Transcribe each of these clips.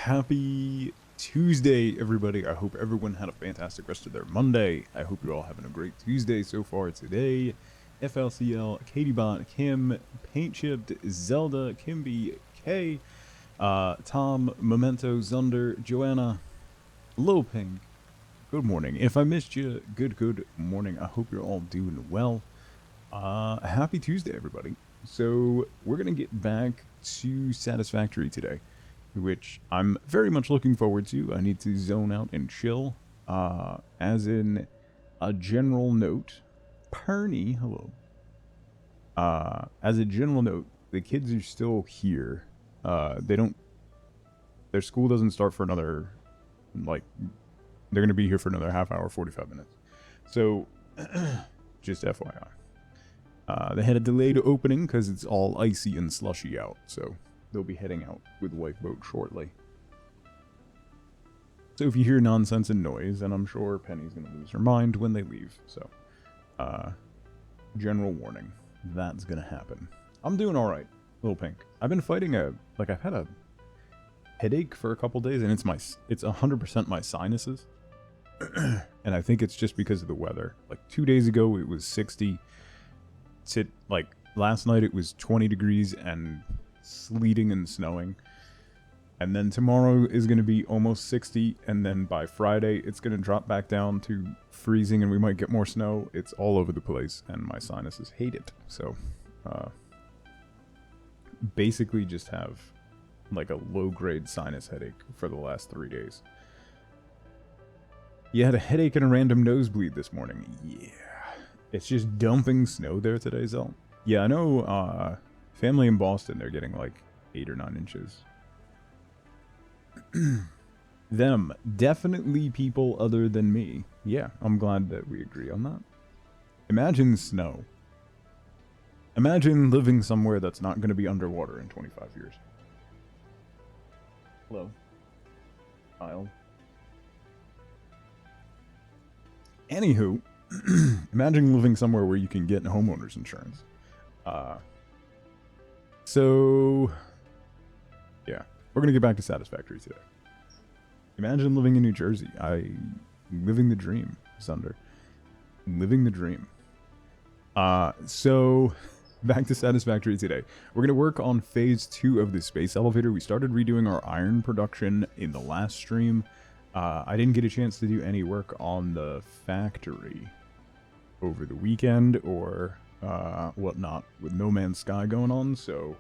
Happy Tuesday, everybody. I hope everyone had a fantastic rest of their Monday. I hope you're all having a great Tuesday so far today. FLCL, KatieBot, Kim, Paint Chipped, Zelda, Kimby, K, Tom, Memento, Zunder, Joanna, Lil Pink. Good morning. If I missed you, good morning. I hope you're all doing well. Happy Tuesday, everybody. So we're going to get back to Satisfactory today, which I'm very much looking forward to. I need to zone out and chill. As in a general note, Perny, hello. As a general note, the kids are still here. Their school doesn't start for another, they're going to be here for another half hour, 45 minutes. So, just FYI. They had a delayed opening because it's all icy and slushy out, so they'll be heading out with White Boat shortly. So if you hear nonsense and noise, and I'm sure Penny's going to lose her mind when they leave, so general warning, that's going to happen. I'm doing alright, Lil Pink. I've been fighting I've had a headache for a couple days, and it's 100% my sinuses. And I think it's just because of the weather. Like 2 days ago, it was 60. Last night it was 20 degrees and sleeting and snowing. And then tomorrow is going to be almost 60, and then by Friday it's going to drop back down to freezing and we might get more snow. It's all over the place and my sinuses hate it. So, basically just have like a low-grade sinus headache for the last 3 days. You had a headache and a random nosebleed this morning. Yeah. It's just dumping snow there today, Zell. Yeah, I know, family in Boston, they're getting like 8 or 9 inches. Them. Definitely people other than me. Yeah, I'm glad that we agree on that. Imagine snow. Imagine living somewhere that's not going to be underwater in 25 years. Hello. Kyle. Anywho, imagine living somewhere where you can get homeowner's insurance. So, yeah, we're gonna get back to Satisfactory today. Imagine living in New Jersey. Living the dream, Sunder. Living the dream. So, back to Satisfactory today. We're gonna work on phase 2 of the space elevator. We started redoing our iron production in the last stream. I didn't get a chance to do any work on the factory over the weekend or whatnot with No Man's Sky going on, so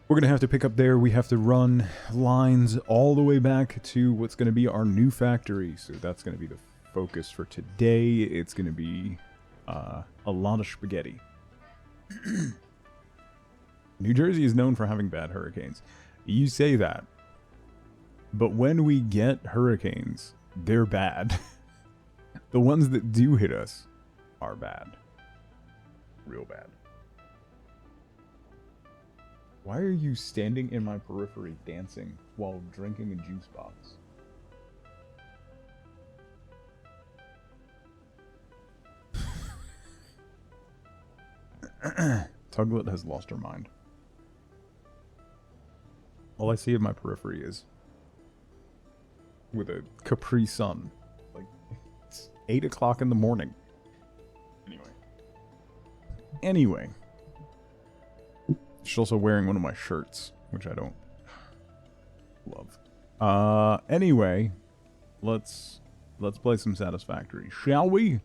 we're gonna have to pick up there. We have to run lines all the way back to what's gonna be our new factory, so that's gonna be the focus for today. It's gonna be a lot of spaghetti. New Jersey is known for having bad hurricanes. You say that, but when we get hurricanes, they're bad. The ones that do hit us are bad. Real bad. Why are you standing in my periphery dancing while drinking a juice box? Tuglet has lost her mind. All I see of my periphery is with a Capri Sun. Like, it's 8 o'clock in the morning. Anyway. She's also wearing one of my shirts, which I don't love. Anyway, let's play some Satisfactory. Shall we?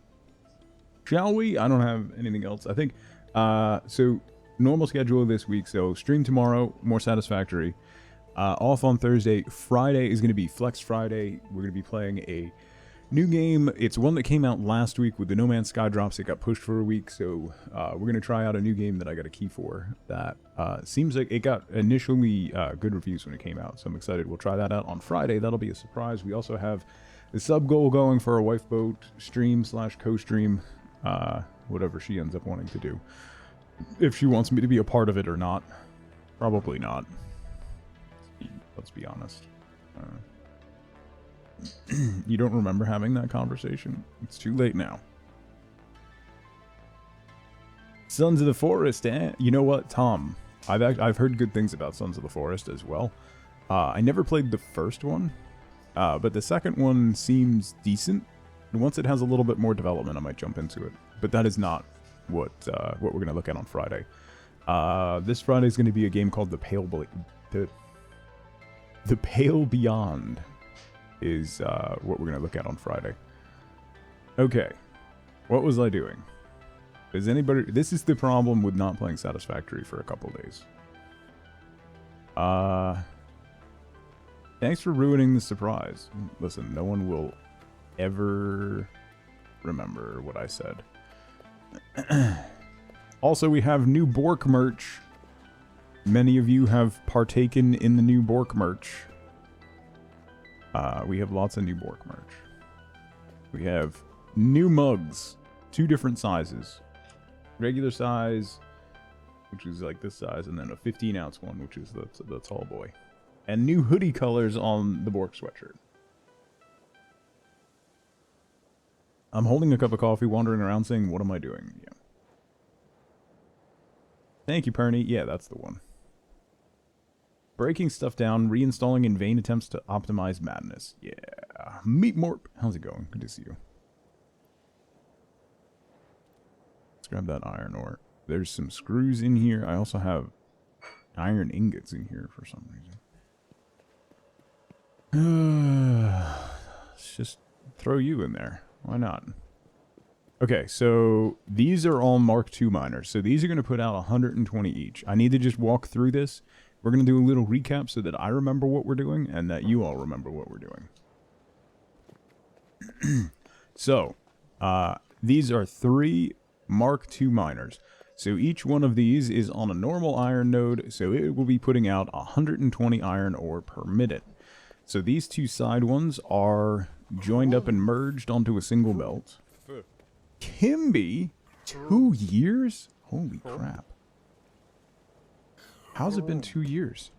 Shall we? I don't have anything else. I think, so, normal schedule this week. So, stream tomorrow, more Satisfactory. Off on Thursday. Friday is going to be Flex Friday. We're going to be playing a new game. It's one that came out last week with the No Man's Sky drops. It got pushed for a week, so we're going to try out a new game that I got a key for. That seems like it got initially good reviews when it came out, so I'm excited. We'll try that out on Friday. That'll be a surprise. We also have the sub goal going for a wife boat stream / co-stream, whatever she ends up wanting to do. If she wants me to be a part of it or not. Probably not. Let's be honest. You don't remember having that conversation? It's too late now. Sons of the Forest, eh? You know what, Tom? I've heard good things about Sons of the Forest as well. I never played the first one, but the second one seems decent. And once it has a little bit more development, I might jump into it. But that is not what we're going to look at on Friday. This Friday is going to be a game called The Pale Beyond is what we're going to look at on Friday. Okay, what was I doing? Is anybody... This is the problem with not playing Satisfactory for a couple days. Thanks for ruining the surprise. Listen, no one will ever remember what I said. Also, we have new Bork merch. Many of you have partaken in the new Bork merch. We have lots of new Bork merch. We have new mugs, 2 different sizes. Regular size, which is like this size, and then a 15-ounce one, which is the tall boy. And new hoodie colors on the Bork sweatshirt. I'm holding a cup of coffee, wandering around saying, what am I doing? Yeah. Thank you, Perny. Yeah, that's the one. Breaking stuff down, reinstalling in vain attempts to optimize madness. Yeah. Meat Morp. How's it going? Good to see you. Let's grab that iron ore. There's some screws in here. I also have iron ingots in here for some reason. Let's just throw you in there. Why not? Okay, so these are all Mark II miners. So these are going to put out 120 each. I need to just walk through this. We're going to do a little recap so that I remember what we're doing and that you all remember what we're doing. So, these are 3 Mark II miners. So each one of these is on a normal iron node, so it will be putting out 120 iron ore per minute. So these 2 side ones are joined up and merged onto a single belt. Kimby? 2 years? Holy crap. How's it been 2 years?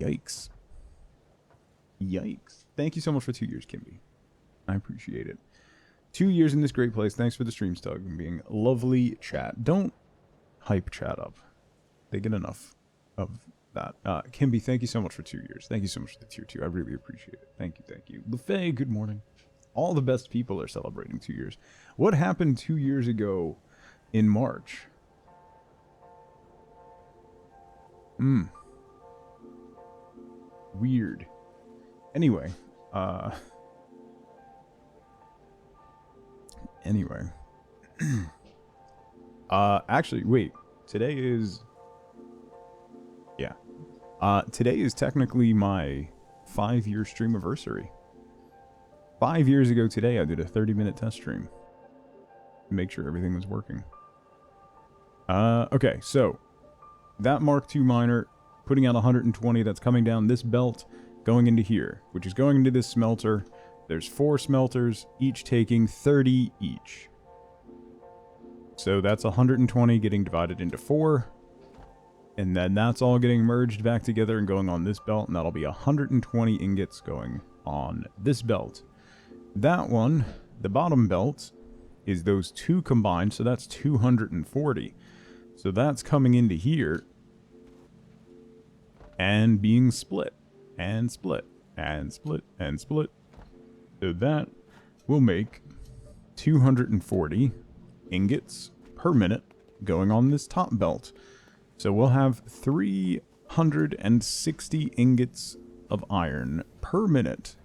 Yikes. Yikes. Thank you so much for 2 years, Kimby. I appreciate it. 2 years in this great place. Thanks for the stream, Stug, and being lovely chat. Don't hype chat up. They get enough of that. Kimby, thank you so much for 2 years. Thank you so much for the tier 2. I really appreciate it. Thank you, thank you. LaFay, good morning. All the best people are celebrating 2 years. What happened 2 years ago in March? Weird. Anyway, actually, wait. Today is... Yeah. Today is technically my 5-year streamiversary. 5 years ago today, I did a 30-minute test stream to make sure everything was working. Okay, so that Mark II miner putting out 120, that's coming down this belt, going into here, which is going into this smelter. There's 4 smelters, each taking 30 each. So that's 120 getting divided into 4. And then that's all getting merged back together and going on this belt, and that'll be 120 ingots going on this belt. That one, the bottom belt, is those 2 combined, so that's 240. So that's coming into here and being split, and split, and split, and split. So that will make 240 ingots per minute going on this top belt. So we'll have 360 ingots of iron per minute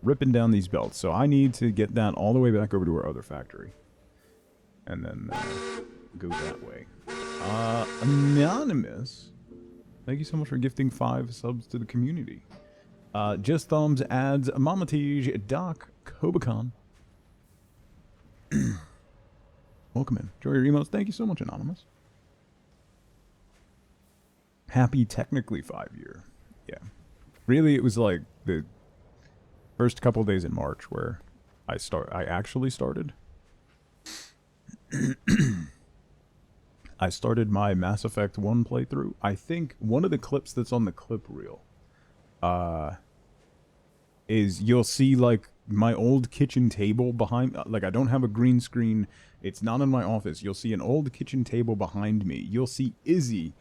ripping down these belts. So I need to get that all the way back over to our other factory. And then go that way. Anonymous, thank you so much for gifting 5 subs to the community. Just Thumbs adds Mamatij, Doc, Kobacon. Welcome in. Enjoy your emotes. Thank you so much, Anonymous. Happy technically 5-year. Yeah. Really, it was like the first couple days in March where I actually started. I started my Mass Effect 1 playthrough. I think one of the clips that's on the clip reel is you'll see like my old kitchen table behind, like I don't have a green screen. It's not in my office. You'll see an old kitchen table behind me. You'll see Izzy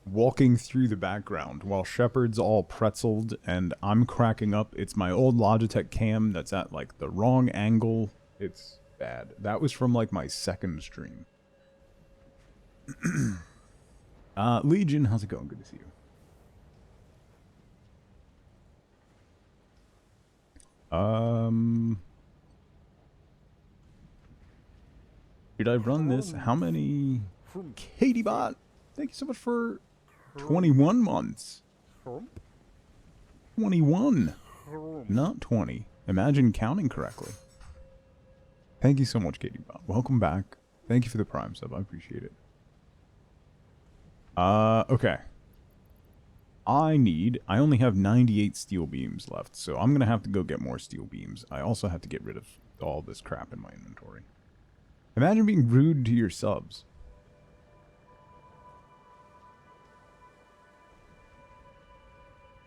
walking through the background while Shepard's all pretzeled and I'm cracking up. It's my old Logitech cam that's at like the wrong angle. It's bad. That was from like my second stream. Legion, how's it going? Good to see you. Did I run this? How many? Katie Bot, thank you so much for 21 months. 21, not 20. Imagine counting correctly. Thank you so much, Katie Bot. Welcome back. Thank you for the Prime sub. I appreciate it. Okay. I only have 98 steel beams left, so I'm gonna have to go get more steel beams. I also have to get rid of all this crap in my inventory. Imagine being rude to your subs.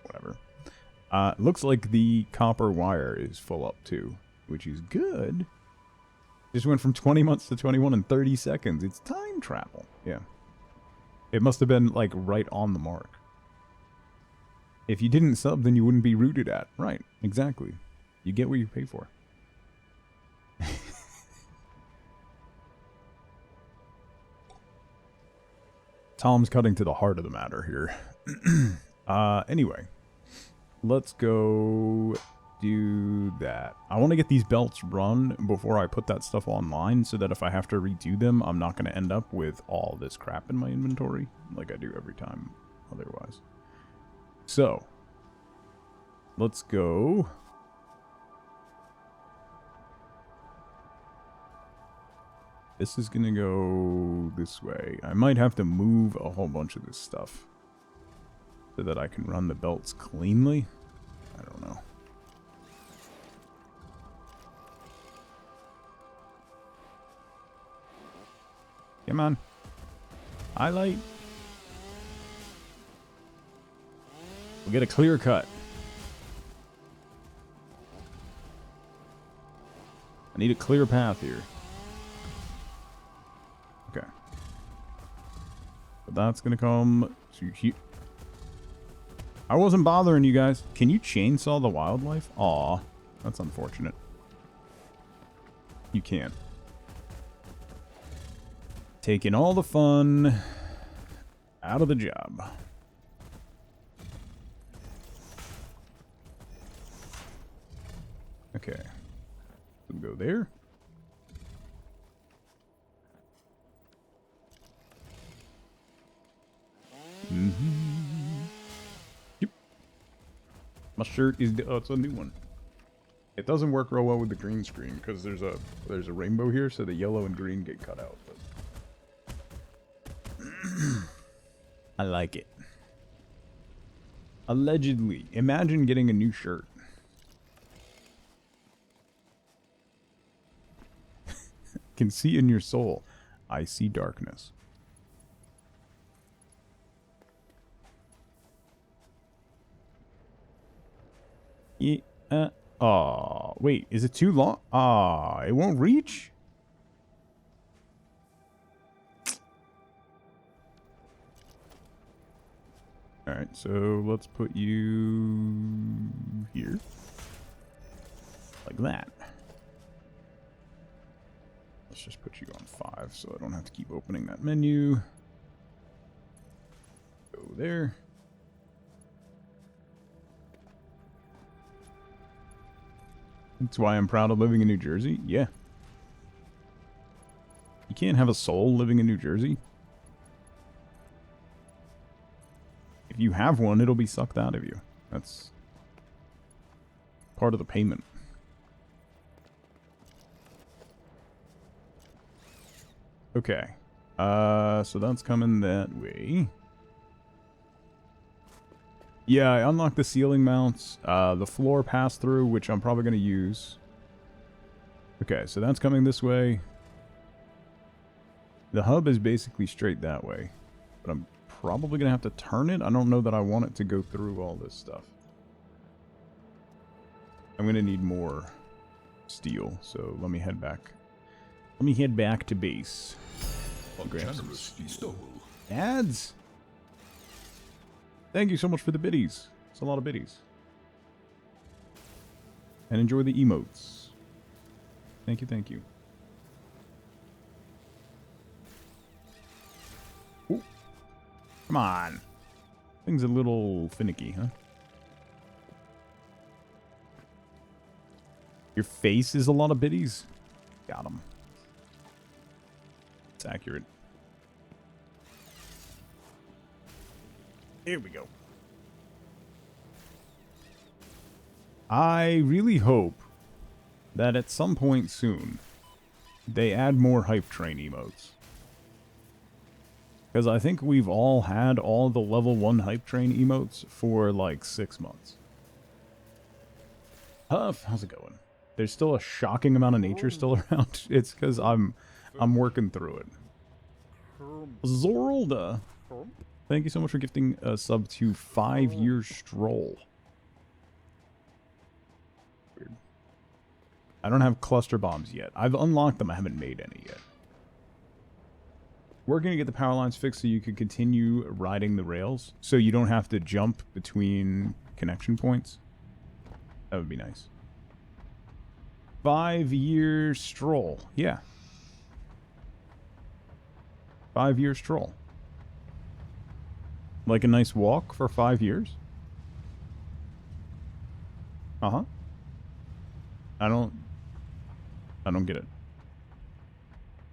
Whatever. Looks like the copper wire is full up too, which is good. Just went from 20 months to 21 in 30 seconds. It's time travel. Yeah. It must have been like right on the mark. If you didn't sub, then you wouldn't be rooted at. Right, exactly. You get what you pay for. Tom's cutting to the heart of the matter here. Anyway. Let's go do that. I want to get these belts run before I put that stuff online so that if I have to redo them, I'm not going to end up with all this crap in my inventory like I do every time otherwise. So, let's go. This is going to go this way. I might have to move a whole bunch of this stuff so that I can run the belts cleanly. I don't know. Come on. Highlight. We'll get a clear cut. I need a clear path here. Okay. But that's gonna come to here. I wasn't bothering you guys. Can you chainsaw the wildlife? Aw, that's unfortunate. You can't. Taking all the fun out of the job. Okay. We'll go there. Yep. My shirt is oh, it's a new one. It doesn't work real well with the green screen because there's a rainbow here, so the yellow and green get cut out. But I like it. Allegedly. Imagine getting a new shirt. Can see in your soul. I see darkness. Yeah. Aw, wait, is it too long? Ah, it won't reach? Alright, so let's put you here. Like that. Let's just put you on 5 so I don't have to keep opening that menu. Go there. That's why I'm proud of living in New Jersey. Yeah. You can't have a soul living in New Jersey. If you have one, it'll be sucked out of you. That's part of the payment. Okay. So that's coming that way. Yeah, I unlocked the ceiling mounts, the floor pass-through, which I'm probably going to use. Okay, so that's coming this way. The hub is basically straight that way, but I'm probably going to have to turn it. I don't know that I want it to go through all this stuff. I'm going to need more steel, so let me head back. Let me head back to base. I'll grab some steel. Ads? Thank you so much for the biddies. It's a lot of biddies. And enjoy the emotes. Thank you, thank you. Ooh. Come on. Thing's a little finicky, huh? Your face is a lot of biddies? Got him. It's accurate. Here we go. I really hope that at some point soon they add more hype train emotes. Because I think we've all had all the level 1 hype train emotes for like 6 months. Huff, how's it going? There's still a shocking amount of nature still around. It's because I'm working through it. Zorlda, thank you so much for gifting a sub to 5 Year Stroll. Weird. I don't have cluster bombs yet. I've unlocked them. I haven't made any yet. We're going to get the power lines fixed so you can continue riding the rails. So you don't have to jump between connection points. That would be nice. 5 Year Stroll. Yeah. 5 Year Stroll. Like a nice walk for 5 years? Uh-huh. I don't get it.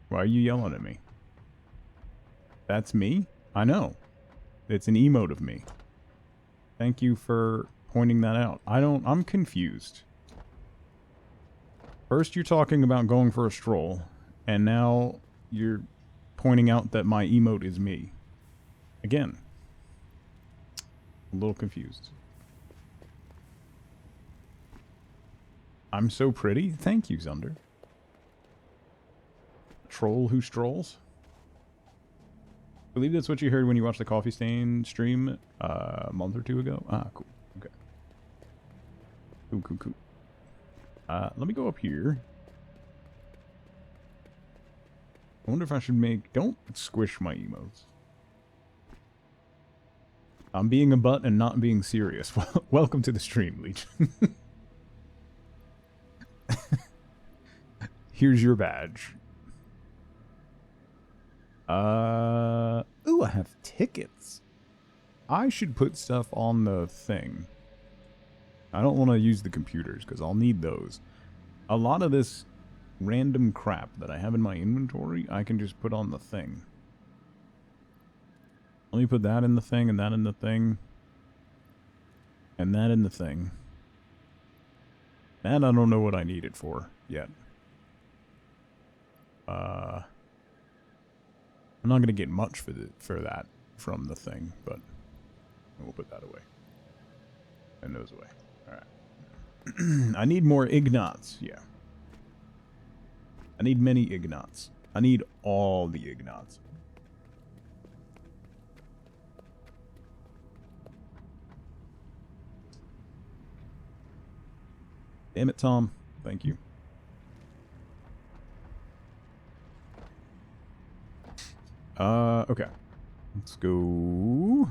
Why are you yelling at me? That's me? I know. It's an emote of me. Thank you for pointing that out. I'm confused. First you're talking about going for a stroll, and now you're pointing out that my emote is me. Again. A little confused. I'm so pretty? Thank you, Zunder. Troll who strolls? I believe that's what you heard when you watched the Coffee Stain stream a month or 2 ago. Ah, cool. Okay. Cool. Let me go up here. I wonder if I should make... Don't squish my emotes. I'm being a butt and not being serious. Welcome to the stream, Legion. Here's your badge. Ooh, I have tickets. I should put stuff on the thing. I don't want to use the computers because I'll need those. A lot of this random crap that I have in my inventory, I can just put on the thing. Let me put that in the thing, and that in the thing. And that in the thing. And I don't know what I need it for yet. I'm not going to get much for that from the thing, but we'll put that away. And those away. Alright. I need more Ignots, yeah. I need many Ignots. I need all the Ignots. Damn it, Tom. Thank you. Okay. Let's go.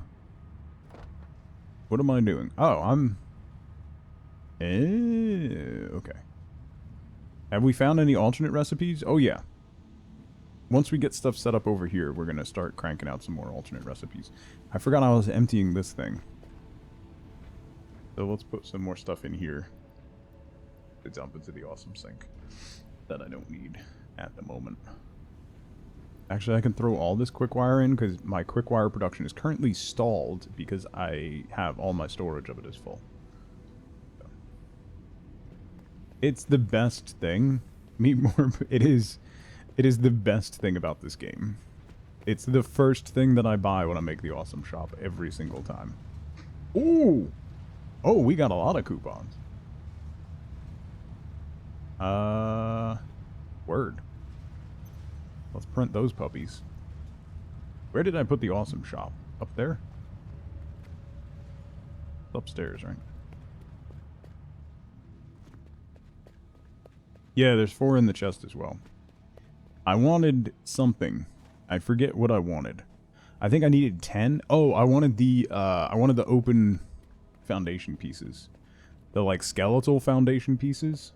What am I doing? Oh, I'm... okay. Have we found any alternate recipes? Oh, yeah. Once we get stuff set up over here, we're going to start cranking out some more alternate recipes. I forgot I was emptying this thing. So let's put some more stuff in here to dump into the awesome sink that I don't need at the moment. Actually, I can throw all this quickwire in because my quickwire production is currently stalled because I have all my storage of it is full. So. It's the best thing. It is the best thing about this game. It's the first thing that I buy when I make the awesome shop every single time. Ooh! Oh, we got a lot of coupons. Word. Let's print those puppies. Where did I put the awesome shop? Up there? It's upstairs, right? Yeah, there's 4 in the chest as well. I wanted something. I forget what I wanted. I think I needed 10. Oh, I wanted the open foundation pieces. The, like, skeletal foundation pieces.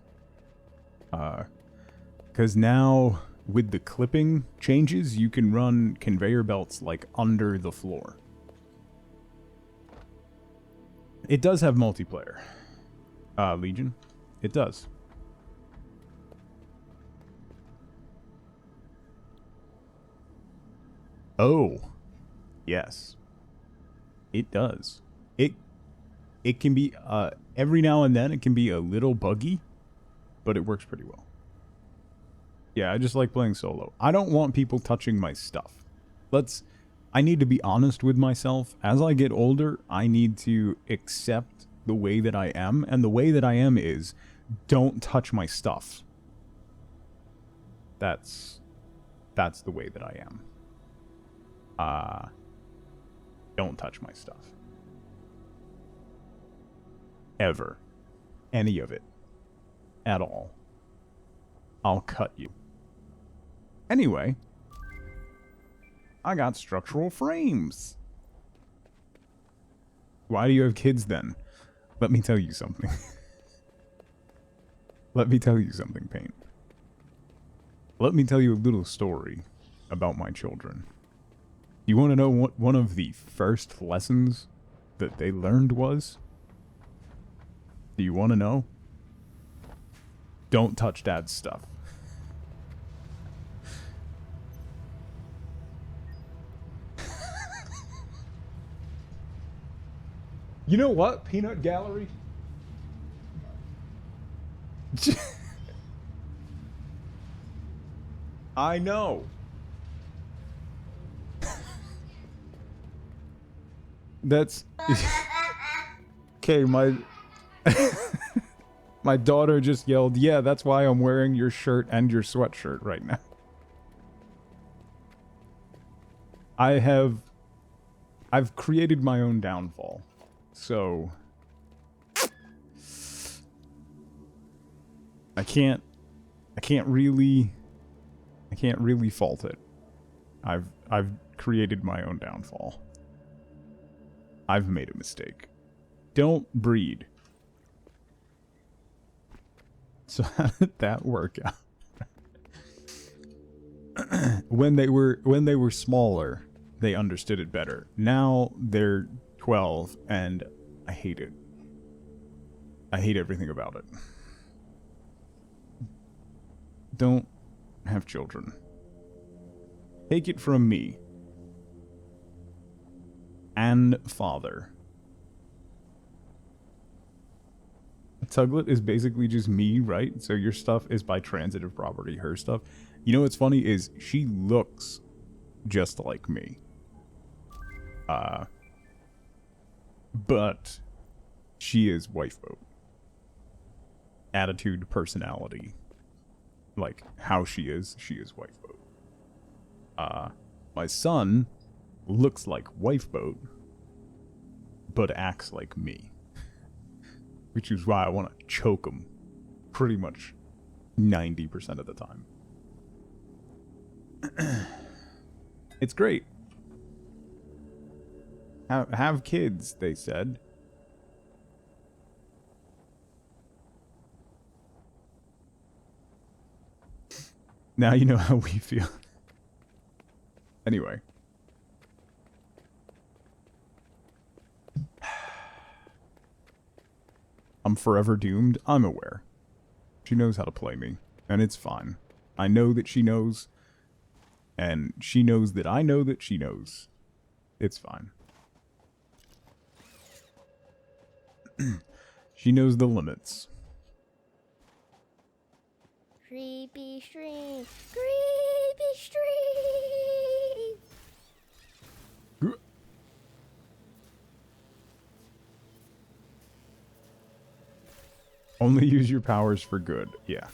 Because now, with the clipping changes, you can run conveyor belts, like, under the floor. It does have multiplayer. Legion. It does. Oh. Yes. It does. It can be, every now and then it can be a little buggy, but it works pretty well. Yeah, I just like playing solo. I don't want people touching my stuff. I need to be honest with myself. As I get older, I need to accept the way that I am, and the way that I am is, don't touch my stuff. That's the way that I am. Don't touch my stuff. Ever. Any of it. At all. I'll cut you. Anyway. I got structural frames. Why do you have kids then? Let me tell you something. Let me tell you something, Paint. Let me tell you a little story about my children. You want to know what one of the first lessons that they learned was? Do you want to know? Don't touch Dad's stuff. You know what, Peanut Gallery? I know. That's... Okay, my daughter just yelled, yeah, that's why I'm wearing your shirt and your sweatshirt right now. I've created my own downfall. So I can't really fault it. I've created my own downfall. I've made a mistake. Don't breed. So how did that work out? When they were smaller, they understood it better. Now they're 12 and I hate it. I hate everything about it. Don't have children. Take it from me. And father. Tuglet is basically just me, right? So your stuff is by transitive property, her stuff. You know what's funny is she looks just like me. But she is wife boat. Attitude, personality. Like, how she is wife boat. My son looks like wife boat, but acts like me. Which is why I want to choke him pretty much 90% of the time. It's great. Have kids, they said. Now you know how we feel. Anyway. I'm forever doomed. I'm aware. She knows how to play me, and it's fine. I know that she knows, and she knows that I know that she knows. It's fine. She knows the limits. Creepy stream. Creepy stream. Only use your powers for good. Yeah.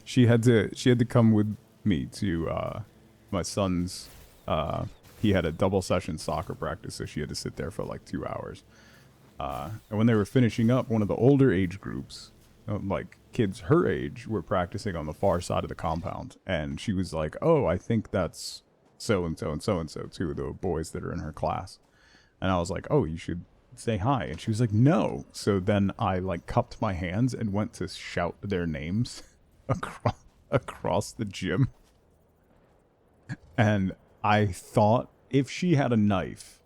She had to come with me to my son's he had a double session soccer practice, so she had to sit there for like 2 hours. And when they were finishing up, one of the older age groups, like kids her age, were practicing on the far side of the compound. And she was like, oh, I think that's so-and-so and so-and-so, two of the boys that are in her class. And I was like, oh, you should say hi. And she was like, no. So then I like cupped my hands and went to shout their names across the gym. And I thought if she had a knife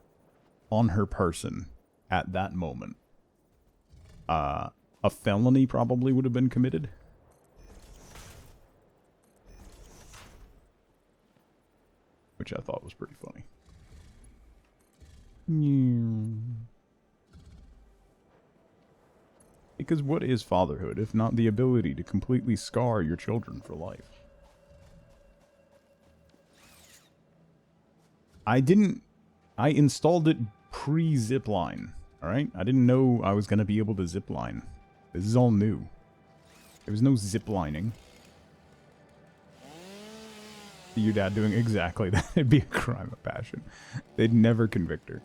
on her person at that moment, a felony probably would have been committed. Which I thought was pretty funny. Because what is fatherhood if not the ability to completely scar your children for life? I installed it pre-zipline, alright? I didn't know I was going to be able to zipline. This is all new. There was no ziplining. Your dad doing exactly that. It'd be a crime of passion. They'd never convict her.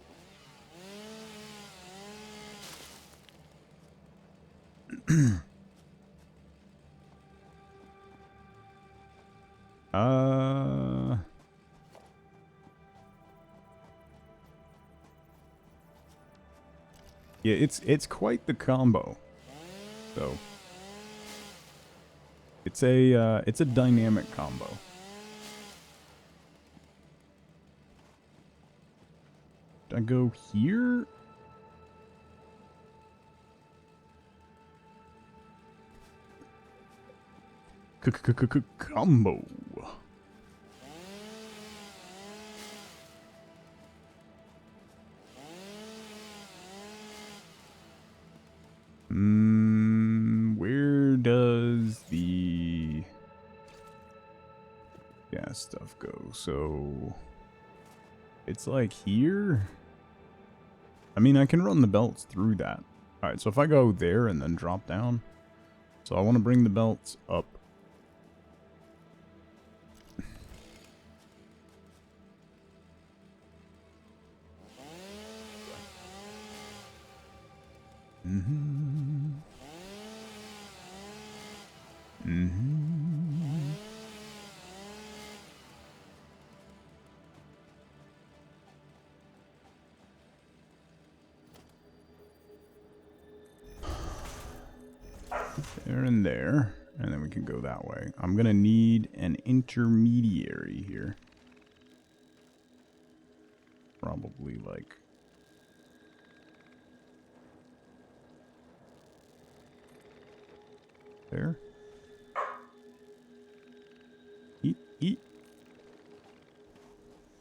Yeah, it's quite the combo. So it's a dynamic combo. I go here. Combo. Where does the gas stuff go? So it's like here. I mean, I can run the belts through that. Alright, so if I go there and then drop down. So I want to bring the belts up. There and there. And then we can go that way. I'm going to need an intermediary here. Probably like... there. Eat, eat.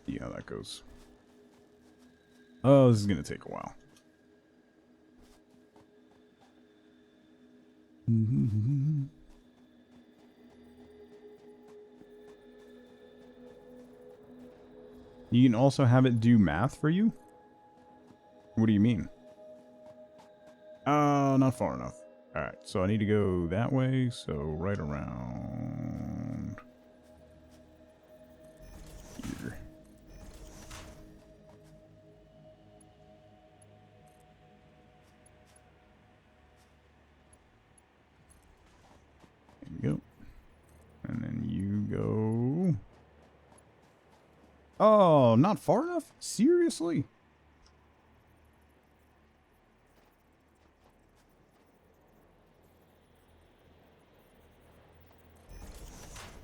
See how that goes. Oh, this is going to take a while. You can also have it do math for you? What do you mean? Oh, not far enough. Alright, so I need to go that way, so right around here. There you go. And then you go... Oh, not far enough? Seriously?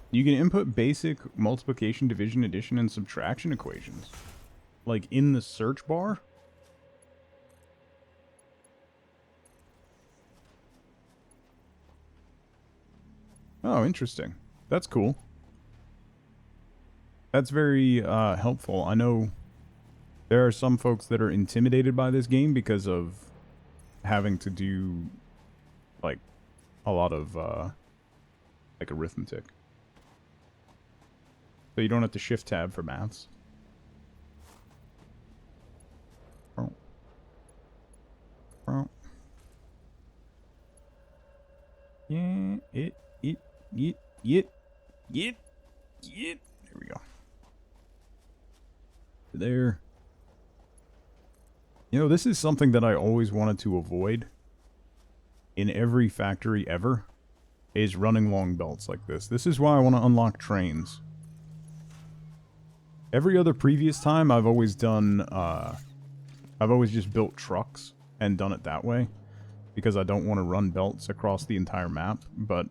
You can input basic multiplication, division, addition, and subtraction equations. Like in the search bar? Oh, interesting. That's cool. That's very helpful. I know there are some folks that are intimidated by this game because of having to do like a lot of like arithmetic. So you don't have to shift tab for maths. Yeah, it. There we go. there. You know, this is something that I always wanted to avoid in every factory ever, is running long belts like this. This is why I want to unlock trains. Every other previous time, I've always done, I've always just built trucks and done it that way, because I don't want to run belts across the entire map, but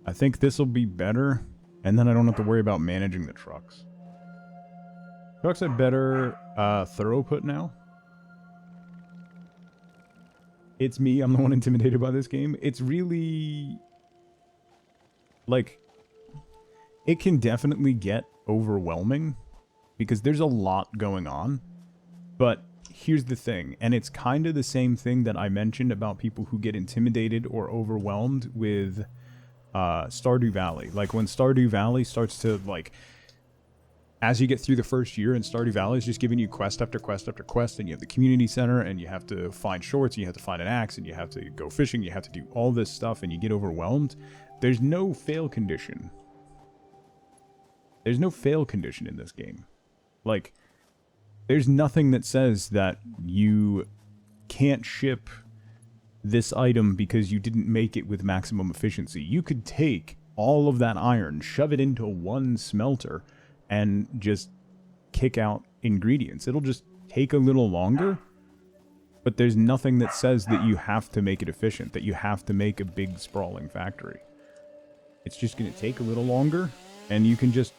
I think this will be better, and then I don't have to worry about managing the trucks. Trucks have better throughput now. It's me, I'm the one intimidated by this game. It's really... like... it can definitely get overwhelming, because there's a lot going on. But here's the thing, and it's kind of the same thing that I mentioned about people who get intimidated or overwhelmed with Stardew Valley. Like, when Stardew Valley starts to, like... as you get through the first year, and Stardew Valley is just giving you quest after quest after quest, and you have the community center, and you have to find shorts, and you have to find an axe, and you have to go fishing, you have to do all this stuff, and you get overwhelmed. There's no fail condition. There's no fail condition in this game. Like, there's nothing that says that you can't ship this item because you didn't make it with maximum efficiency. You could take all of that iron, shove it into one smelter, and just kick out ingredients. It'll just take a little longer, but there's nothing that says that you have to make it efficient, that you have to make a big sprawling factory. It's just going to take a little longer, and you can just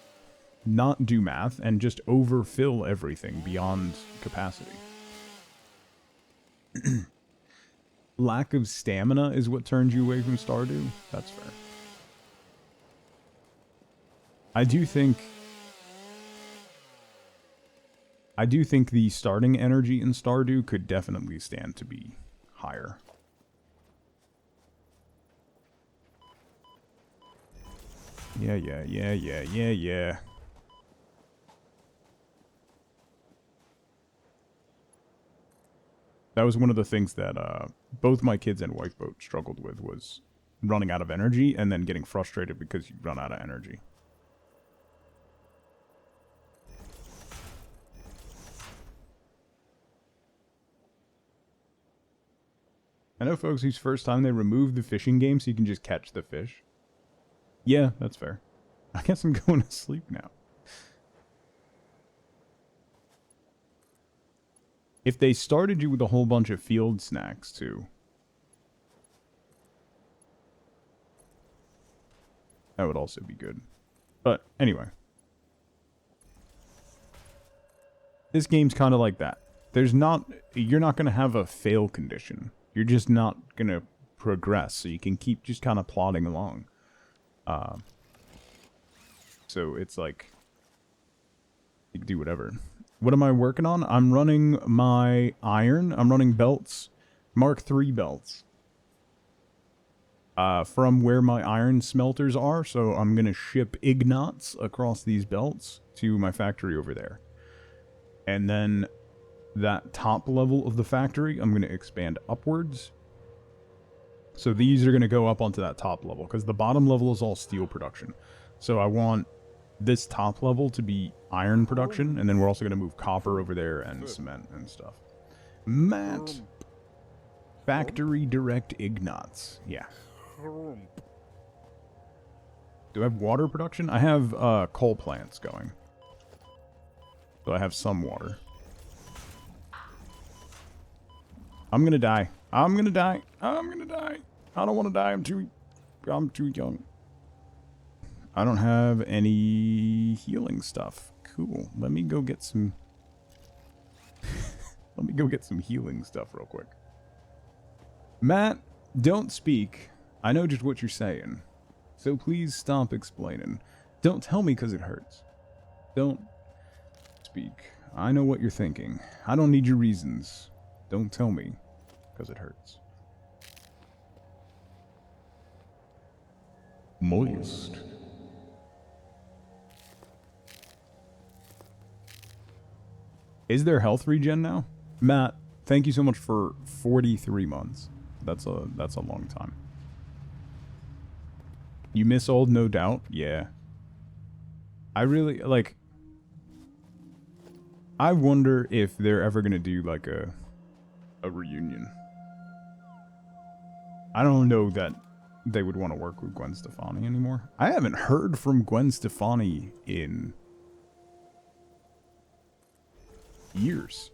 not do math and just overfill everything beyond capacity. Lack of stamina is what turns you away from Stardew. That's fair. I do think the starting energy in Stardew could definitely stand to be higher. Yeah. That was one of the things that both my kids and wife both struggled with, was running out of energy and then getting frustrated because you run out of energy. I know folks whose first time they removed the fishing game so you can just catch the fish. Yeah, that's fair. I guess I'm going to sleep now. If they started you with a whole bunch of field snacks, too, that would also be good. But, anyway. This game's kind of like that. You're not going to have a fail condition. You're just not going to progress, so you can keep just kind of plodding along. So it's like, you can do whatever. What am I working on? I'm running my iron. I'm running belts. Mark III belts. From where my iron smelters are. So I'm going to ship ignots across these belts to my factory over there. And then that top level of the factory, I'm going to expand upwards. So these are going to go up onto that top level, because the bottom level is all steel production. So I want this top level to be iron production, and then we're also going to move copper over there and cement and stuff. Matt. Factory direct ignots. Yeah. Do I have water production? I have coal plants going. So I have some water. I'm gonna die. I'm gonna die. I'm gonna die. I don't want to die. I'm too young. I don't have any healing stuff. Cool. Let me go get some... Let me go get some healing stuff real quick. Matt, don't speak. I know just what you're saying. So please stop explaining. Don't tell me because it hurts. Don't speak. I know what you're thinking. I don't need your reasons. Don't tell me because it hurts. Moist. Is there health regen now? Matt, thank you so much for 43 months. That's a long time. You miss old, no doubt? Yeah. I really, like... I wonder if they're ever gonna do like a reunion. I don't know that they would want to work with Gwen Stefani anymore. I haven't heard from Gwen Stefani in years.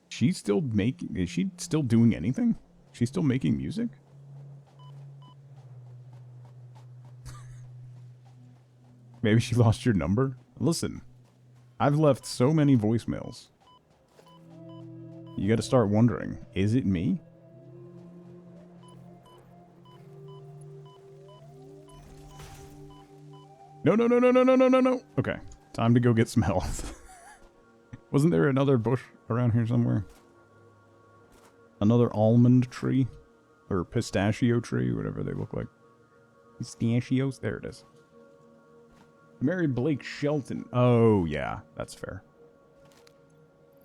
She's still making... Is she still doing anything? She's still making music? Maybe she lost your number? Listen, I've left so many voicemails. You gotta start wondering, is it me? No, no, no, no, no, no, no, no, no. Okay, time to go get some health. Wasn't there another bush around here somewhere? Another almond tree? Or pistachio tree, whatever they look like. Pistachios? There it is. Mary Blake Shelton. Oh, yeah, that's fair.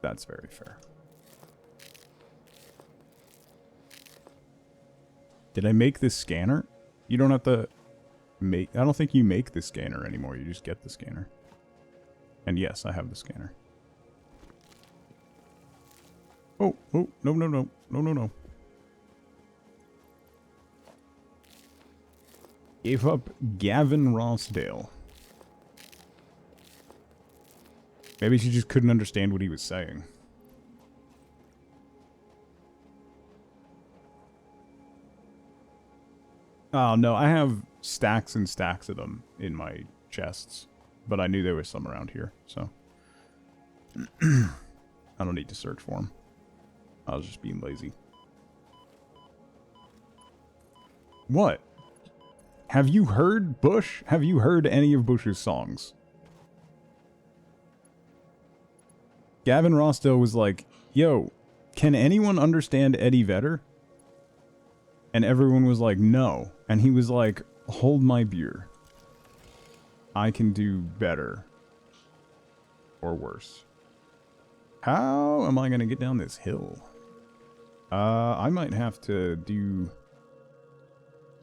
That's very fair. Did I make this scanner? You don't have to make... I don't think you make the scanner anymore. You just get the scanner. And yes, I have the scanner. Oh, oh, no, no, no. No, no, no. Gave up Gavin Rossdale. Maybe she just couldn't understand what he was saying. Oh, no, I have stacks and stacks of them in my chests. But I knew there was some around here, so... I don't need to search for them. I was just being lazy. What? Have you heard Bush? Have you heard any of Bush's songs? Gavin Rossdale was like, yo, can anyone understand Eddie Vedder? And everyone was like, no. And he was like, hold my beer. I can do better. Or worse. How am I going to get down this hill? I might have to do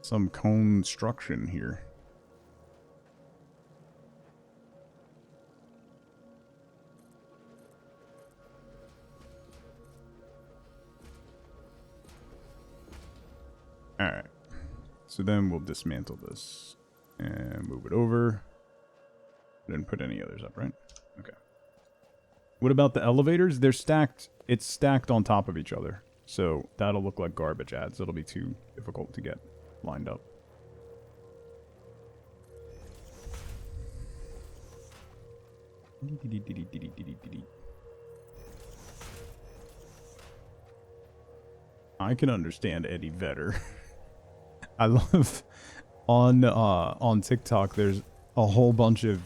some construction here. Alright. So then we'll dismantle this and move it over. Didn't put any others up, right? Okay. What about the elevators? They're stacked. It's stacked on top of each other. So that'll look like garbage ads. It'll be too difficult to get lined up. I can understand Eddie Vedder. I love on TikTok there's a whole bunch of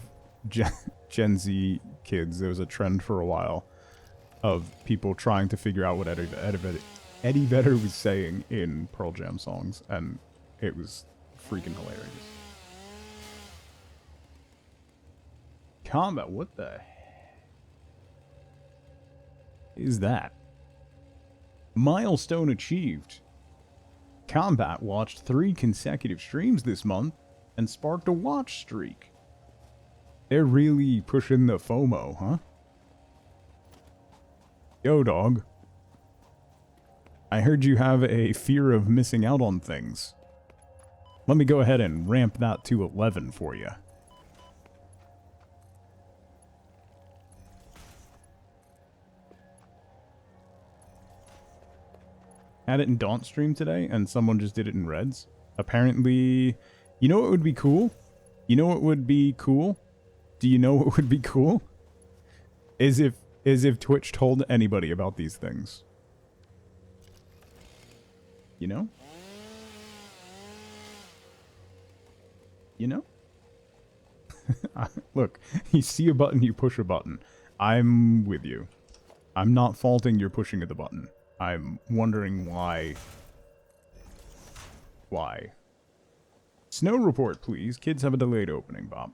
Gen Z kids. There was a trend for a while of people trying to figure out what Eddie Vedder was saying in Pearl Jam songs, and it was freaking hilarious. Combat, what the heck is that? Milestone achieved. Combat watched 3 consecutive streams this month and sparked a watch streak. They're really pushing the FOMO, huh? Yo, dog. I heard you have a fear of missing out on things. Let me go ahead and ramp that to 11 for you. Had it in Daunt stream today, and someone just did it in Reds. Apparently, you know what would be cool? You know what would be cool? Do you know what would be cool? Is if Twitch told anybody about these things. You know? You know? Look, you see a button, you push a button. I'm with you. I'm not faulting your pushing of the button. I'm wondering why. Why? Snow report, please. Kids have a delayed opening, Bob.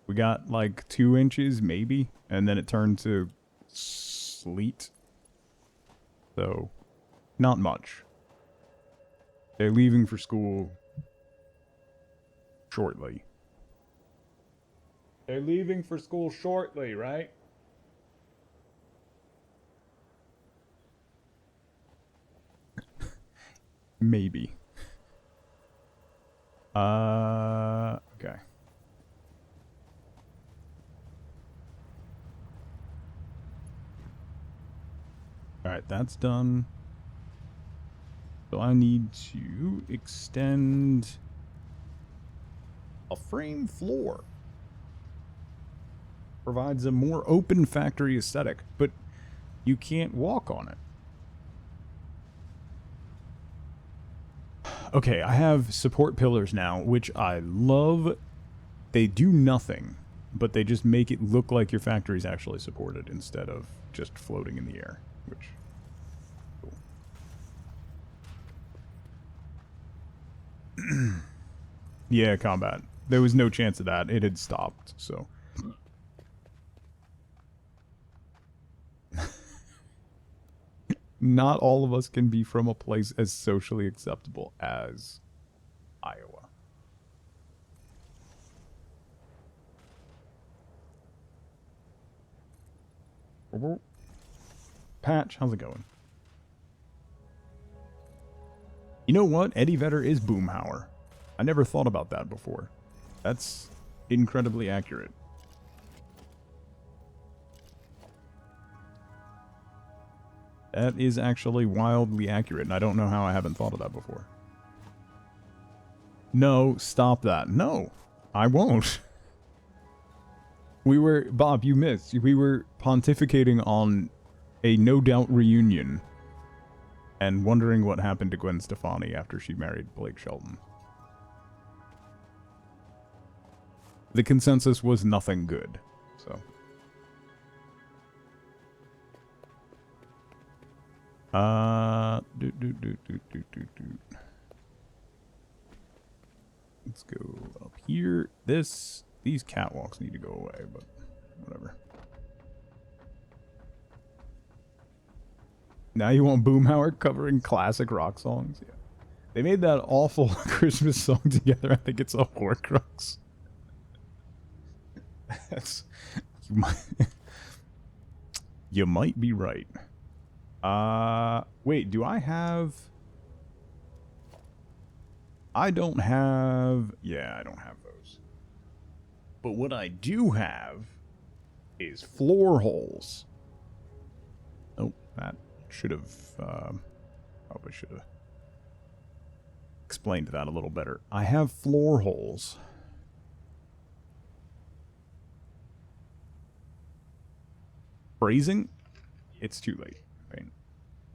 We got like 2 inches, maybe, and then it turned to sleet. So, not much. They're leaving for school shortly. They're leaving for school shortly, right? Maybe. Okay. Alright, that's done. So I need to extend a frame floor. Provides a more open factory aesthetic, but you can't walk on it. Okay, I have support pillars now, which I love. They do nothing, but they just make it look like your factory's actually supported instead of just floating in the air, which... Cool. Yeah, combat. There was no chance of that. It had stopped, so... Not all of us can be from a place as socially acceptable as Iowa. Patch, how's it going? You know what? Eddie Vedder is Boomhauer. I never thought about that before. That's incredibly accurate. That is actually wildly accurate, and I don't know how I haven't thought of that before. No, stop that. No, I won't. We were... Bob, you missed. We were pontificating on a No Doubt reunion and wondering what happened to Gwen Stefani after she married Blake Shelton. The consensus was nothing good, so... Let's go up here. These catwalks need to go away, but whatever. Now you want Boomhauer covering classic rock songs? Yeah. They made that awful Christmas song together. I think it's a Horcrux. That's... You might be right. Wait, do I have... I don't have... Yeah, I don't have those. But what I do have is floor holes. Oh, that should have... probably should have explained that a little better. I have floor holes. Phrasing? It's too late. Right?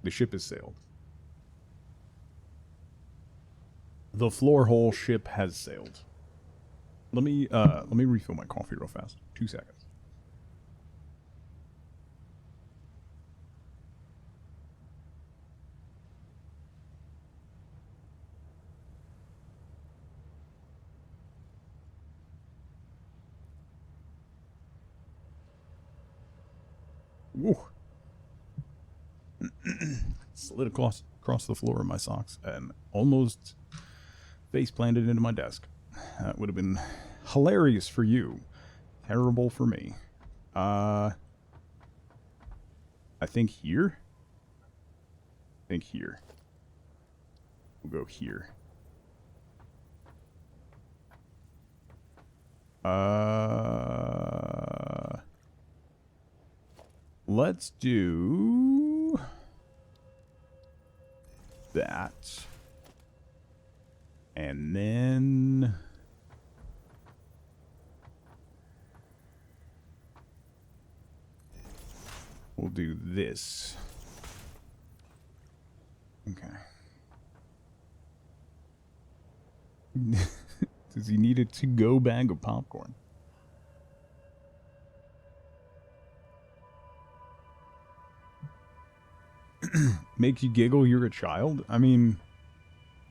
The ship has sailed. The floor hole ship has sailed. Let me refill my coffee real fast. 2 seconds. Woo. Slid across the floor of my socks and almost face planted into my desk. That would have been hilarious for you. Terrible for me. I think here? I think here. We'll go here. Let's do that. And then we'll do this. Okay. Does he need a to-go bag of popcorn? Make you giggle you're a child? I mean,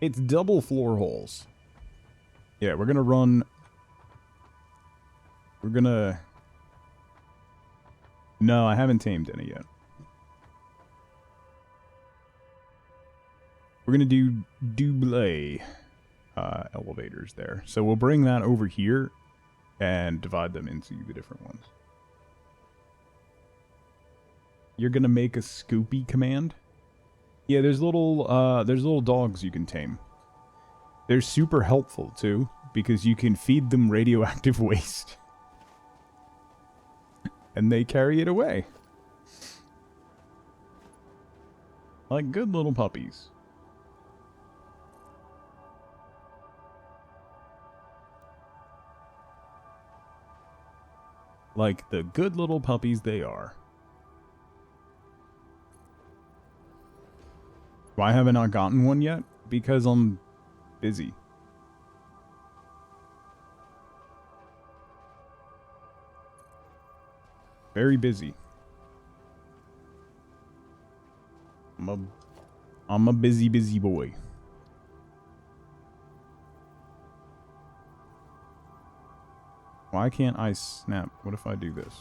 it's double floor holes. Yeah, we're gonna run... We're gonna... No, I haven't tamed any yet. We're gonna do double elevators there. So we'll bring that over here and divide them into the different ones. You're gonna make a Scoopy command? Yeah, there's little dogs you can tame. They're super helpful too, because you can feed them radioactive waste. And they carry it away. Like good little puppies. Like the good little puppies they are. Why haven't I gotten one yet? Because I'm busy. Very busy. I'm a busy boy. Why can't I snap? What if I do this?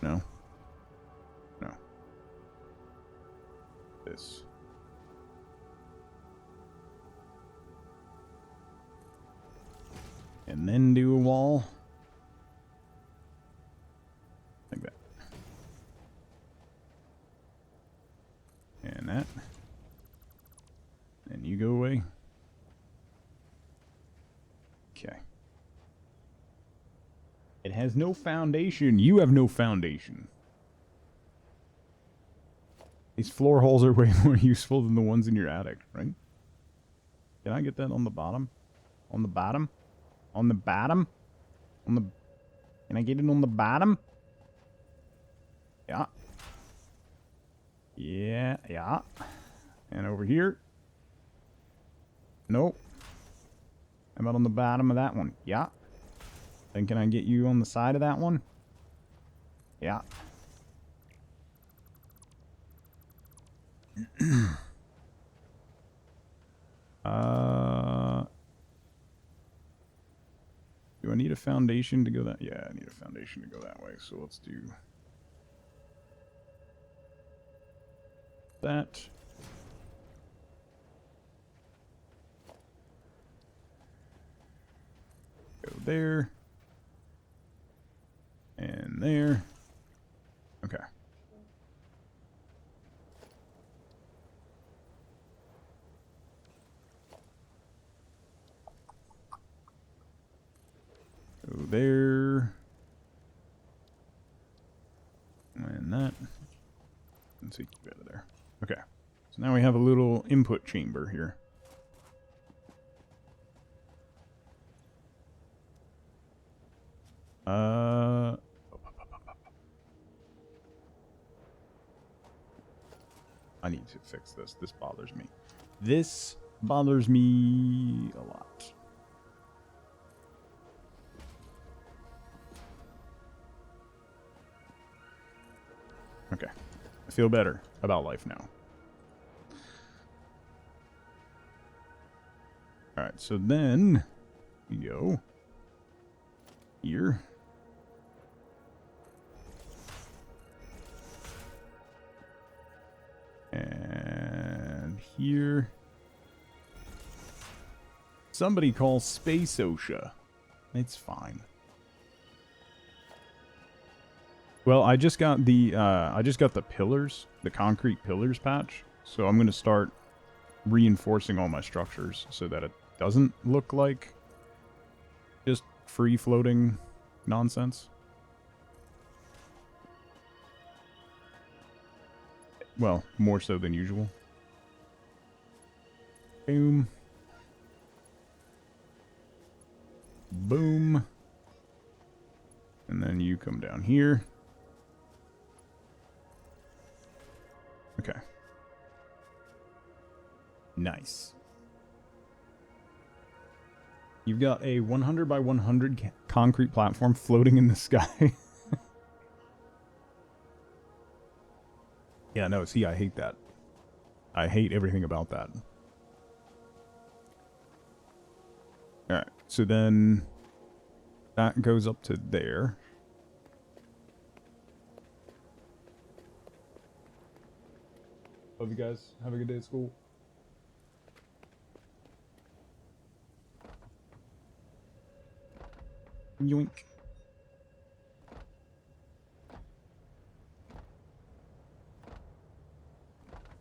No. No. This. And then do a wall. Like that. And that. And you go away. Okay. It has no foundation. You have no foundation. These floor holes are way more useful than the ones in your attic, right? Can I get that on the bottom? On the bottom? On the bottom? On the... Can I get it on the bottom? Yeah. Yeah, yeah. And over here? Nope. How about on the bottom of that one? Yeah. Then can I get you on the side of that one? Yeah. Do I need a foundation to go that? Yeah, I need a foundation to go that way. So let's do that. Go there. And there. Okay. Go there. And that. Let's see, keep it out of there. Okay. So now we have a little input chamber here. I need to fix this. This bothers me. This bothers me a lot. Okay. I feel better about life now. Alright, so then we go here. And here. Somebody call Space OSHA. It's fine. Well, I just got the pillars, the concrete pillars patch. So I'm gonna start reinforcing all my structures so that it doesn't look like just free floating nonsense. Well, more so than usual. Boom. Boom. And then you come down here. Okay. Nice. You've got a 100 by 100 concrete platform floating in the sky. Yeah, no, see, I hate that. I hate everything about that. Alright, so then that goes up to there. Love you guys. Have a good day at school. Yoink.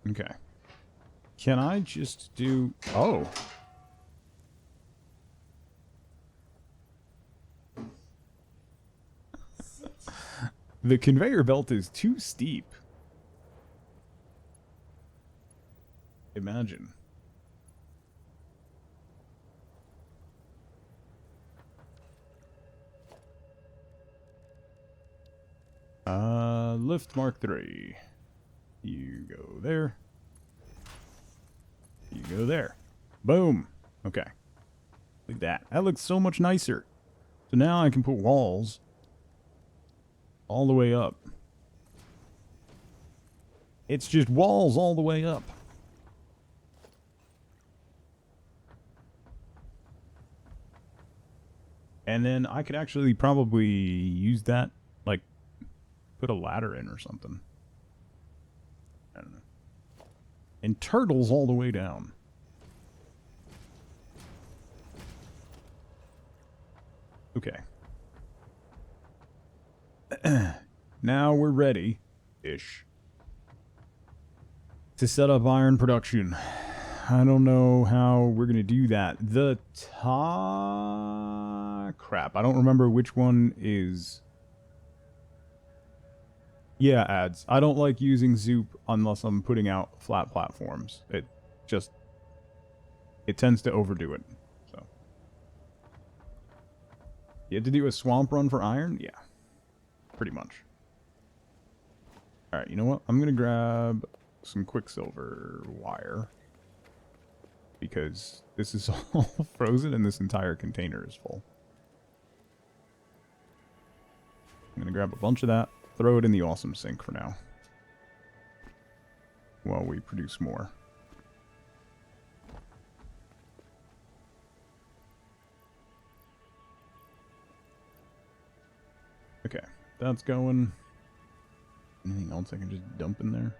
Okay. Can I just do... Oh. The conveyor belt is too steep. Imagine. Lift Mark 3. You go there. You go there. Boom. Okay. Look at that. That looks so much nicer. So now I can put walls all the way up. It's just walls all the way up. And then I could actually probably use that, like, put a ladder in or something. I don't know. And turtles all the way down. Okay. Now we're ready-ish to set up iron production. I don't know how we're going to do that. The crap, I don't remember which one is... Yeah, ads. I don't like using Zoop unless I'm putting out flat platforms. It tends to overdo it. So you had to do a swamp run for iron? Yeah. Pretty much. Alright, you know what? I'm gonna grab some Quicksilver wire. Because this is all frozen and this entire container is full. I'm gonna grab a bunch of that. Throw it in the awesome sink for now. While we produce more. Okay, that's going. Anything else I can just dump in there?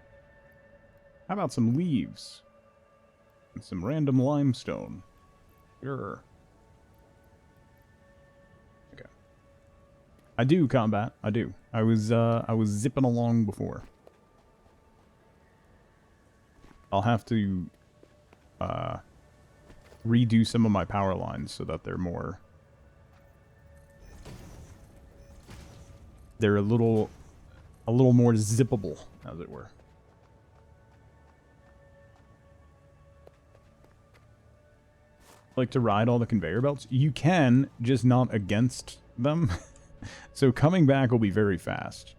How about some leaves? And some random limestone. Sure. Okay. I do combat. I do. I was zipping along before. I'll have to redo some of my power lines so that they're more... They're a little more zippable, as it were. Like to ride all the conveyor belts? You can, just not against them. So coming back will be very fast.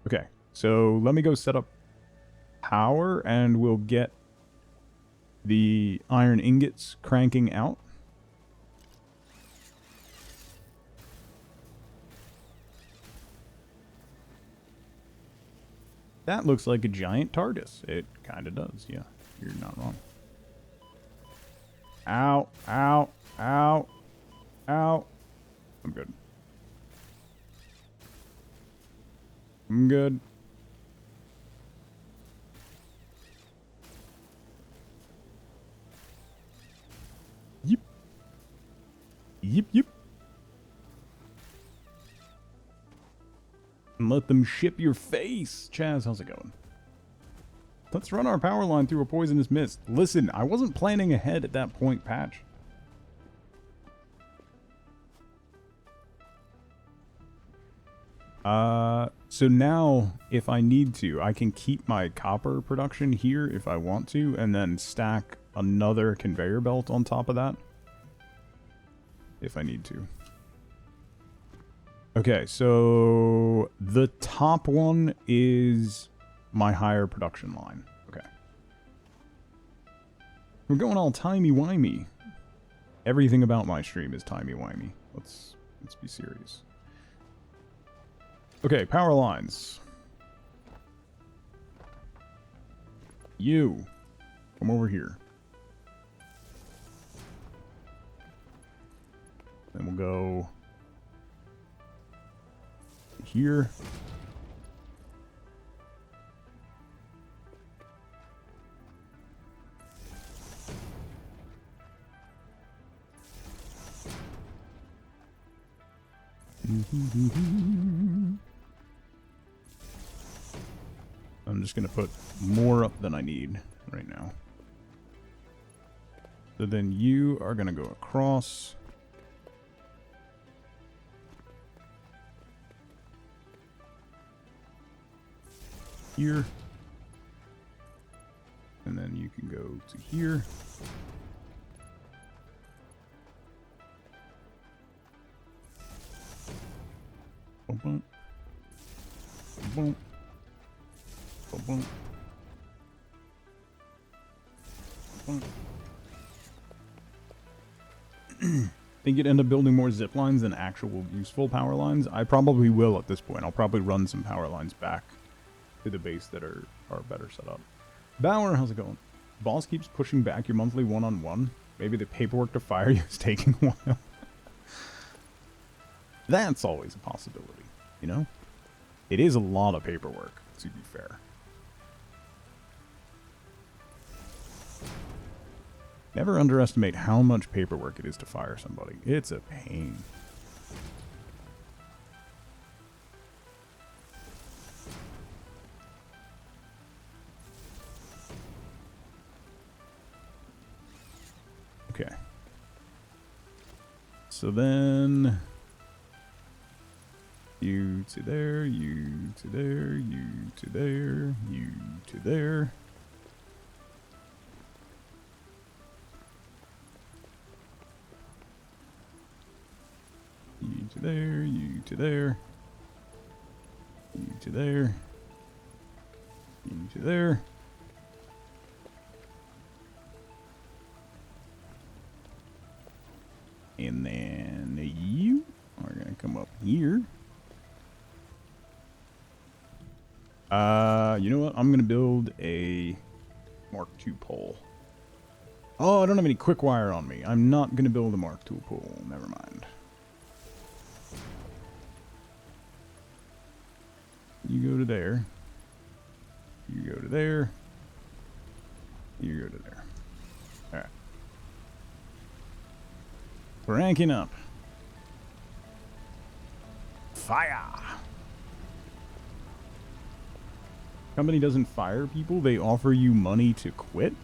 Okay, so let me go set up power and we'll get the iron ingots cranking out. That looks like a giant TARDIS. It kind of does, yeah. You're not wrong. Ow, ow, ow, ow. I'm good. I'm good. Yep. Yep, yep. And let them ship your face. Chaz, how's it going? Let's run our power line through a poisonous mist. Listen, I wasn't planning ahead at that point, Patch. So now, if I need to, I can keep my copper production here if I want to, and then stack another conveyor belt on top of that. If I need to. Okay, so the top one is my higher production line. Okay. We're going all timey-wimey. Everything about my stream is timey-wimey. Let's be serious. Okay, power lines. You. Come over here. Then we'll go here. I'm just gonna put more up than I need right now. So then you are gonna go across. Here. And then you can go to here. Boom, boom. Boom. Boom, boom. Boom. Think you'd end up building more zip lines than actual useful power lines? I probably will at this point. I'll probably run some power lines back to the base that are better set up. Bauer, how's it going? Boss keeps pushing back your monthly one-on-one. Maybe the paperwork to fire you is taking a while. That's always a possibility, you know? It is a lot of paperwork, to be fair. Never underestimate how much paperwork it is to fire somebody. It's a pain. Okay. So then you to there, you to there, you to there, you to there. You to there, you to there. You to there. You to there. And then you are going to come up here. You know what? I'm going to build a Mark II pole. Oh, I don't have any quick wire on me. I'm not going to build a Mark II pole. Never mind. You go to there. You go to there. You go to there. Alright. Ranking up. Fire! Company doesn't fire people, they offer you money to quit.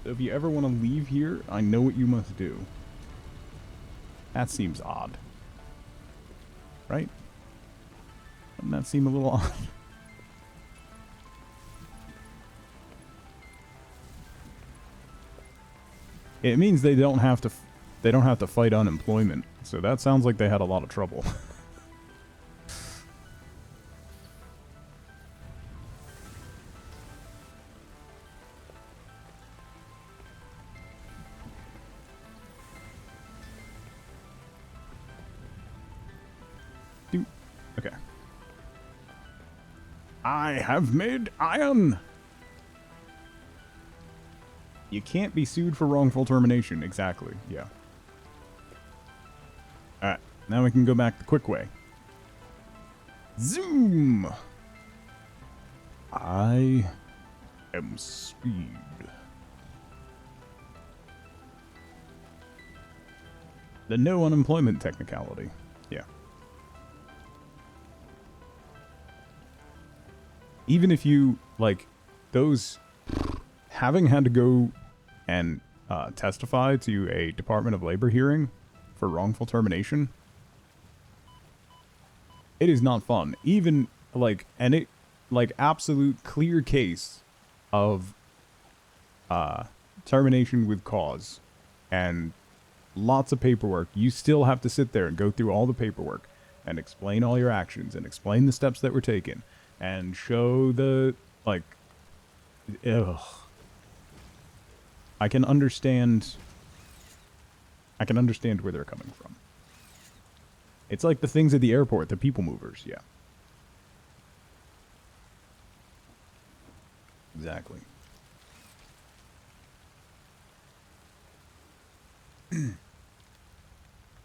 So if you ever want to leave here, I know what you must do. That seems odd. Right? Doesn't that seem a little odd? It means they don't have to fight unemployment. So that sounds like they had a lot of trouble. Okay. I have made iron. You can't be sued for wrongful termination. Exactly. Yeah. Alright. Now we can go back the quick way. Zoom! I am speed. The no unemployment technicality. Yeah. Even if you, like, those... Having had to go and testify to a Department of Labor hearing for wrongful termination, it is not fun. Even, like, absolute clear case of termination with cause and lots of paperwork. You still have to sit there and go through all the paperwork and explain all your actions and explain the steps that were taken and show the, like, ugh. I can understand where they're coming from. It's like the things at the airport, the people movers, yeah. Exactly.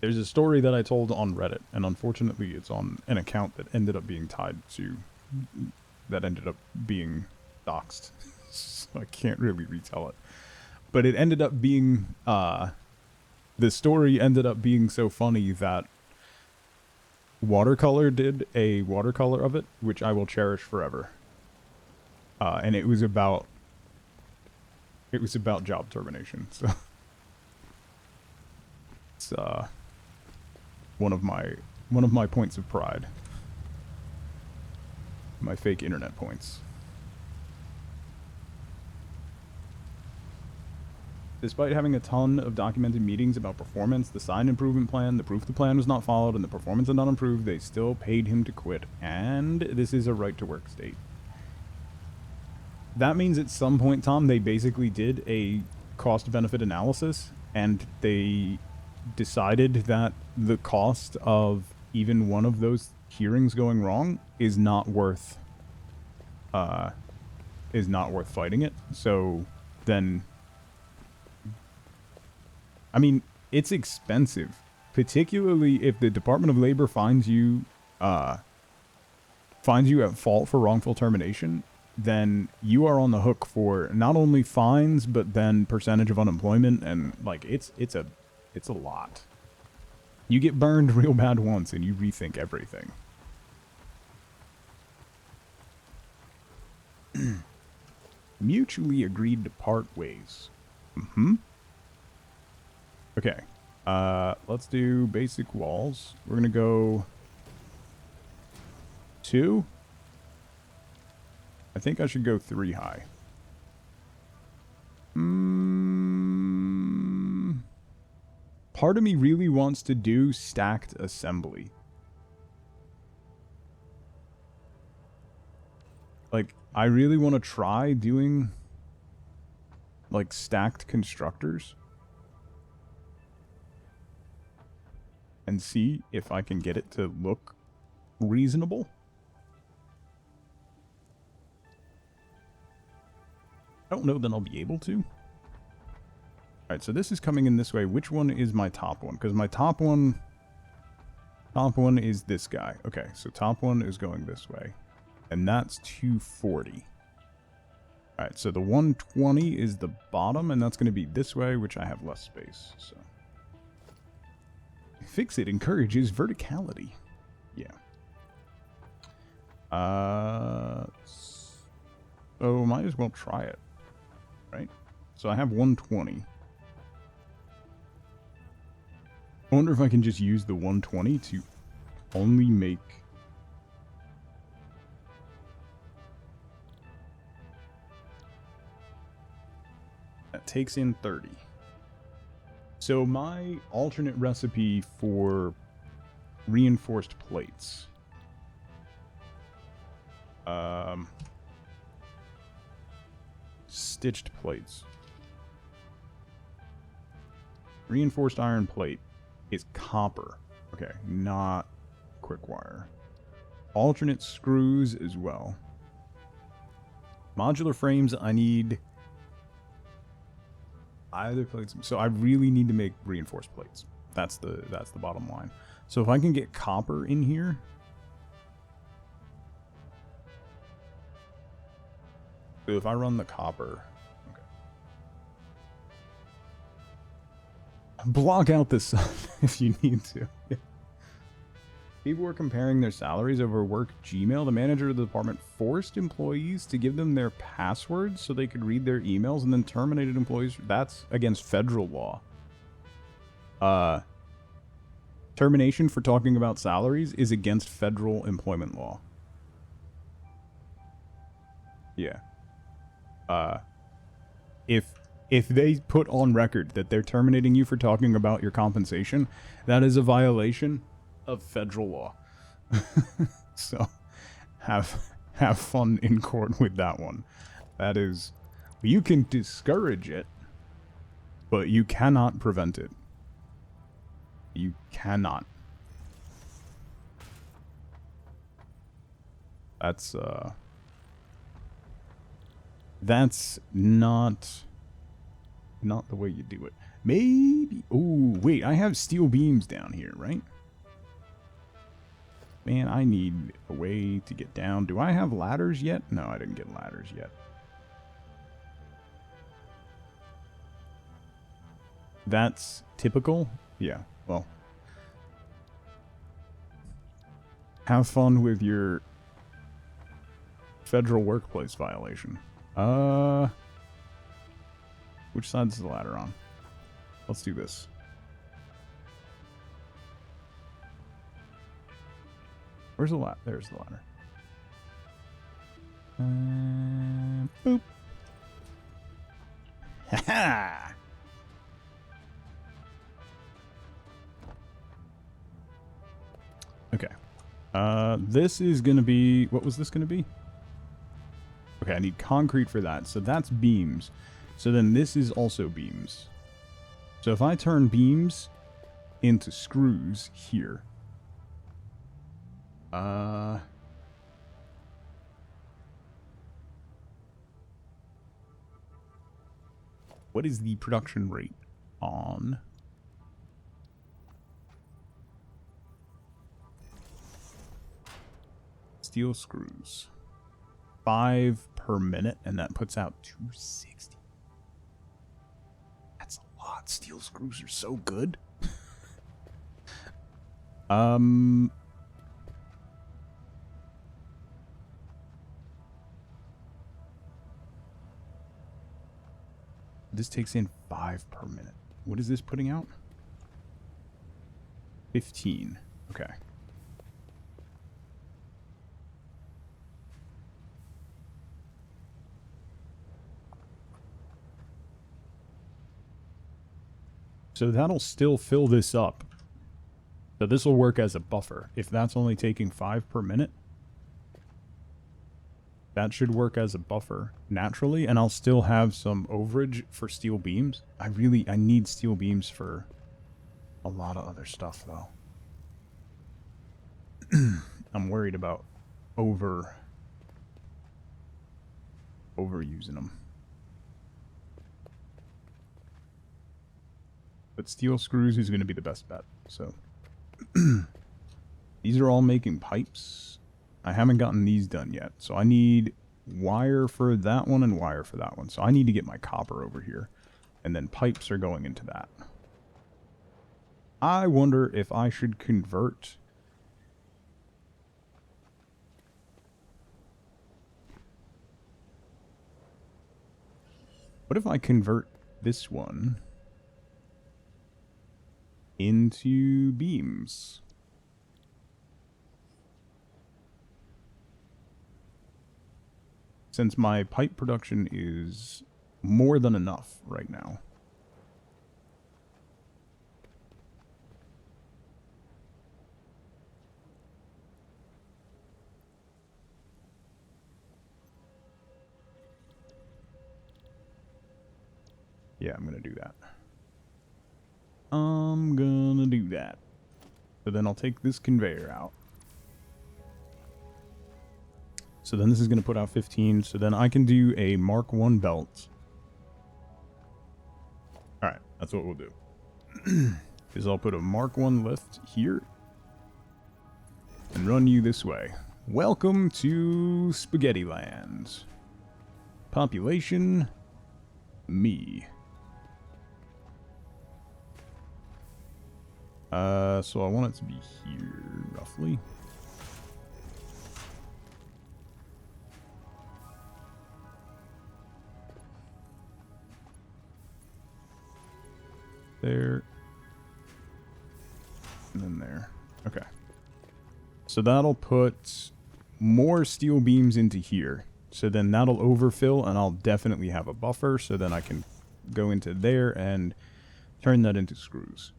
There's a story that I told on Reddit, and unfortunately it's on an account that ended up being doxxed. So I can't really retell it. But it ended up being the story ended up being so funny that Watercolor did a watercolor of it, which I will cherish forever. And it was about job termination. So it's one of my points of pride. My fake internet points. Despite having a ton of documented meetings about performance, the signed improvement plan, the proof the plan was not followed, and the performance had not improved, they still paid him to quit. And this is a right-to-work state. That means at some point, Tom, they basically did a cost-benefit analysis, and they decided that the cost of even one of those hearings going wrong is not worth fighting it. So then, I mean, it's expensive, particularly if the Department of Labor finds you at fault for wrongful termination. Then you are on the hook for not only fines, but then percentage of unemployment, and like it's a lot. You get burned real bad once, and you rethink everything. Mutually agreed to part ways. Okay. Let's do basic walls. We're gonna go 2. I think I should go 3 high. Part of me really wants to do stacked assembly. Like, I really want to try doing, like, stacked constructors. And see if I can get it to look reasonable. I don't know that I'll be able to. Alright, so this is coming in this way. Which one is my top one? Because my top one is this guy. Okay, so top one is going this way. And that's 240. Alright, so the 120 is the bottom, and that's going to be this way, which I have less space. So Fix-It encourages verticality. Yeah. So might as well try it. Right? So I have 120. I wonder if I can just use the 120 to only make... That takes in 30. So my alternate recipe for reinforced plates. Stitched plates. Reinforced iron plate is copper. Okay, not quick wire. Alternate screws as well. Modular frames, I need either plates. So I really need to make reinforced plates. That's the bottom line. So if I can get copper in here, so if I run the copper, okay. Block out the sun if you need to. People were comparing their salaries over work Gmail. The manager of the department forced employees to give them their passwords so they could read their emails, and then terminated employees. That's against federal law. Termination for talking about salaries is against federal employment law. Yeah. If they put on record that they're terminating you for talking about your compensation, that is a violation of federal law. So have fun in court with that one. That is, you can discourage it, but you cannot prevent it. You cannot. That's not the way you do it. Maybe. Oh, wait, I have steel beams down here, right? Man, I need a way to get down. Do I have ladders yet? No, I didn't get ladders yet. That's typical? Yeah, well. Have fun with your federal workplace violation. Which side is the ladder on? Let's do this. Where's the ladder? There's the ladder. Boop. Ha-ha! Okay. This is gonna be... What was this gonna be? Okay, I need concrete for that. So that's beams. So then this is also beams. So if I turn beams into screws here... What is the production rate on... steel screws? 5 per minute, and that puts out 260. That's a lot. Steel screws are so good. This takes in 5 per minute. What is this putting out? 15. Okay. So that'll still fill this up. So this will work as a buffer. If that's only taking 5 per minute, that should work as a buffer naturally, and I'll still have some overage for steel beams. I need steel beams for a lot of other stuff, though. I'm worried about overusing them. But steel screws is going to be the best bet, so... These are all making pipes. I haven't gotten these done yet, so I need wire for that one and wire for that one. So I need to get my copper over here, and then pipes are going into that. I wonder if I should convert... What if I convert this one into beams? Since my pipe production is more than enough right now. Yeah, I'm gonna do that. I'm gonna do that. So then I'll take this conveyor out. So then this is gonna put out 15. So then I can do a Mark 1 belt. Alright, that's what we'll do. Is I'll put a Mark 1 lift here. And run you this way. Welcome to Spaghetti Land. Population, me. So I want it to be here, roughly. There. And then there. Okay. So that'll put more steel beams into here. So then that'll overfill, and I'll definitely have a buffer, so then I can go into there and turn that into screws.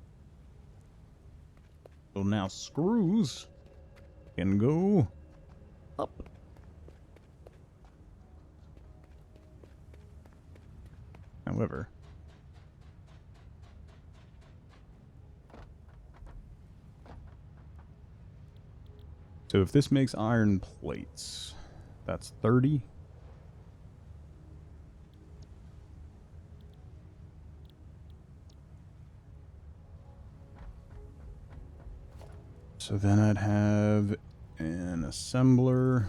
So now screws can go up. However, so if this makes iron plates, that's 30. So then I'd have an assembler.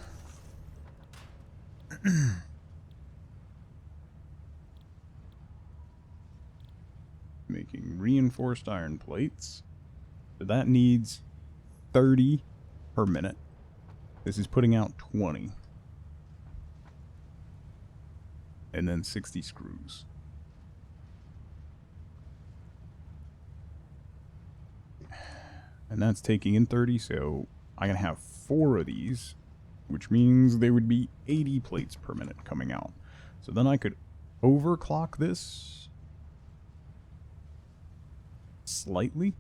making reinforced iron plates. So that needs 30 per minute. This is putting out 20. And then 60 screws. And that's taking in 30, so I can have 4 of these, which means there would be 80 plates per minute coming out. So then I could overclock this slightly.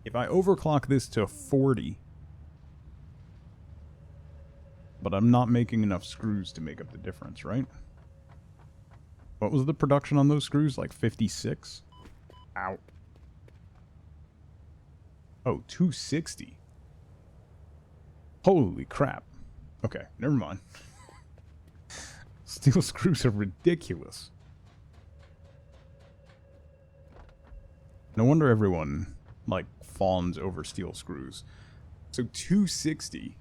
If I overclock this to 40, but I'm not making enough screws to make up the difference, right? What was the production on those screws? Like 56? Ow. Oh, 260. Holy crap. Okay, never mind. Steel screws are ridiculous. No wonder everyone, like, fawns over steel screws. So 260.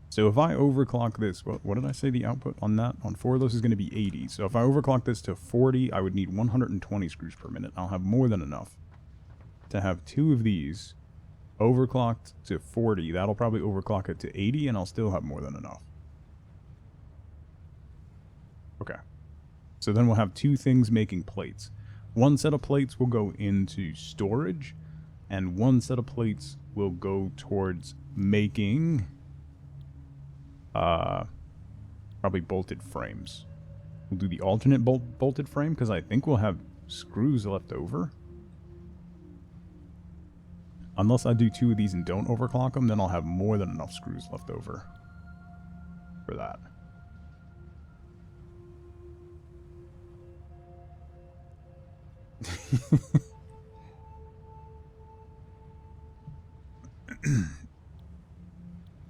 So if I overclock this, what did I say the output on that? On 4 of those is going to be 80. So if I overclock this to 40, I would need 120 screws per minute. I'll have more than enough to have 2 of these overclocked to 40. That'll probably overclock it to 80, and I'll still have more than enough. Okay. So then we'll have 2 things making plates. One set of plates will go into storage, and one set of plates will go towards making probably bolted frames. We'll do the alternate bolted frame because I think we'll have screws left over. Unless I do 2 of these and don't overclock them, then I'll have more than enough screws left over for that.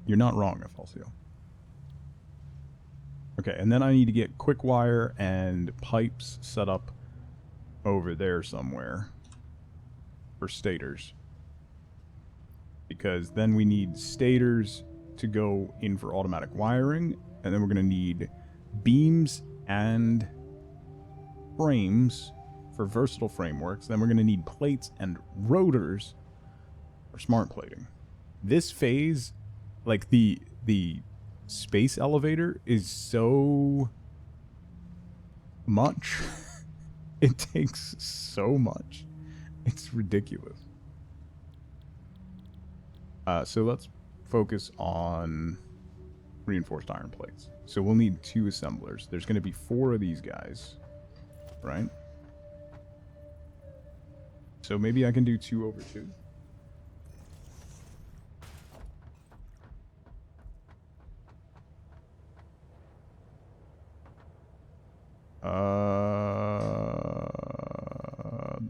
You're not wrong, Afalcio. Okay, and then I need to get quick wire and pipes set up over there somewhere for stators. Because then we need stators to go in for automatic wiring, and then we're going to need beams and frames for versatile frameworks. Then we're going to need plates and rotors for smart plating. This phase, like the space elevator, is so much. It takes so much. It's ridiculous. So let's focus on reinforced iron plates. So we'll need 2 assemblers. There's going to be 4 of these guys, right? So maybe I can do 2 over 2.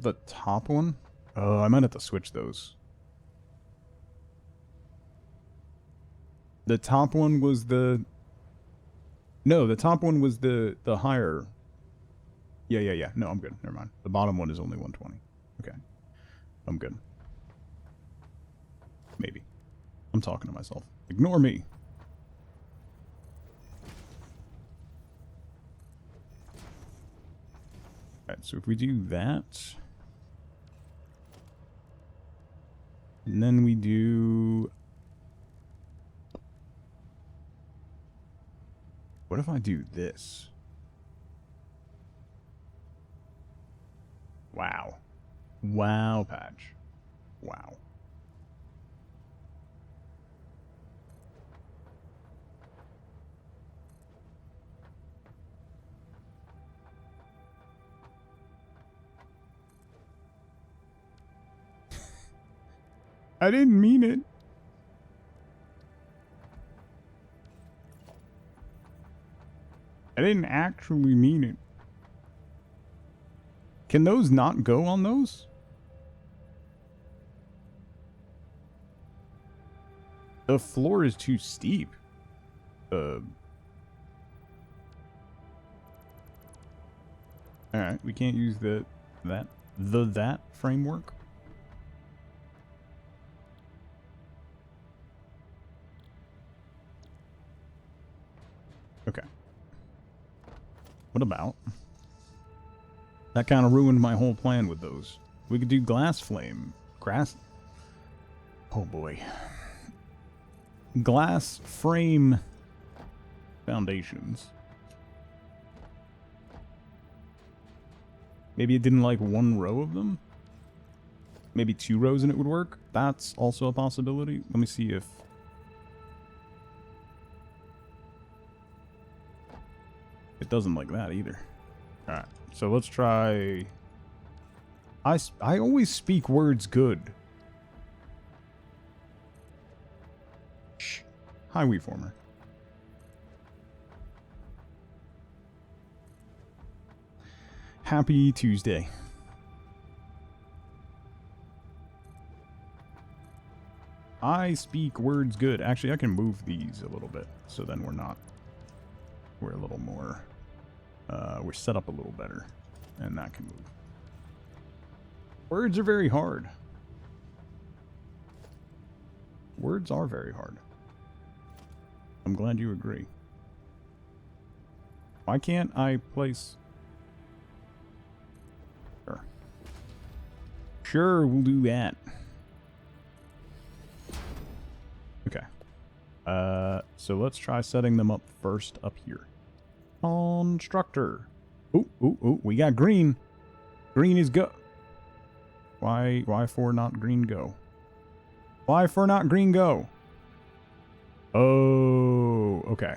The top one? Oh, I might have to switch those. The top one was the... No, the top one was the higher... Yeah. No, I'm good. Never mind. The bottom one is only 120. Okay. I'm good. Maybe. I'm talking to myself. Ignore me. Alright, so if we do that... And then we do... What if I do this? Wow. Wow, Patch. Wow. I didn't mean it. I didn't actually mean it. Can those not go on those? The floor is too steep. Alright, we can't use that framework. Okay. What about That kind of ruined my whole plan with those. We could do glass flame. Oh boy. Glass frame foundations. Maybe it didn't like one row of them? Maybe 2 rows and it would work? That's also a possibility. Let me see if... It doesn't like that either. Alright, so let's try... I always speak words good. Shh. Hi, Weeformer. Happy Tuesday. I speak words good. Actually, I can move these a little bit, so then we're a little more, we're set up a little better, and that can move. Words are very hard. Words are very hard. I'm glad you agree. Why can't I place... Sure. Sure, we'll do that. Okay. So let's try setting them up first up here. Constructor. Ooh, we got green. Green is go. Why for not green go? Why for not green go? Oh, okay.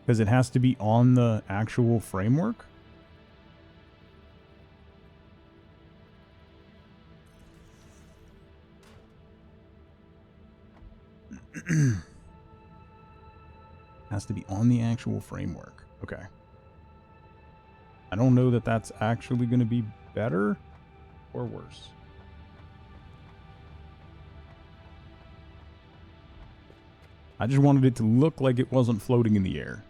Because it has to be on the actual framework? Has to be on the actual framework. Okay. I don't know that that's actually going to be better or worse. I just wanted it to look like it wasn't floating in the air.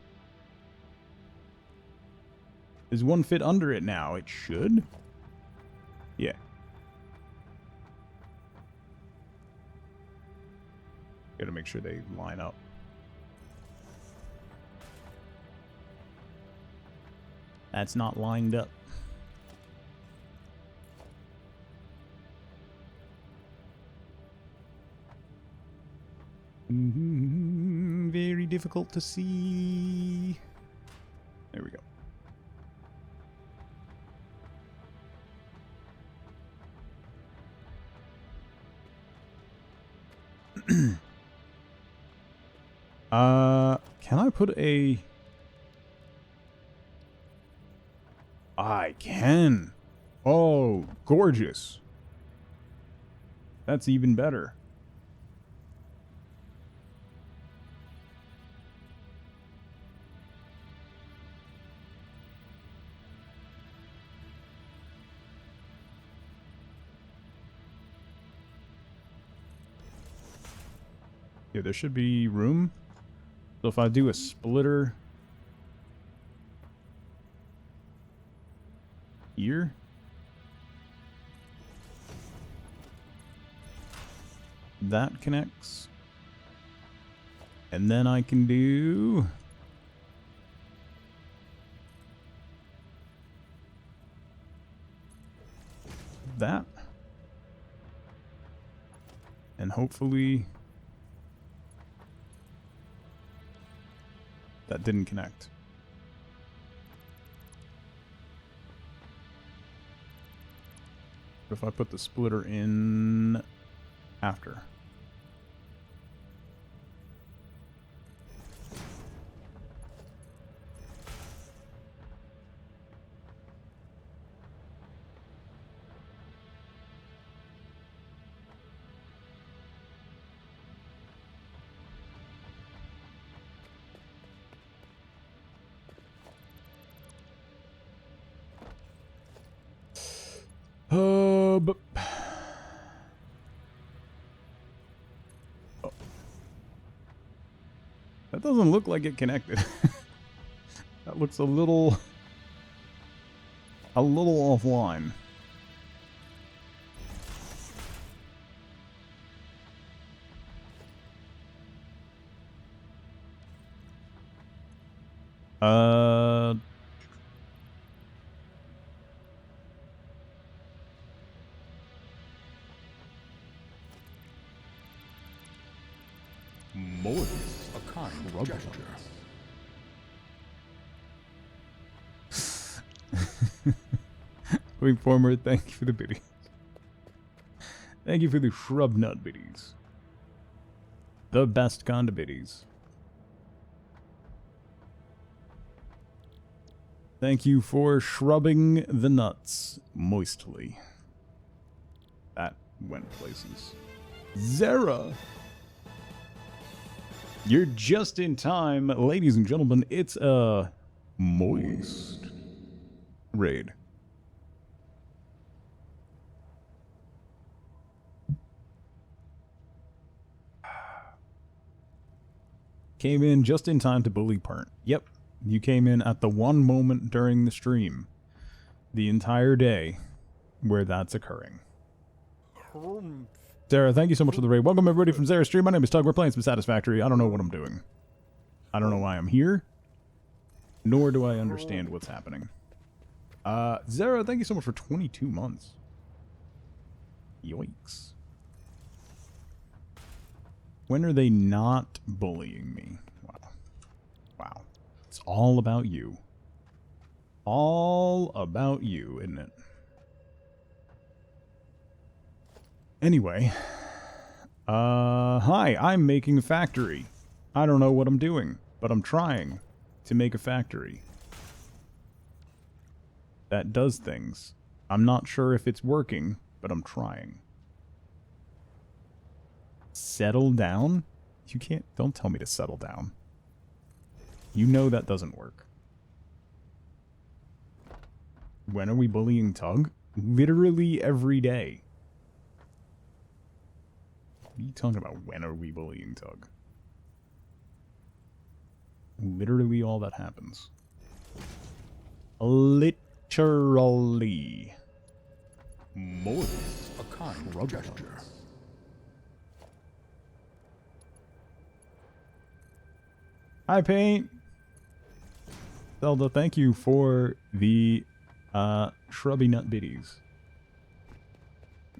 Does one fit under it now? It should. Yeah. Gotta make sure they line up. That's not lined up. Very difficult to see. There we go. Can I put a... I can. Oh, gorgeous. That's even better. Yeah, there should be room. So if I do a splitter here, that connects, and then I can do that, and hopefully that didn't connect. If I put the splitter in after. But oh. That doesn't look like it connected. That looks a little offline. Moving forward, thank you for the biddies. Thank you for the shrub nut biddies. The best kind of biddies. Thank you for shrubbing the nuts moistly. That went places. Zara! You're just in time, ladies and gentlemen. It's a moist raid. Came in just in time to bully Pernt. Yep, you came in at the one moment during the stream, the entire day, where that's occurring. Sarah, thank you so much for the raid. Welcome everybody from Zara's stream. My name is Tug. We're playing some Satisfactory. I don't know what I'm doing. I don't know why I'm here, nor do I understand what's happening. Zara, thank you so much for 22 months. Yoinks. When are they not bullying me? Wow. Wow. It's all about you. All about you, isn't it? Anyway. Hi, I'm making a factory. I don't know what I'm doing, but I'm trying to make a factory that does things. I'm not sure if it's working, but I'm trying. Settle down? You can't... Don't tell me to settle down. You know that doesn't work. When are we bullying Tug? Literally every day. What are you talking about? When are we bullying Tug? Literally all that happens. Literally. More a kind gesture. Hi, Paint. Zelda, thank you for the shrubby nut biddies.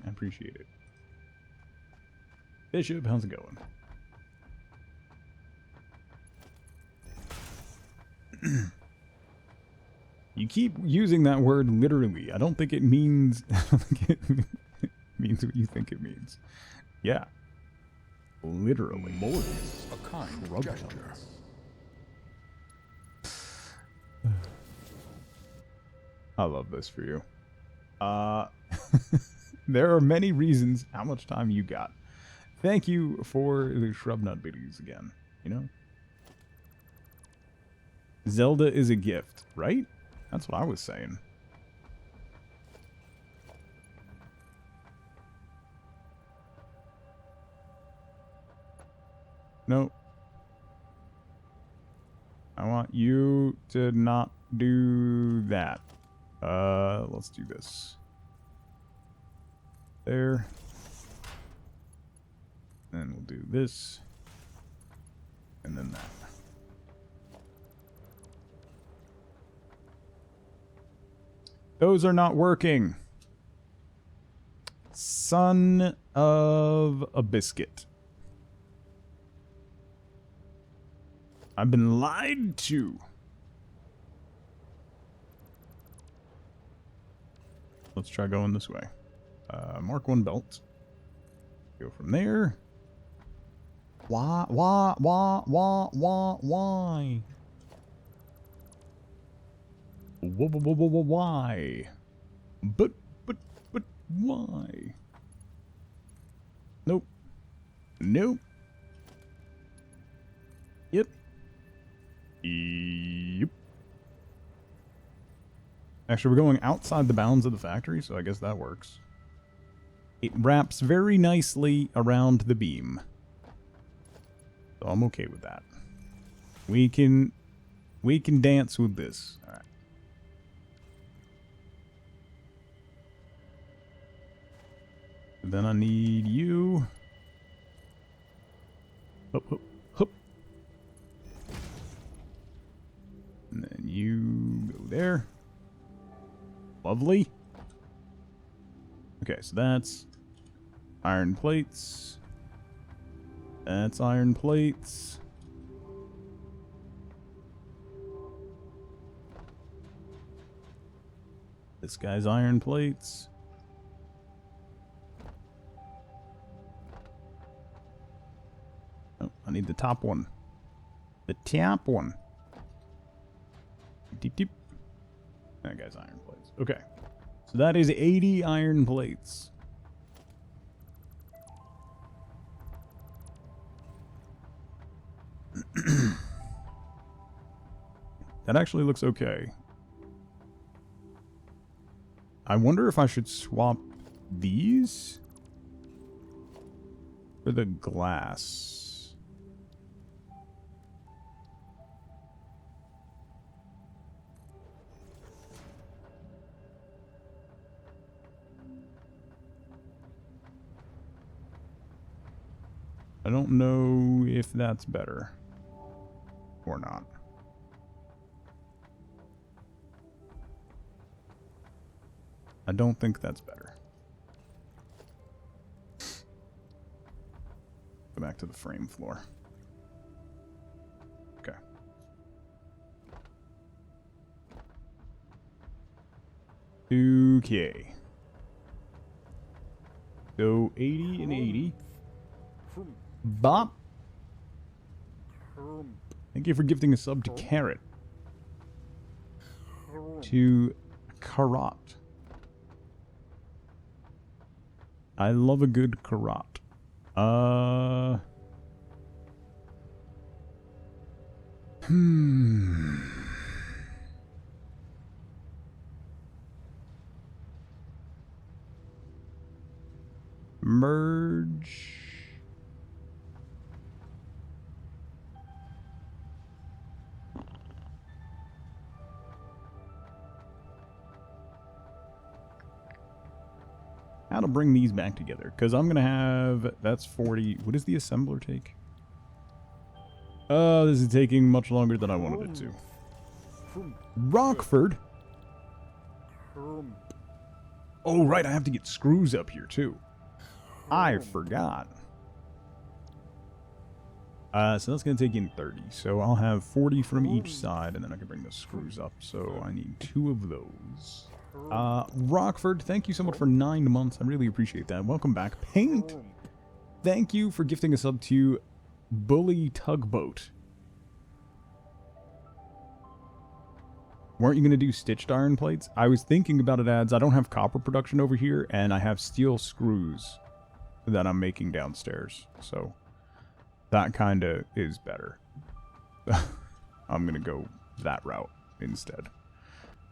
I appreciate it. Bishop, how's it going? You keep using that word literally. I don't think it means... I don't think it means what you think it means. Yeah. Literally. More a kind gesture. I love this for you. There are many reasons how much time you got. Thank you for the shrub nut biddies again, you know? Zelda is a gift, right? That's what I was saying. No. I want you to not do that. Let's do this. There. And we'll do this. And then that. Those are not working. Son of a biscuit. I've been lied to. Let's try going this way. Mark 1 belt. Go from there. Why? Why? Why? But why? Nope. Nope. Yep. Yep. Actually, we're going outside the bounds of the factory, so I guess that works. It wraps very nicely around the beam. So I'm okay with that. We can dance with this. All right. Then I need you. Hup, hup, hup. And then you go there. Lovely. Okay, so that's iron plates. That's iron plates. This guy's iron plates. Oh, I need the top one. The top one. Deep, deep. That guy's iron plates. Okay. So that is 80 iron plates. That actually looks okay. I wonder if I should swap these for the glass. I don't know if that's better or not. I don't think that's better. Go back to the frame floor. Okay. Okay. So 80 and 80. Bop. Thank you for gifting a sub to Carrot. To Carrot. I love a good Carrot. Merge. How to bring these back together, because I'm gonna have, that's 40. What does the assembler take? This is taking much longer than I wanted it to. Rockford. Oh right, I have to get screws up here too. I forgot. So that's gonna take in 30. So I'll have 40 from each side, and then I can bring the screws up. So I need 2 of those. Rockford, thank you so much for 9 months. I really appreciate that. Welcome back. Paint, thank you for gifting us up to Bully Tugboat. Weren't you going to do stitched iron plates? I was thinking about it, ads. I don't have copper production over here, and I have steel screws that I'm making downstairs. So that kind of is better. I'm going to go that route instead.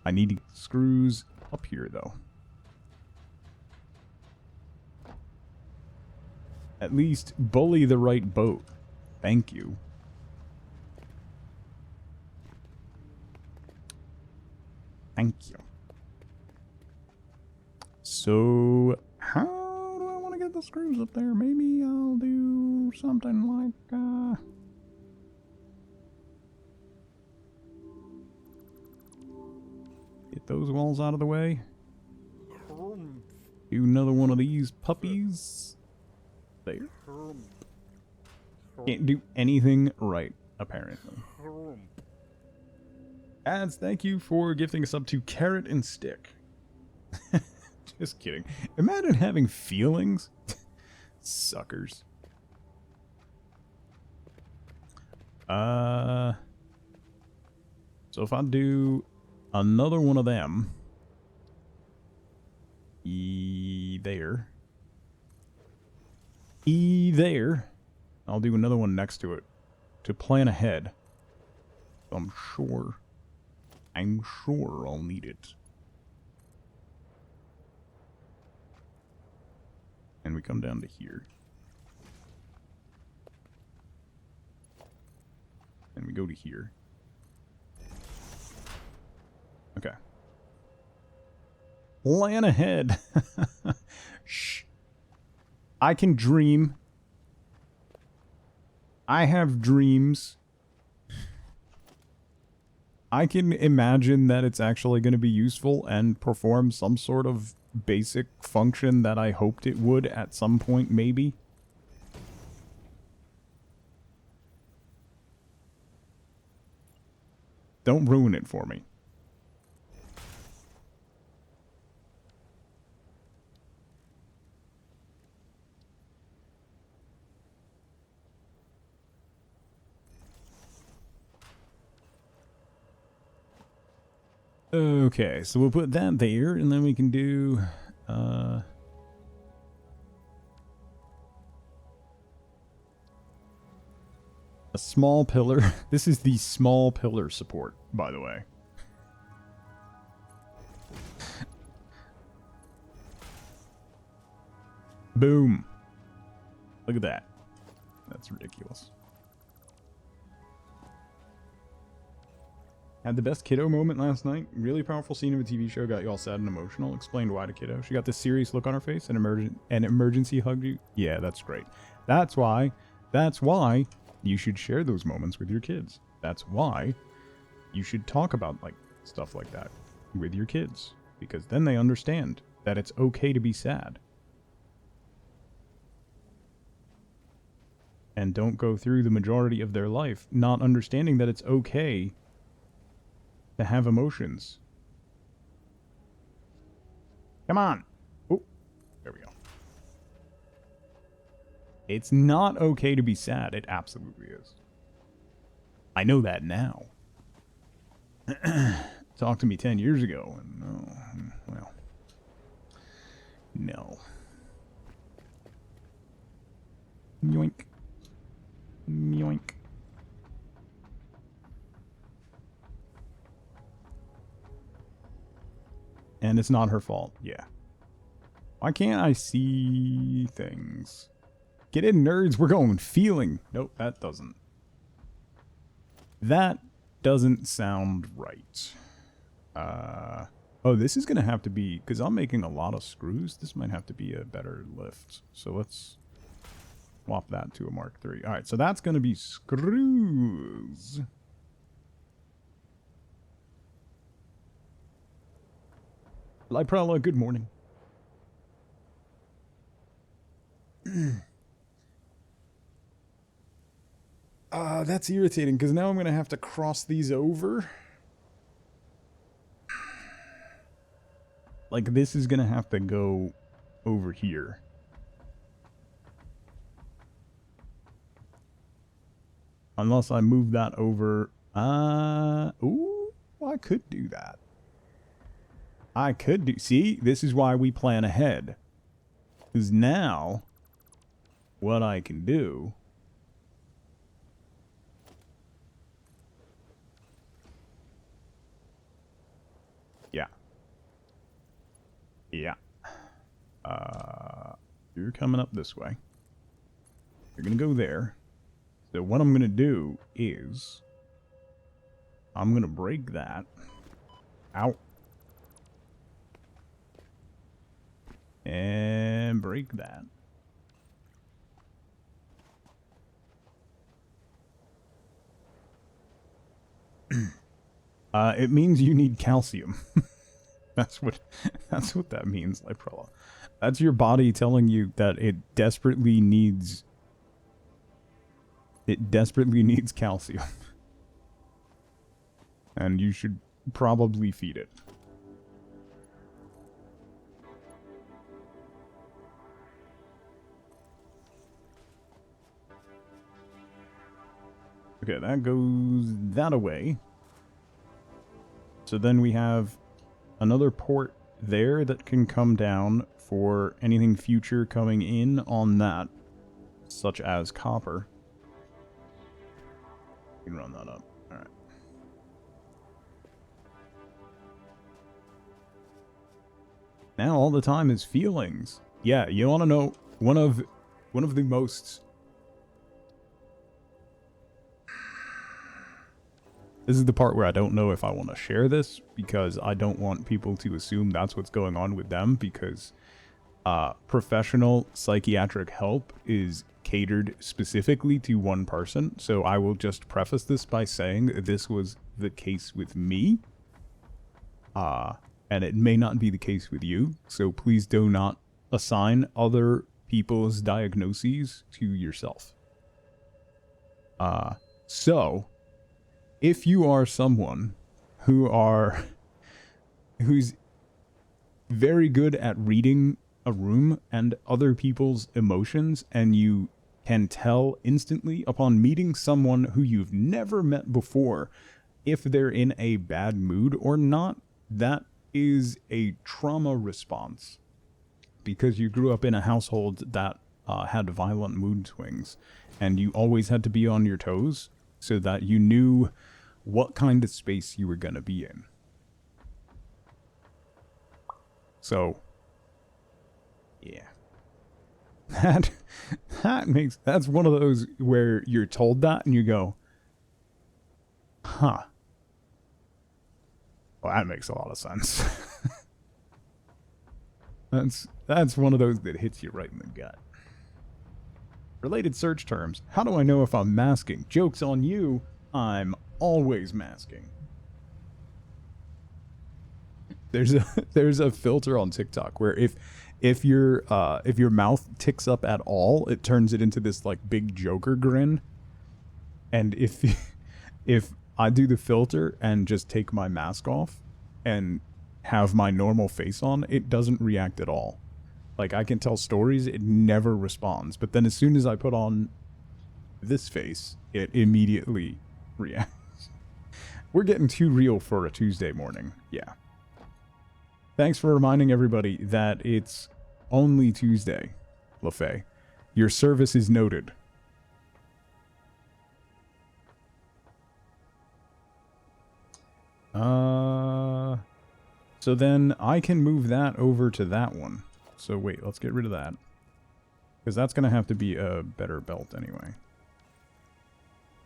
I need screws up here, though. At least bully the right boat. Thank you. Thank you. So, how do I want to get the screws up there? Maybe I'll do something like, get those walls out of the way. Do another one of these puppies. There. Can't do anything right, apparently. Ads, thank you for gifting us up to Carrot and Stick. Just kidding. Imagine having feelings. Suckers. So if I do another one of them. There. There. I'll do another one next to it to plan ahead. I'm sure I'll need it. And we come down to here. And we go to here. Okay. Plan ahead. Shh. I can dream. I have dreams. I can imagine that it's actually going to be useful and perform some sort of basic function that I hoped it would at some point, maybe. Don't ruin it for me. Okay, so we'll put that there, and then we can do, a small pillar. This is the small pillar support, by the way. Boom. Look at that. That's ridiculous. Had the best kiddo moment last night. Really powerful scene of a TV show got you all sad and emotional. Explained why to kiddo. She got this serious look on her face and emergency hugged you. Yeah, that's great. That's why you should share those moments with your kids. That's why you should talk about like stuff like that with your kids, because then they understand that it's okay to be sad. And don't go through the majority of their life not understanding that it's okay to have emotions. Come on. Oh, there we go. It's not okay to be sad. It absolutely is. I know that now. Talk to me 10 years ago, and no, well, no. Yoink. Yoink. And it's not her fault. Yeah. Why can't I see things? Get in, nerds. We're going feeling. Nope, that doesn't. That doesn't sound right. Oh, this is going to have to be, because I'm making a lot of screws, this might have to be a better lift. So let's swap that to a Mark III. All right, so that's going to be screws. Liprella, good morning. That's irritating, because now I'm going to have to cross these over. Like, this is going to have to go over here. Unless I move that over. Ooh, I could do that. I could do... See, this is why we plan ahead. Because now, what I can do... Yeah. Yeah. You're coming up this way. You're going to go there. So what I'm going to do is... I'm going to break that. Out. And break that. It means you need calcium. That's what that means, Liprella. That's your body telling you that it desperately needs calcium. And you should probably feed it. Okay, that goes that away. So then we have another port there that can come down for anything future coming in on that, such as copper. You can run that up. All right. Now all the time is feelings. Yeah, you want to know one of the most... This is the part where I don't know if I want to share this, because I don't want people to assume that's what's going on with them, because professional psychiatric help is catered specifically to one person. So I will just preface this by saying this was the case with me. And it may not be the case with you. So please do not assign other people's diagnoses to yourself. So... if you are someone who's very good at reading a room and other people's emotions, and you can tell instantly upon meeting someone who you've never met before if they're in a bad mood or not, that is a trauma response because you grew up in a household that had violent mood swings, and you always had to be on your toes so that you knew what kind of space you were going to be in. So, yeah. That's one of those where you're told that and you go, huh. Well, that makes a lot of sense. That's one of those that hits you right in the gut. Related search terms. How do I know if I'm masking? Joke's on you. I'm always masking. There's a filter on TikTok where if your mouth ticks up at all, it turns it into this like big Joker grin. And if I do the filter and just take my mask off and have my normal face on, it doesn't react at all. Like, I can tell stories, it never responds. But then as soon as I put on this face, it immediately reacts. We're getting too real for a Tuesday morning. Yeah. Thanks for reminding everybody that it's only Tuesday, LaFay. Your service is noted. So then I can move that over to that one. So wait, let's get rid of that. Because that's going to have to be a better belt anyway.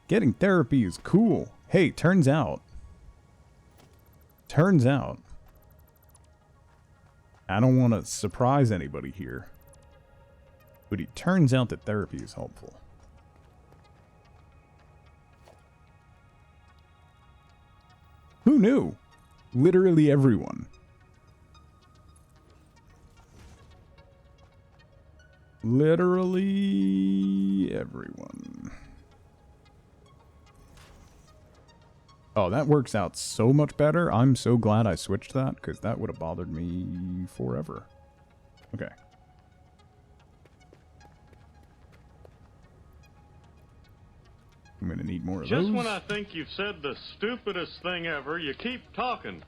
Getting therapy is cool. Hey, turns out, I don't want to surprise anybody here, but it turns out that therapy is helpful. Who knew? Literally everyone. Literally everyone. Oh, that works out so much better. I'm so glad I switched that, because that would have bothered me forever. Okay. I'm going to need more of those. Just when I think you've said the stupidest thing ever, you keep talking.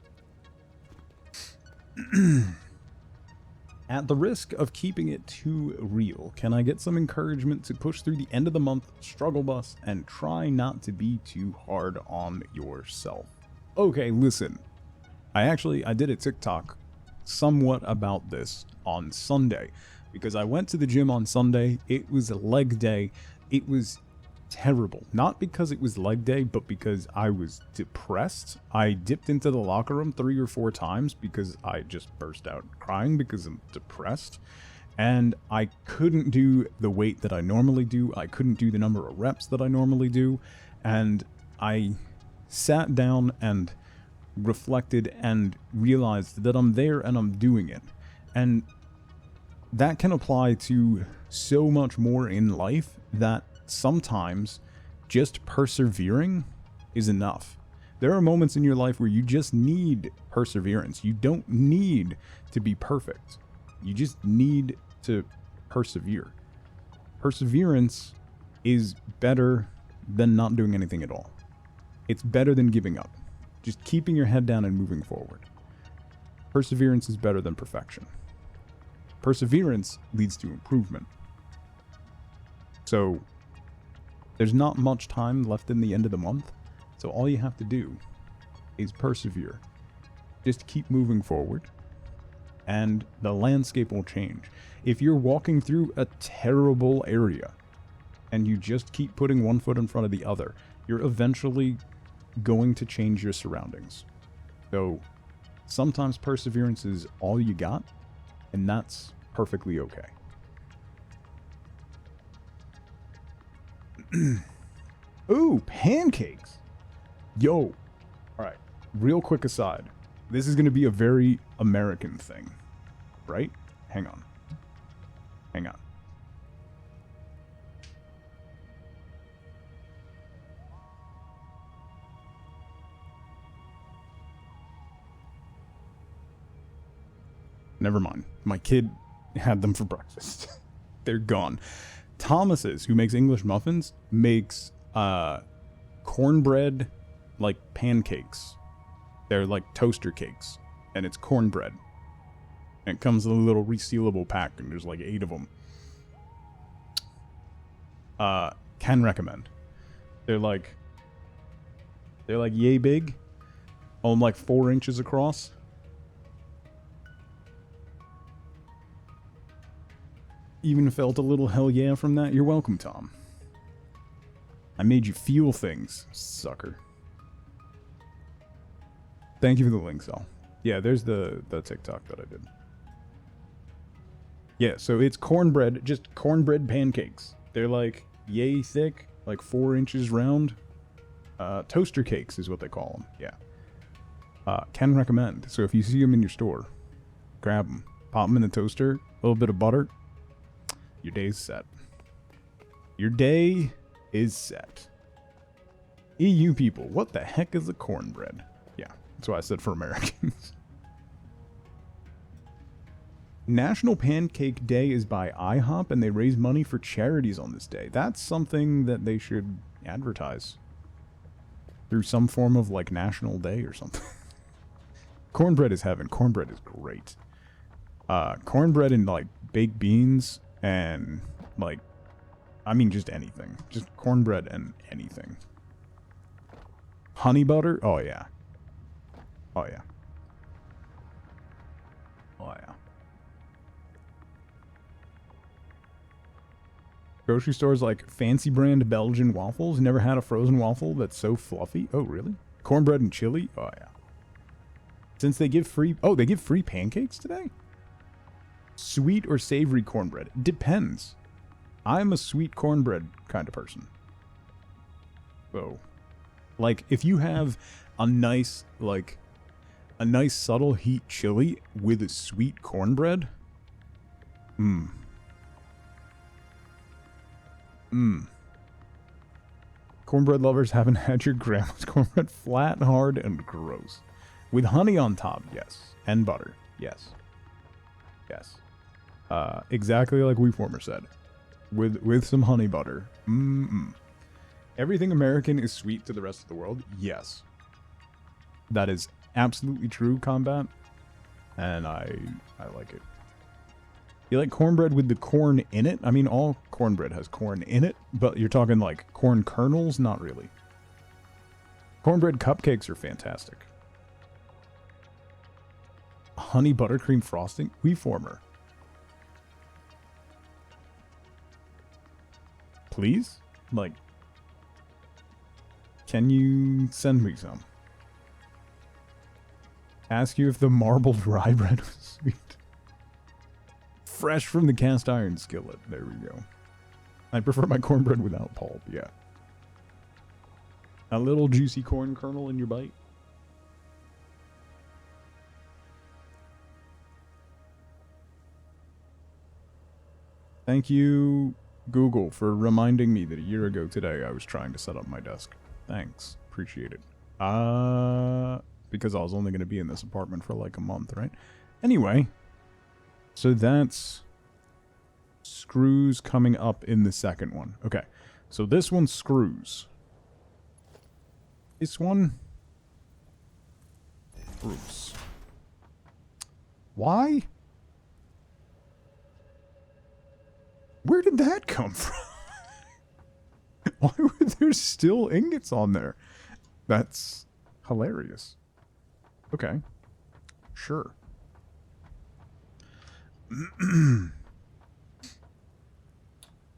At the risk of keeping it too real, can I get some encouragement to push through the end of the month struggle bus and try not to be too hard on yourself? Okay, listen. I did a TikTok somewhat about this on Sunday, because I went to the gym on Sunday. It was a leg day. It was terrible. Not because it was leg day, but because I was depressed. I dipped into the locker room 3 or 4 times because I just burst out crying because I'm depressed. And I couldn't do the weight that I normally do. I couldn't do the number of reps that I normally do. And I sat down and reflected and realized that I'm there and I'm doing it. And that can apply to so much more in life, that sometimes just persevering is enough. There are moments in your life where you just need perseverance. You don't need to be perfect. You just need to persevere. Perseverance is better than not doing anything at all. It's better than giving up. Just keeping your head down and moving forward. Perseverance is better than perfection. Perseverance leads to improvement. So there's not much time left in the end of the month, so all you have to do is persevere. Just keep moving forward, and the landscape will change. If you're walking through a terrible area, and you just keep putting one foot in front of the other, you're eventually going to change your surroundings. So sometimes perseverance is all you got, and that's perfectly okay. Ooh, pancakes. Yo. Alright, real quick aside. This is going to be a very American thing, right? Hang on. Never mind. My kid had them for breakfast. They're gone. Thomas's, who makes English muffins, makes cornbread like pancakes. They're like toaster cakes. and it's cornbread. And it comes in a little resealable pack, and there's like 8 of them. Can recommend. They're like yay big, like 4 inches across. Even felt a little hell yeah from that. You're welcome, Tom. I made you feel things, sucker. Thank you for the link, Sal. Yeah, there's the TikTok that I did. Yeah, so it's cornbread, just cornbread pancakes. They're like yay thick, like 4 inches round. Toaster cakes is what they call them, yeah. Can recommend. So if you see them in your store, grab them. Pop them in the toaster, a little bit of butter. Your day's set. Your day is set. EU people, what the heck is a cornbread? Yeah, that's why I said for Americans. National Pancake Day is by IHOP, and they raise money for charities on this day. That's something that they should advertise through some form of, like, National Day or something. Cornbread is heaven. Cornbread is great. Cornbread and, like, baked beans and, like, I mean, just anything. Just cornbread and anything. Honey butter? Oh, yeah. Oh, yeah. Oh, yeah. Grocery stores like fancy brand Belgian waffles. Never had a frozen waffle that's so fluffy. Oh, really? Cornbread and chili? Oh, yeah. Since they give free... Oh, they give free pancakes today? Sweet or savory cornbread? Depends. I'm a sweet cornbread kind of person. So, like, if you have a nice, like, a nice subtle heat chili with a sweet cornbread, Cornbread lovers haven't had your grandma's cornbread flat, hard, and gross. With honey on top, yes. And butter, yes. Yes. Exactly like WeFormer said. With some honey butter. Everything American is sweet to the rest of the world? Yes. That is absolutely true, Combat. And I like it. You like cornbread with the corn in it? I mean, all cornbread has corn in it, but you're talking like corn kernels? Not really. Cornbread cupcakes are fantastic. Honey buttercream frosting? WeFormer. Please? Like, can you send me some? Ask you if the marbled rye bread was sweet. Fresh from the cast iron skillet. There we go. I prefer my cornbread without pulp, yeah. A little juicy corn kernel in your bite. Thank you, Google, for reminding me that a year ago today I was trying to set up my desk. Thanks. Appreciate it. Because I was only going to be in this apartment for like a month, right? Anyway, so that's screws coming up in the second one. Okay, so this one's screws. This one, screws. Why? Where did that come from? Why were there still ingots on there? That's hilarious. Okay. Sure.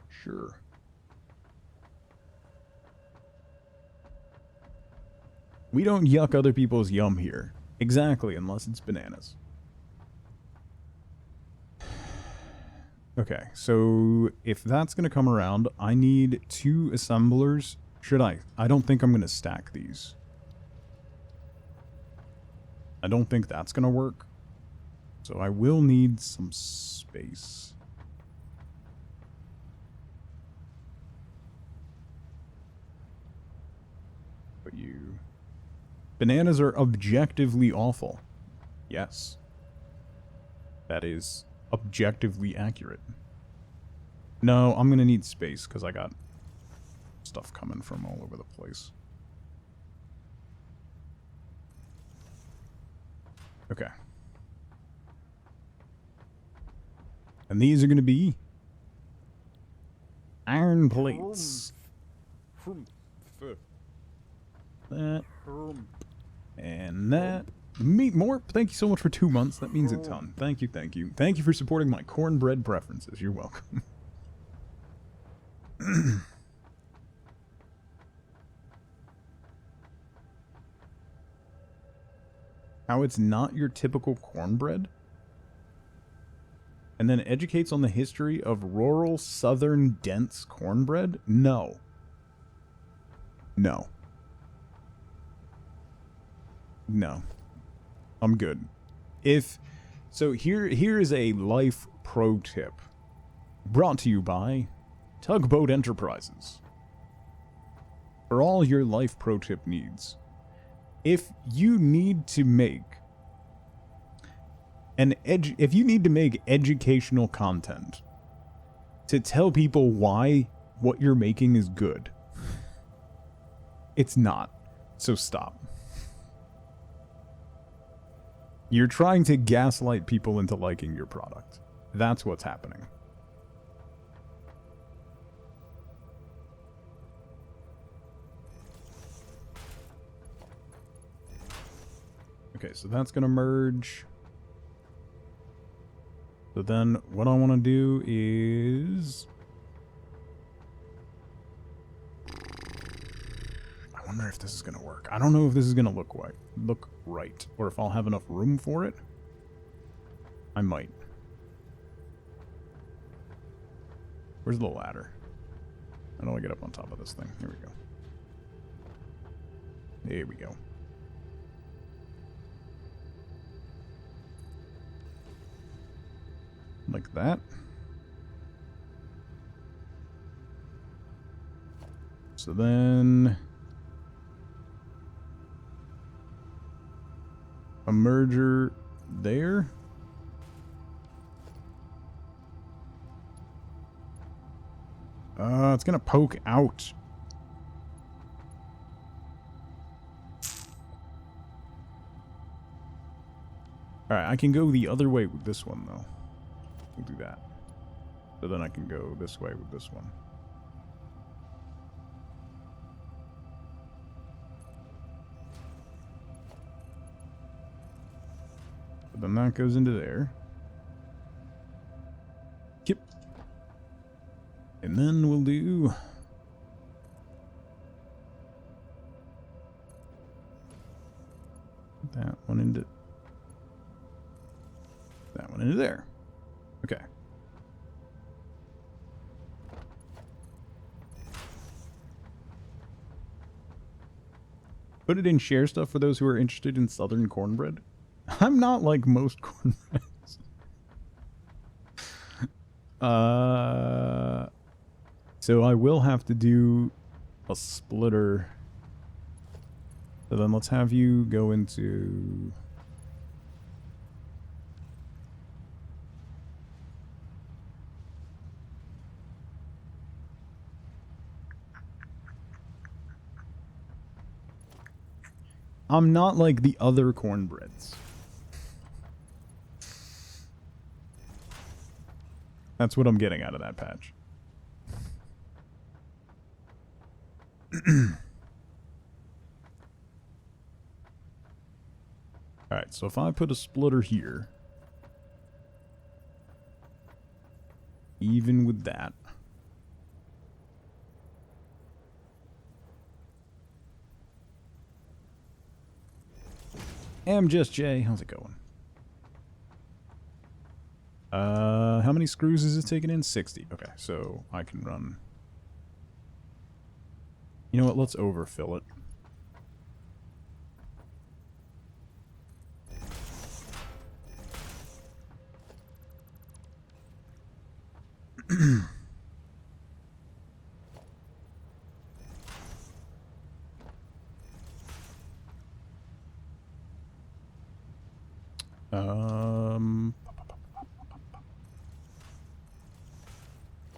Sure. We don't yuck other people's yum here. Exactly, unless it's bananas. Okay, so if that's going to come around, I need 2 assemblers. Should I? I don't think I'm going to stack these. I don't think that's going to work. So I will need some space. But you... Bananas are objectively awful. Yes. That is objectively accurate. No, I'm going to need space because I got stuff coming from all over the place. Okay. And these are going to be iron plates. That. And that. Meat Morp, thank you so much for 2 months. That means a ton. Thank you, thank you. Thank you for supporting my cornbread preferences. You're welcome. How it's not your typical cornbread? And then educates on the history of rural southern dense cornbread? No. No. No. I'm good. So here is a life pro tip. Brought to you by Tugboat Enterprises. For all your life pro tip needs. If you need to make educational content to tell people why what you're making is good, it's not. So stop. You're trying to gaslight people into liking your product. That's what's happening. Okay, so that's going to merge. So then what I want to do is... I wonder if this is going to work. I don't know if this is going to look right. Or if I'll have enough room for it. I might. Where's the ladder? How do I get up on top of this thing? Here we go. There we go. Like that. So then a merger there. It's gonna poke out. Alright, I can go the other way with this one though. We'll do that. So then I can go this way with this one. So then that goes into there. Yep. And then we'll do... that one into... that one into there. Okay. Put it in share stuff for those who are interested in southern cornbread. I'm not like most cornbreads. So I will have to do a splitter. So then let's have you go into... I'm not like the other cornbreads. That's what I'm getting out of that patch. Alright, so if I put a splitter here, even with that, Just Jay, how's it going? How many screws is it taking in? 60. Okay, so I can run. You know what? Let's overfill it.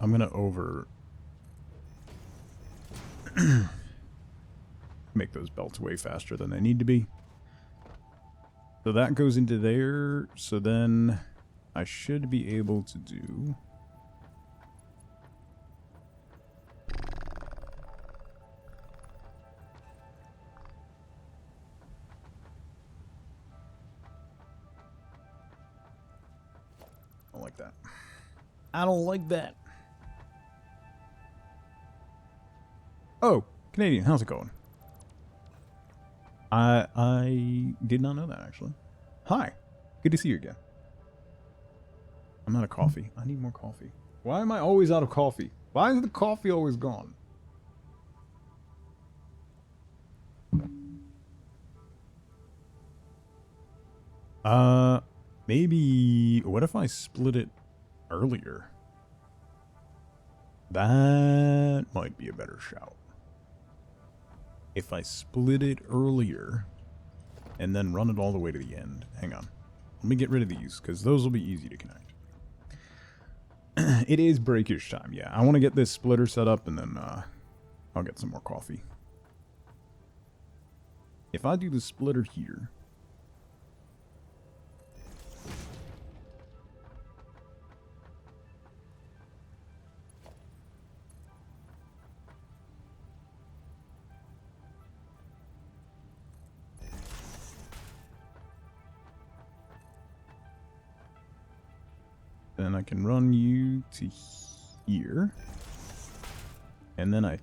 I'm gonna make those belts way faster than they need to be. So that goes into there. So then I should be able to do... I don't like that. I don't like that. Oh, Canadian, how's it going? I did not know that, actually. Hi. Good to see you again. I'm out of coffee. I need more coffee. Why am I always out of coffee? Why is the coffee always gone? Maybe... What if I split it earlier? That might be a better shout. If I split it earlier and then run it all the way to the end. Hang on. Let me get rid of these, because those will be easy to connect. It is breakage time, yeah. I want to get this splitter set up, and then I'll get some more coffee. If I do the splitter here... Then I can run you to here. And then I...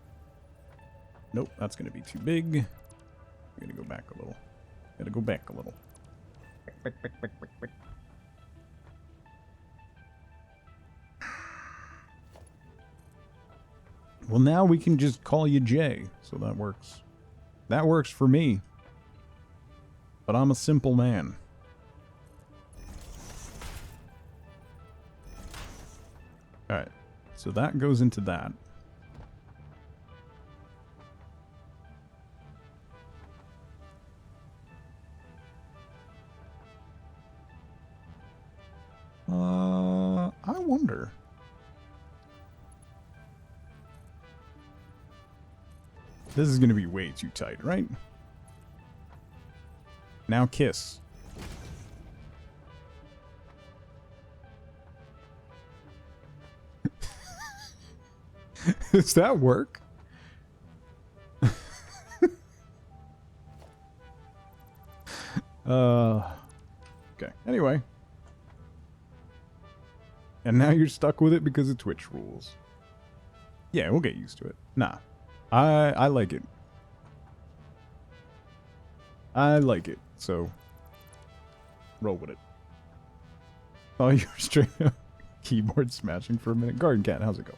Nope, that's going to be too big. I'm going to go back a little. Gotta go back a little. Back. Well, now we can just call you Jay. So that works. That works for me. But I'm a simple man. Alright, so that goes into that. I wonder. This is gonna be way too tight, right? Now kiss. Does that work? Okay. Anyway. And now you're stuck with it because of Twitch rules. Yeah, we'll get used to it. Nah. I like it. I like it, so roll with it. Oh, you're straight up keyboard smashing for a minute. Garden Cat, how's it going?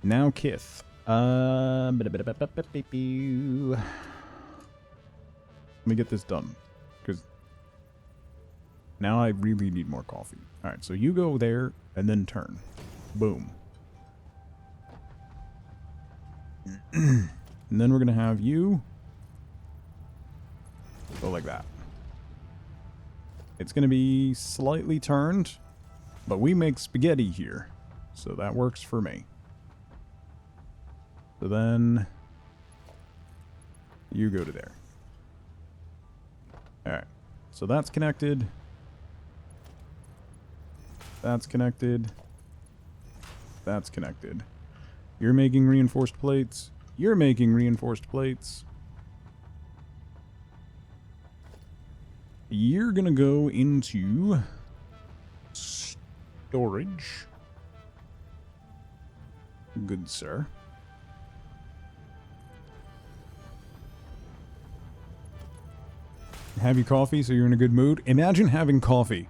Now Kith. Let me get this done, because now I really need more coffee. Alright, so you go there, and then turn. Boom. And then we're going to have you go like that. It's going to be slightly turned, but we make spaghetti here, so that works for me. So then you go to there. Alright, so that's connected. That's connected. That's connected. You're making reinforced plates. You're making reinforced plates. You're gonna go into storage. Good sir. Have your coffee so you're in a good mood. Imagine having coffee.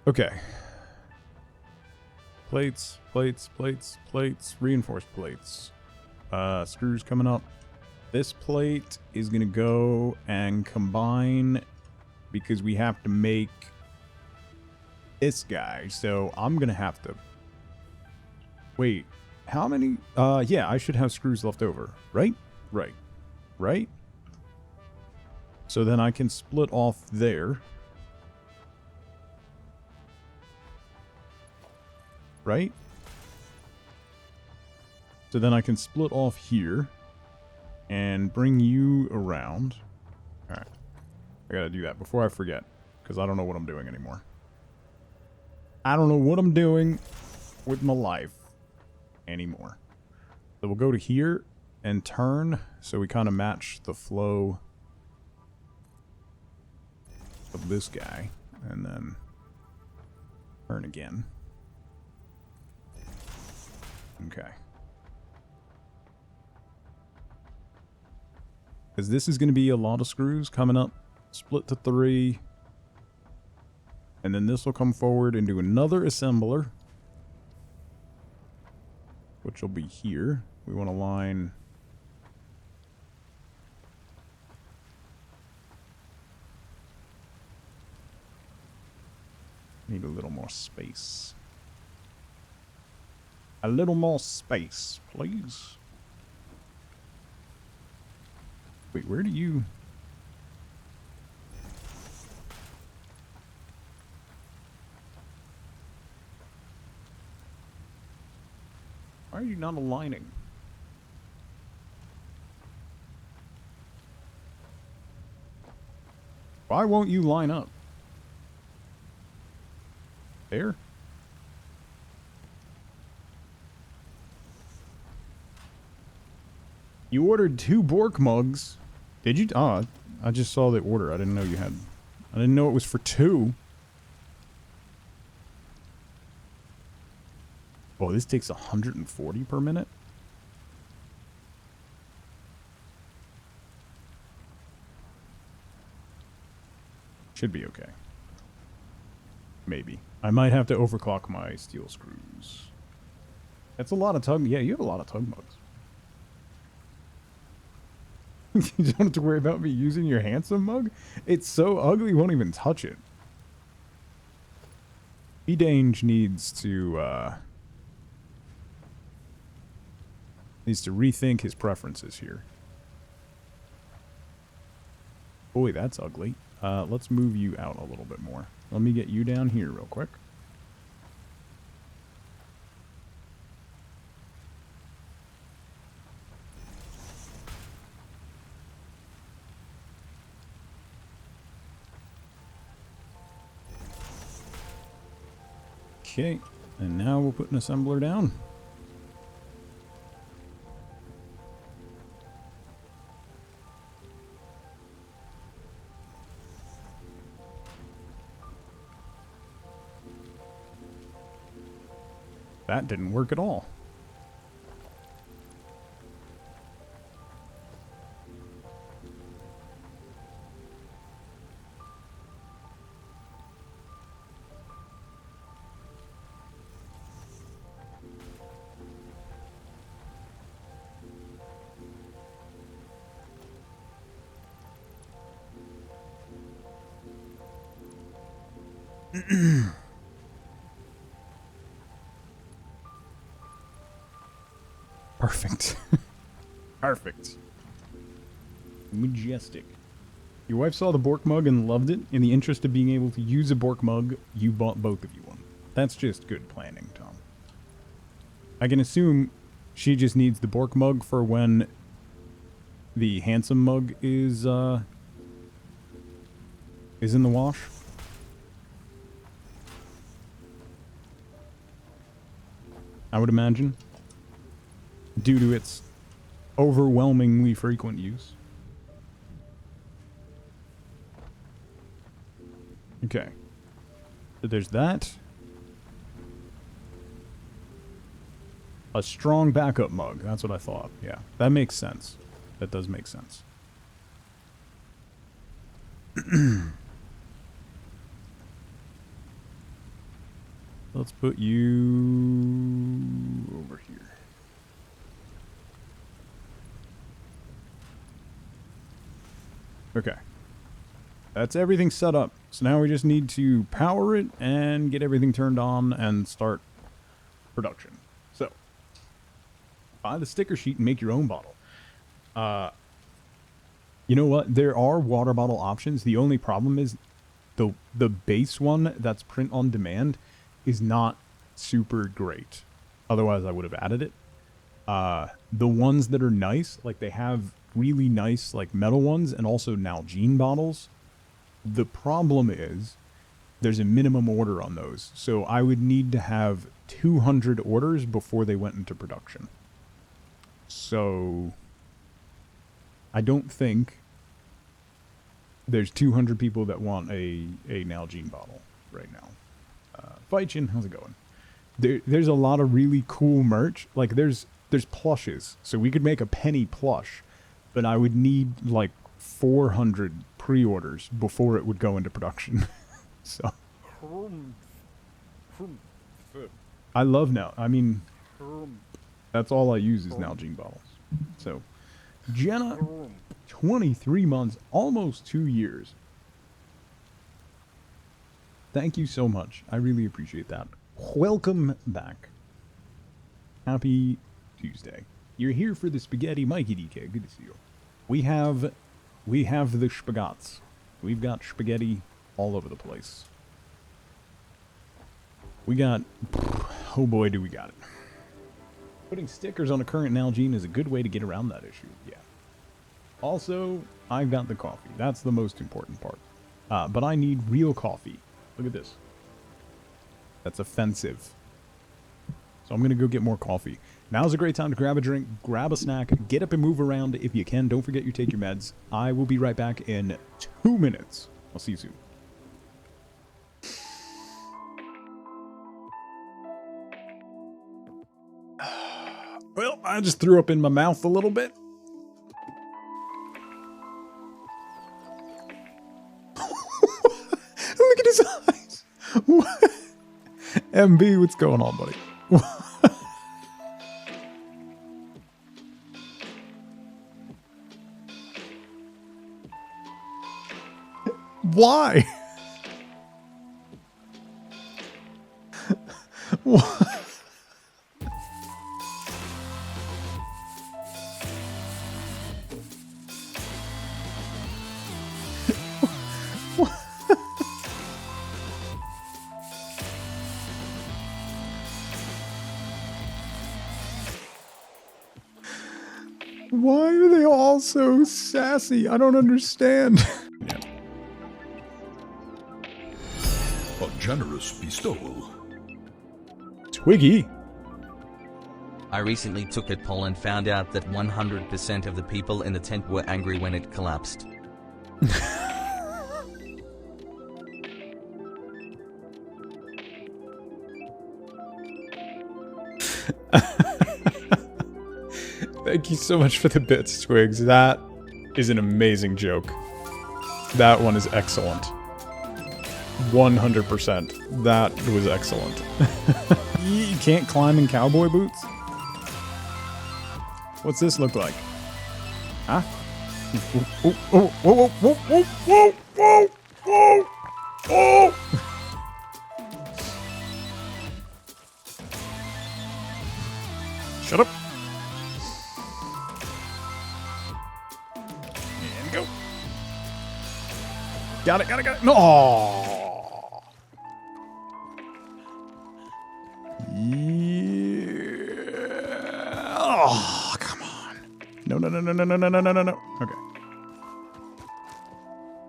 Okay. Plates, plates, plates, plates, reinforced plates. Screws coming up. This plate is going to go and combine because we have to make this guy. So I'm going to have to... Wait, how many? Yeah, I should have screws left over, right? Right. Right? So then I can split off there. right? So then I can split off here and bring you around. All right. I gotta do that before I forget, because I don't know what I'm doing anymore. I don't know what I'm doing with my life anymore. So we'll go to here and turn so we kind of match the flow of this guy, and then turn again. Okay. Because this is going to be a lot of screws coming up, split to 3, and then this will come forward into another assembler, which will be here. We want to line need a little more space. A little more space, please. Wait, where do you... Why are you not aligning? Why won't you line up? There? You ordered 2 Bork mugs. Did you? Oh, I just saw the order. I didn't know you had... I didn't know it was for 2. Oh, this takes 140 per minute? Should be okay. Maybe. I might have to overclock my steel screws. That's a lot of tug... Yeah, you have a lot of tug mugs. You don't have to worry about me using your handsome mug? It's so ugly, you won't even touch it. B-Dange needs to rethink his preferences here. Boy, that's ugly. Let's move you out a little bit more. Let me get you down here real quick. Okay, and now we'll put an assembler down. That didn't work at all. Perfect. Perfect. Majestic. Your wife saw the Bork mug and loved it. In the interest of being able to use a Bork mug, you bought both of you one. That's just good planning, Tom. I can assume she just needs the Bork mug for when the handsome mug is in the wash. I would imagine, due to its overwhelmingly frequent use. Okay. So there's that. A strong backup mug. That's what I thought. Yeah, that makes sense. That does make sense. Let's put you over here. Okay. That's everything set up. So now we just need to power it and get everything turned on and start production. So, buy the sticker sheet and make your own bottle. You know what? There are water bottle options. The only problem is the base one that's print on demand is not super great. Otherwise, I would have added it. The ones that are nice, like they have really nice like metal ones and also Nalgene bottles. The problem is there's a minimum order on those. So I would need to have 200 orders before they went into production. So I don't think there's 200 people that want a Nalgene bottle right now. Feichin, how's it going? There's a lot of really cool merch. Like there's plushes, so we could make a penny plush, but I would need like 400 pre-orders before it would go into production. So I love now. I mean, that's all I use is Nalgene bottles. So Jenna, 23 months, almost 2 years. Thank you so much. I really appreciate that. Welcome back. Happy Tuesday. You're here for the spaghetti, Mikey DK. Good to see you. We have the spagats. We've got spaghetti all over the place. We got, oh boy, do we got it. Putting stickers on a current Nalgene is a good way to get around that issue. Yeah. Also, I've got the coffee. That's the most important part. But I need real coffee. Look at this. That's offensive. So I'm going to go get more coffee. Now's a great time to grab a drink, grab a snack, get up and move around if you can. Don't forget you take your meds. I will be right back in 2 minutes. I'll see you soon. Well, I just threw up in my mouth a little bit. Look at his eyes. What? MB, what's going on, buddy? Why? What? Why are they all so sassy? I don't understand. A generous bestowal. Twiggy? I recently took a poll and found out that 100% of the people in the tent were angry when it collapsed. Thank you so much for the bits, Twigs. That is an amazing joke. That one is excellent. 100%. That was excellent. You can't climb in cowboy boots? What's this look like? Huh? Whoa, whoa, whoa, whoa, whoa, whoa, whoa, whoa, whoa. Shut up. And go. Got it, got it, got it. No. Yeah. Oh, come on. No, no, no, no, no, no, no, no, no, no, no. Okay.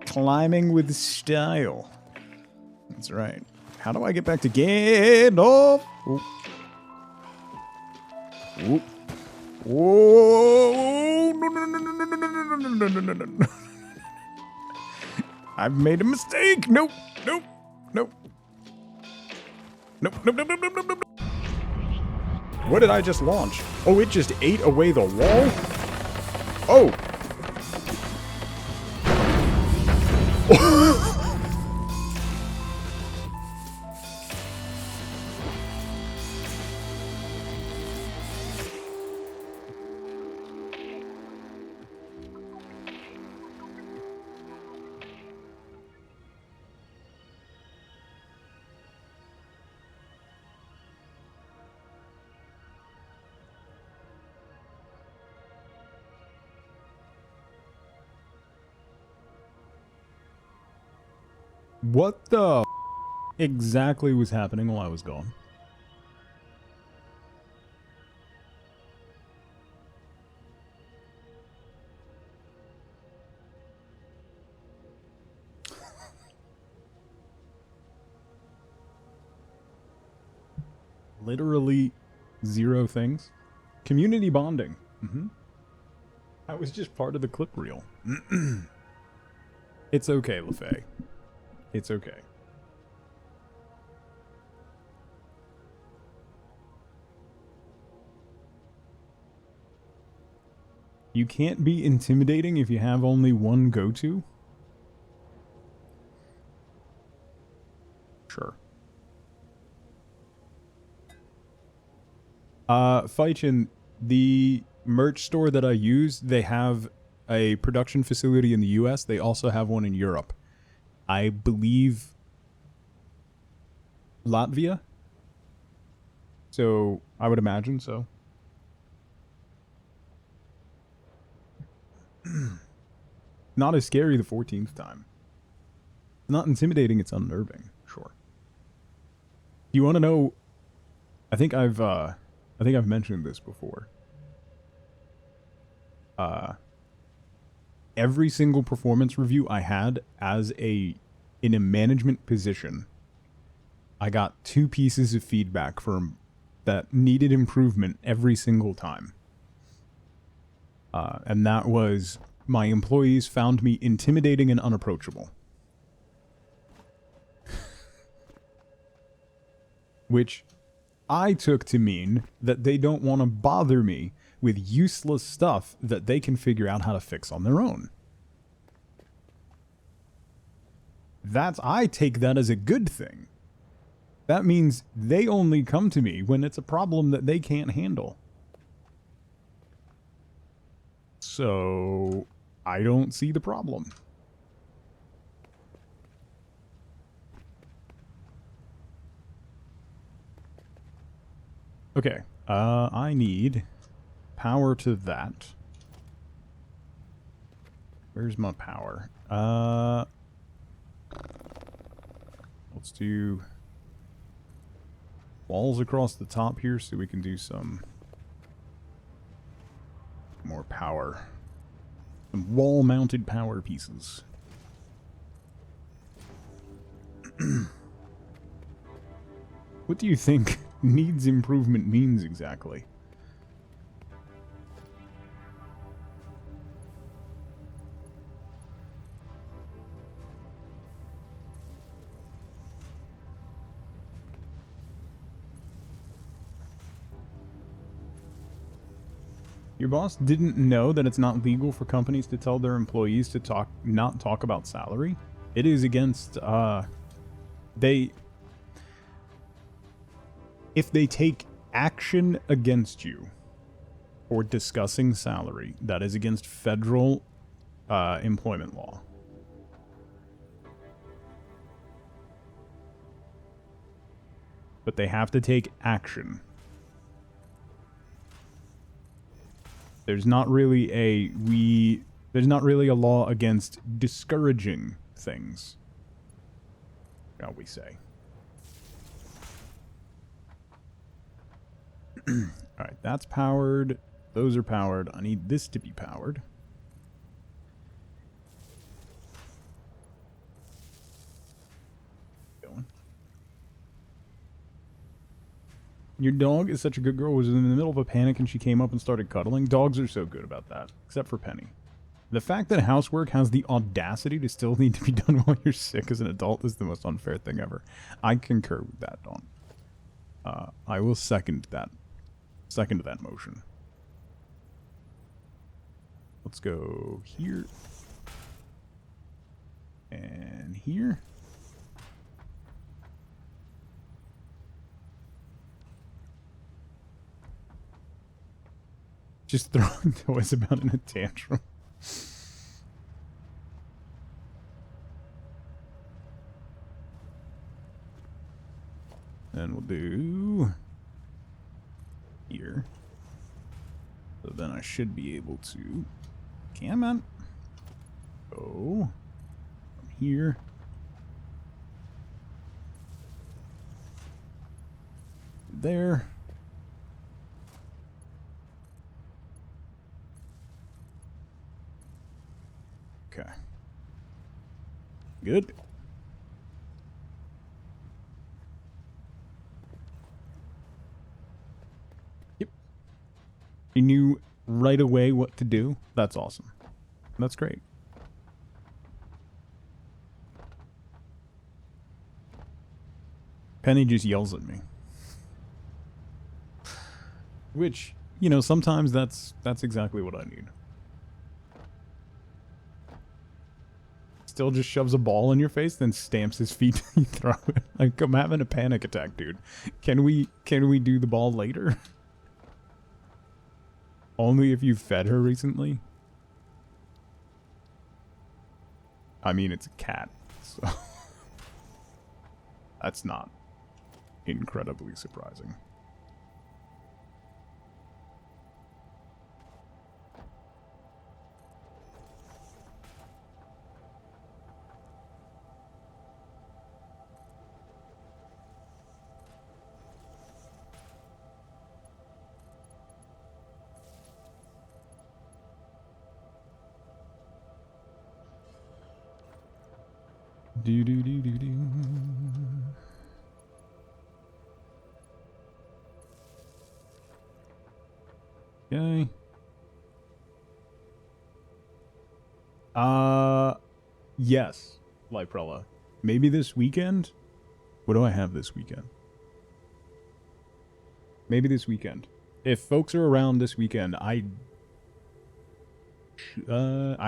Climbing with style. That's right. How do I get back to Gandalf? Oop. Oop. Whoa! No, no, no, no, no, no, no, no, no, no, no, no, no. I've made a mistake. Nope. Nope. Nope. Nope. Nope. Nope. Nope. Nope. Nope. Nope. What did I just launch? Oh, it just ate away the wall? Oh. What the exactly was happening while I was gone? Literally 0 things. Community bonding. That was just part of the clip reel. It's okay, LaFay. It's okay. You can't be intimidating if you have only one go-to? Sure. Feichin, the merch store that I use, they have a production facility in the US. They also have one in Europe. I believe Latvia? So, I would imagine so. Not as scary the 14th time. Not intimidating, it's unnerving. Sure. You want to know? I think I've mentioned this before. Every single performance review I had in a management position, I got 2 pieces of feedback from that needed improvement every single time. And that was, my employees found me intimidating and unapproachable. Which I took to mean that they don't want to bother me with useless stuff that they can figure out how to fix on their own. I take that as a good thing. That means they only come to me when it's a problem that they can't handle. So, I don't see the problem. Okay, I need power to that. Where's my power? Let's do walls across the top here so we can do some more power. Some wall-mounted power pieces. What do you think needs improvement means exactly? Your boss didn't know that it's not legal for companies to tell their employees to not talk about salary? It is against, if they take action against you for discussing salary, that is against federal employment law. But they have to take action. There's not really there's not really a law against discouraging things, shall we say. Alright, that's powered. Those are powered. I need this to be powered. Going. Your dog is such a good girl. Was in the middle of a panic and she came up and started cuddling. Dogs are so good about that, except for Penny. The fact that housework has the audacity to still need to be done while you're sick as an adult is the most unfair thing ever. I concur with that, Dawn. I will second that. Second that motion. Let's go here. And here. Just throwing toys about in a tantrum. And we'll do here. So then I should be able to, come on, go from here. There. Okay. Good. She knew right away what to do. That's awesome. That's great. Penny just yells at me. Which, you know, sometimes that's exactly what I need. Still just shoves a ball in your face, then stamps his feet and you throw it. Like, I'm having a panic attack, dude. Can we do the ball later? Only if you've fed her recently? I mean, it's a cat, so... That's not incredibly surprising. Do do do do do. Okay. Yes, Liprella. Maybe this weekend? What do I have this weekend? Maybe this weekend. If folks are around this weekend, I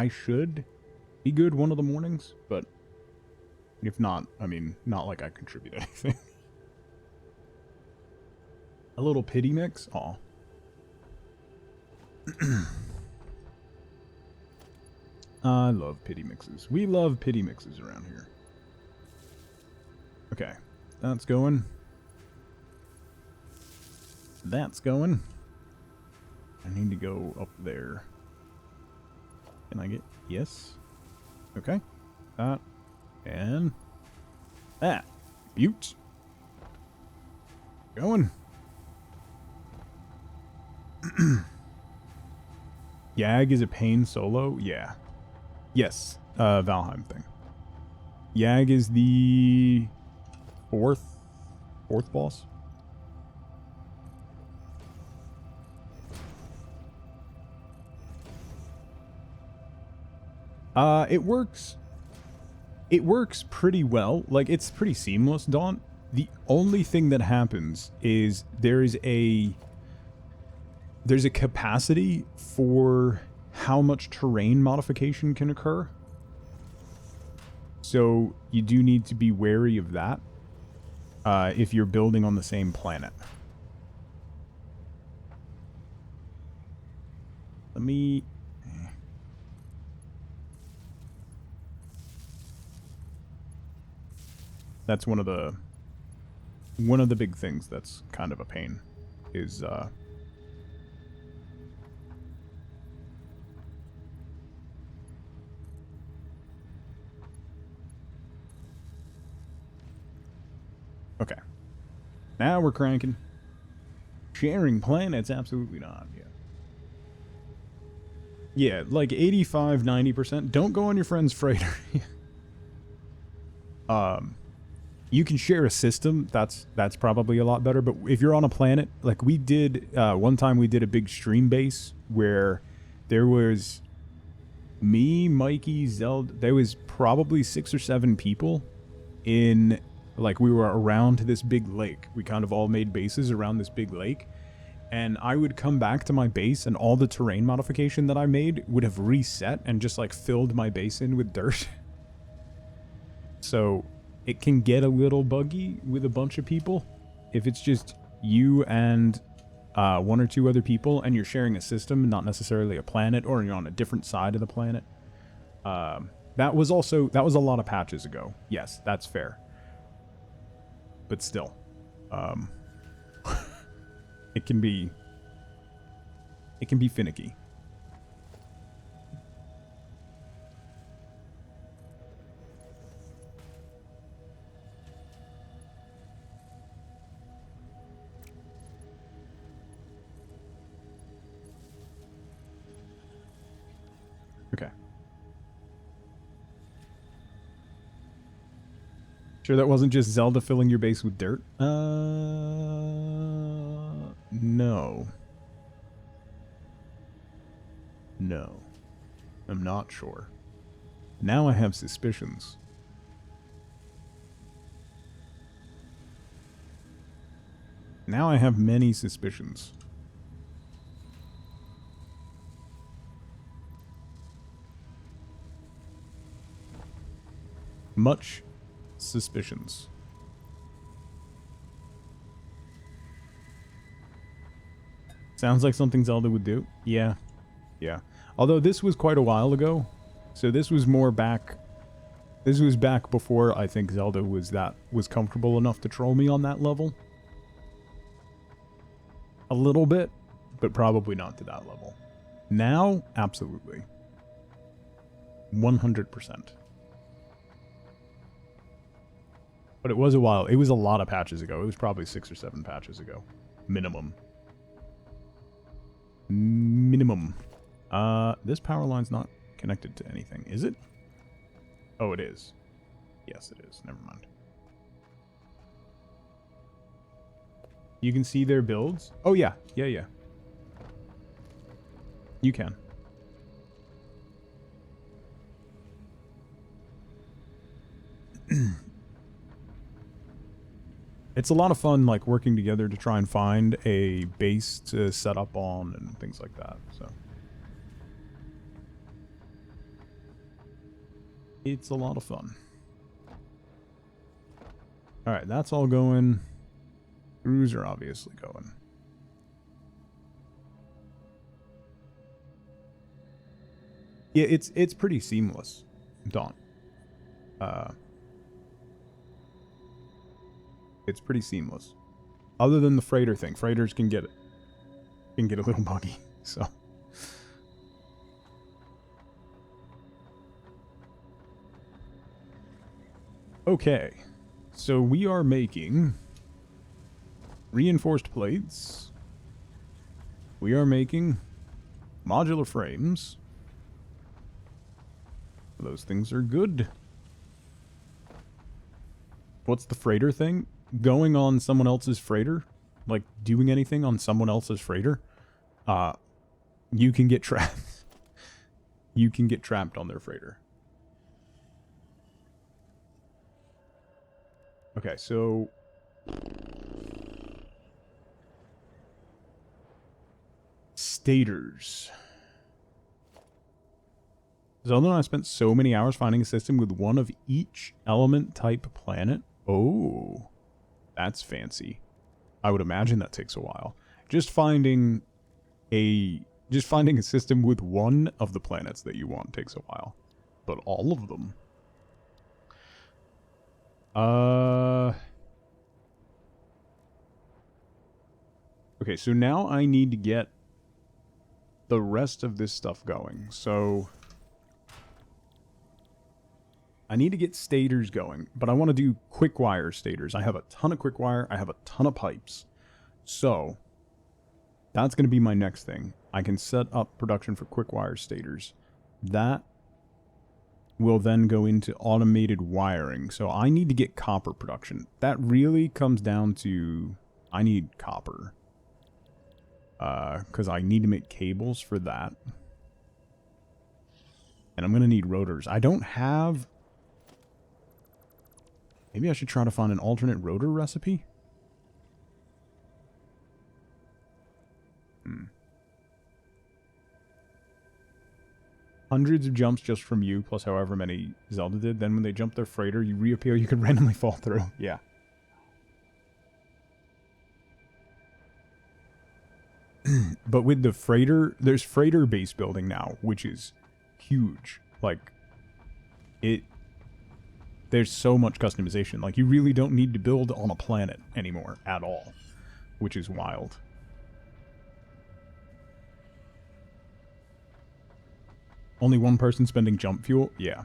should be good one of the mornings, but if not, I mean, not like I contribute anything. A little pity mix? Aw. I love pity mixes. We love pity mixes around here. Okay. That's going. That's going. I need to go up there. Can I get... Yes. Okay. That. And... that. Butte. Going. Yag is a pain solo? Yeah. Yes. Valheim thing. Yag is the fourth boss? It works. It works pretty well. Like, it's pretty seamless, Daunt. The only thing that happens is there's a capacity for how much terrain modification can occur. So you do need to be wary of that if you're building on the same planet. Let me... That's one of the big things that's kind of a pain is okay. Now we're cranking. Sharing planets? Absolutely not. Yeah. Yeah, like 85, 90%. Don't go on your friend's freighter. You can share a system. That's probably a lot better. But if you're on a planet, like we did, one time we did a big stream base where there was me, Mikey, Zelda. There was probably 6 or 7 people in, like, we were around this big lake. We kind of all made bases around this big lake. And I would come back to my base and all the terrain modification that I made would have reset and just like filled my base in with dirt. So it can get a little buggy with a bunch of people. If it's just you and 1 or 2 other people and you're sharing a system, not necessarily a planet, or you're on a different side of the planet. That was a lot of patches ago. Yes, that's fair. But still. It can be finicky. Okay. Sure that wasn't just Zelda filling your base with dirt? No. No. I'm not sure. Now I have suspicions. Now I have many suspicions. Much suspicions. Sounds like something Zelda would do. Yeah. Yeah. Although this was quite a while ago. So this was more back... This was back before I think Zelda was comfortable enough to troll me on that level. A little bit, but probably not to that level. Now, absolutely. 100%. But it was a while. It was a lot of patches ago. It was probably 6 or 7 patches ago. Minimum. Minimum. This power line's not connected to anything, is it? Oh, it is. Yes, it is. Never mind. You can see their builds? Oh, yeah. Yeah, yeah. You can. It's a lot of fun, like, working together to try and find a base to set up on and things like that, so. It's a lot of fun. Alright, that's all going. Screws are obviously going. Yeah, it's pretty seamless, Dawn. It's pretty seamless. Other than the freighter thing. Freighters can get a little buggy, so. Okay. So we are making reinforced plates. We are making modular frames. Those things are good. What's the freighter thing? Going on someone else's freighter? Like, doing anything on someone else's freighter? You can get trapped. You can get trapped on their freighter. Okay, so... Stators. Zelda and I spent so many hours finding a system with one of each element type planet. Oh, that's fancy. I would imagine that takes a while. Just finding a system with one of the planets that you want takes a while. But all of them. Okay, so now I need to get the rest of this stuff going. So I need to get stators going, but I want to do quick wire stators. I have a ton of quick wire. I have a ton of pipes. So that's going to be my next thing. I can set up production for quick wire stators. That will then go into automated wiring. So I need to get copper production. That really comes down to I need copper. Because I need to make cables for that. And I'm going to need rotors. I don't have... Maybe I should try to find an alternate rotor recipe? Hundreds of jumps just from you, plus however many Zelda did. Then when they jump their freighter, you reappear, you can randomly fall through. Yeah. But with the freighter, there's freighter base building now, which is huge. Like, there's so much customization. Like, you really don't need to build on a planet anymore at all, which is wild. Only one person spending jump fuel? Yeah.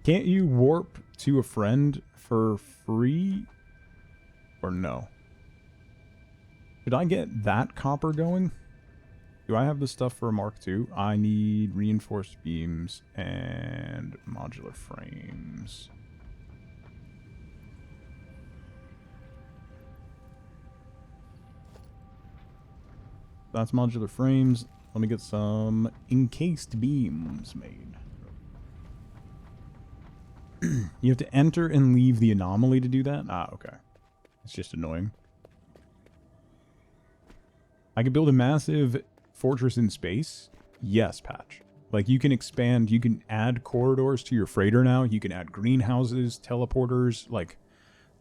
Can't you warp to a friend for free? Or no? Should I get that copper going? Do I have the stuff for a Mark II? I need reinforced beams and modular frames. That's modular frames. Let me get some encased beams made. You have to enter and leave the anomaly to do that? Ah, okay. It's just annoying. I could build a massive fortress in space? Yes, Patch. Like, you can expand, you can add corridors to your freighter now. You can add greenhouses, teleporters, like,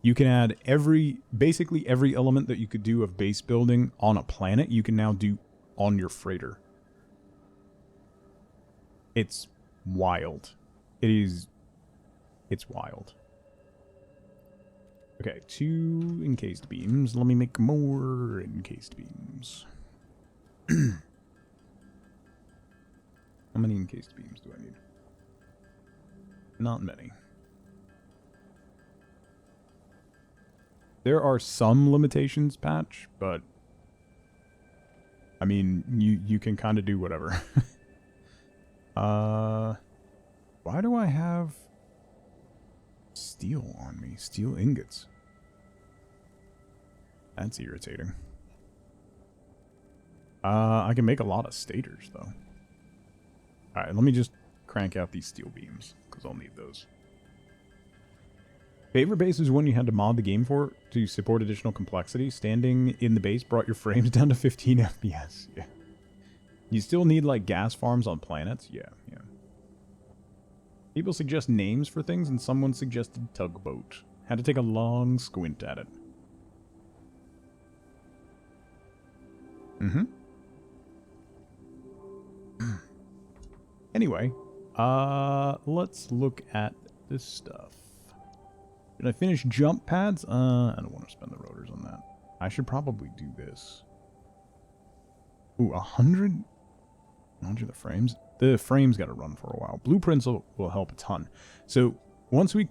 you can add basically every element that you could do of base building on a planet, you can now do on your freighter. It's wild. It's wild. Okay, 2 encased beams. Let me make more encased beams. How many encased beams do I need? Not many. There are some limitations, Patch, but I mean, you can kind of do whatever. Why do I have steel on me? Steel ingots. That's irritating. I can make a lot of stators, though. Alright, let me just crank out these steel beams, because I'll need those. Favorite base is one you had to mod the game for to support additional complexity. Standing in the base brought your frames down to 15 FPS. Yeah. You still need, like, gas farms on planets? Yeah, yeah. People suggest names for things, and someone suggested tugboat. Had to take a long squint at it. Mm-hmm. Anyway, let's look at this stuff. Did I finish jump pads? I don't want to spend the rotors on that. I should probably do this. Ooh, 100? 100 the frames? The frames got to run for a while. Blueprints will help a ton. So once we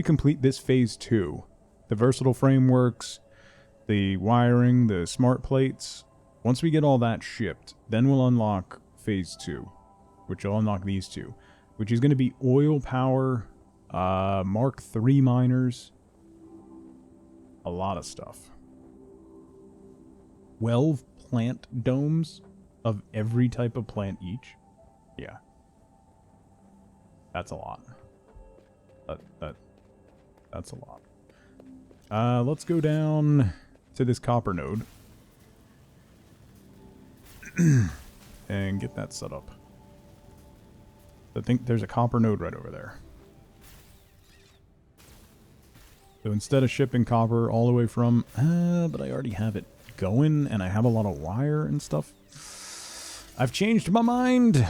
complete this phase 2, the versatile frameworks, the wiring, the smart plates, once we get all that shipped, then we'll unlock phase 2, which will unlock these two, which is going to be oil power, Mark III miners, a lot of stuff. 12 plant domes of every type of plant each. Yeah. That's a lot. That's a lot. Let's go down to this copper node and get that set up. I think there's a copper node right over there. So instead of shipping copper all the way from, but I already have it going and I have a lot of wire and stuff. I've changed my mind.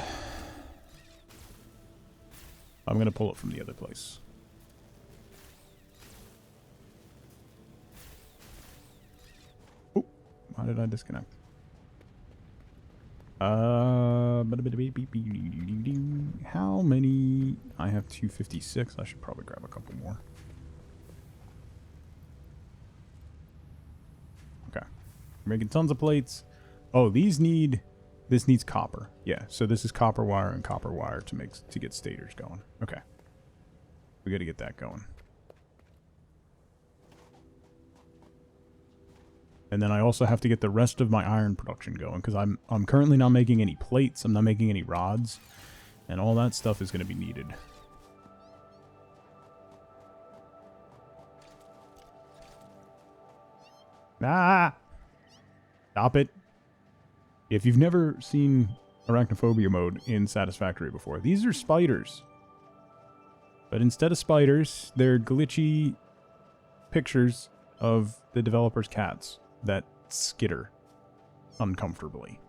I'm going to pull it from the other place. Oh, why did I disconnect? How many? I have 256. I should probably grab a couple more. Okay. We're making tons of plates. Oh, this needs copper. Yeah, so this is copper wire and copper wire to get stators going. Okay. We got to get that going. And then I also have to get the rest of my iron production going, because I'm currently not making any plates, I'm not making any rods, and all that stuff is going to be needed. Ah! Stop it. If you've never seen arachnophobia mode in Satisfactory before, these are spiders. But instead of spiders, they're glitchy pictures of the developer's cats that skitter uncomfortably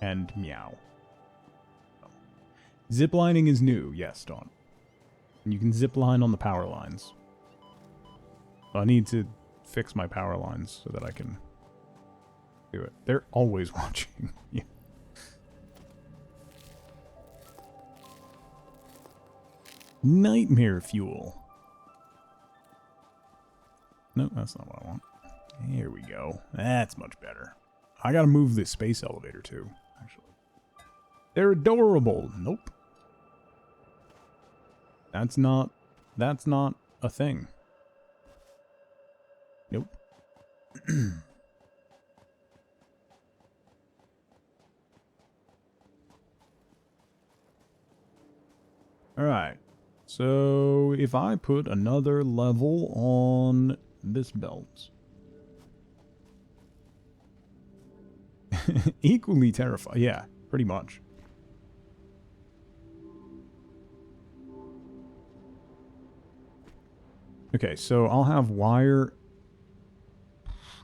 and meow. Ziplining is new, yes, Dawn. And you can zipline on the power lines. I need to fix my power lines so that I can do it. They're always watching. Yeah. Nightmare fuel. No, that's not what I want. There we go. That's much better. I gotta move this space elevator too, actually. They're adorable. Nope. That's not a thing. Nope. Alright. So, if I put another level on this belt. Equally terrifying. Yeah, pretty much. Okay, so I'll have wire.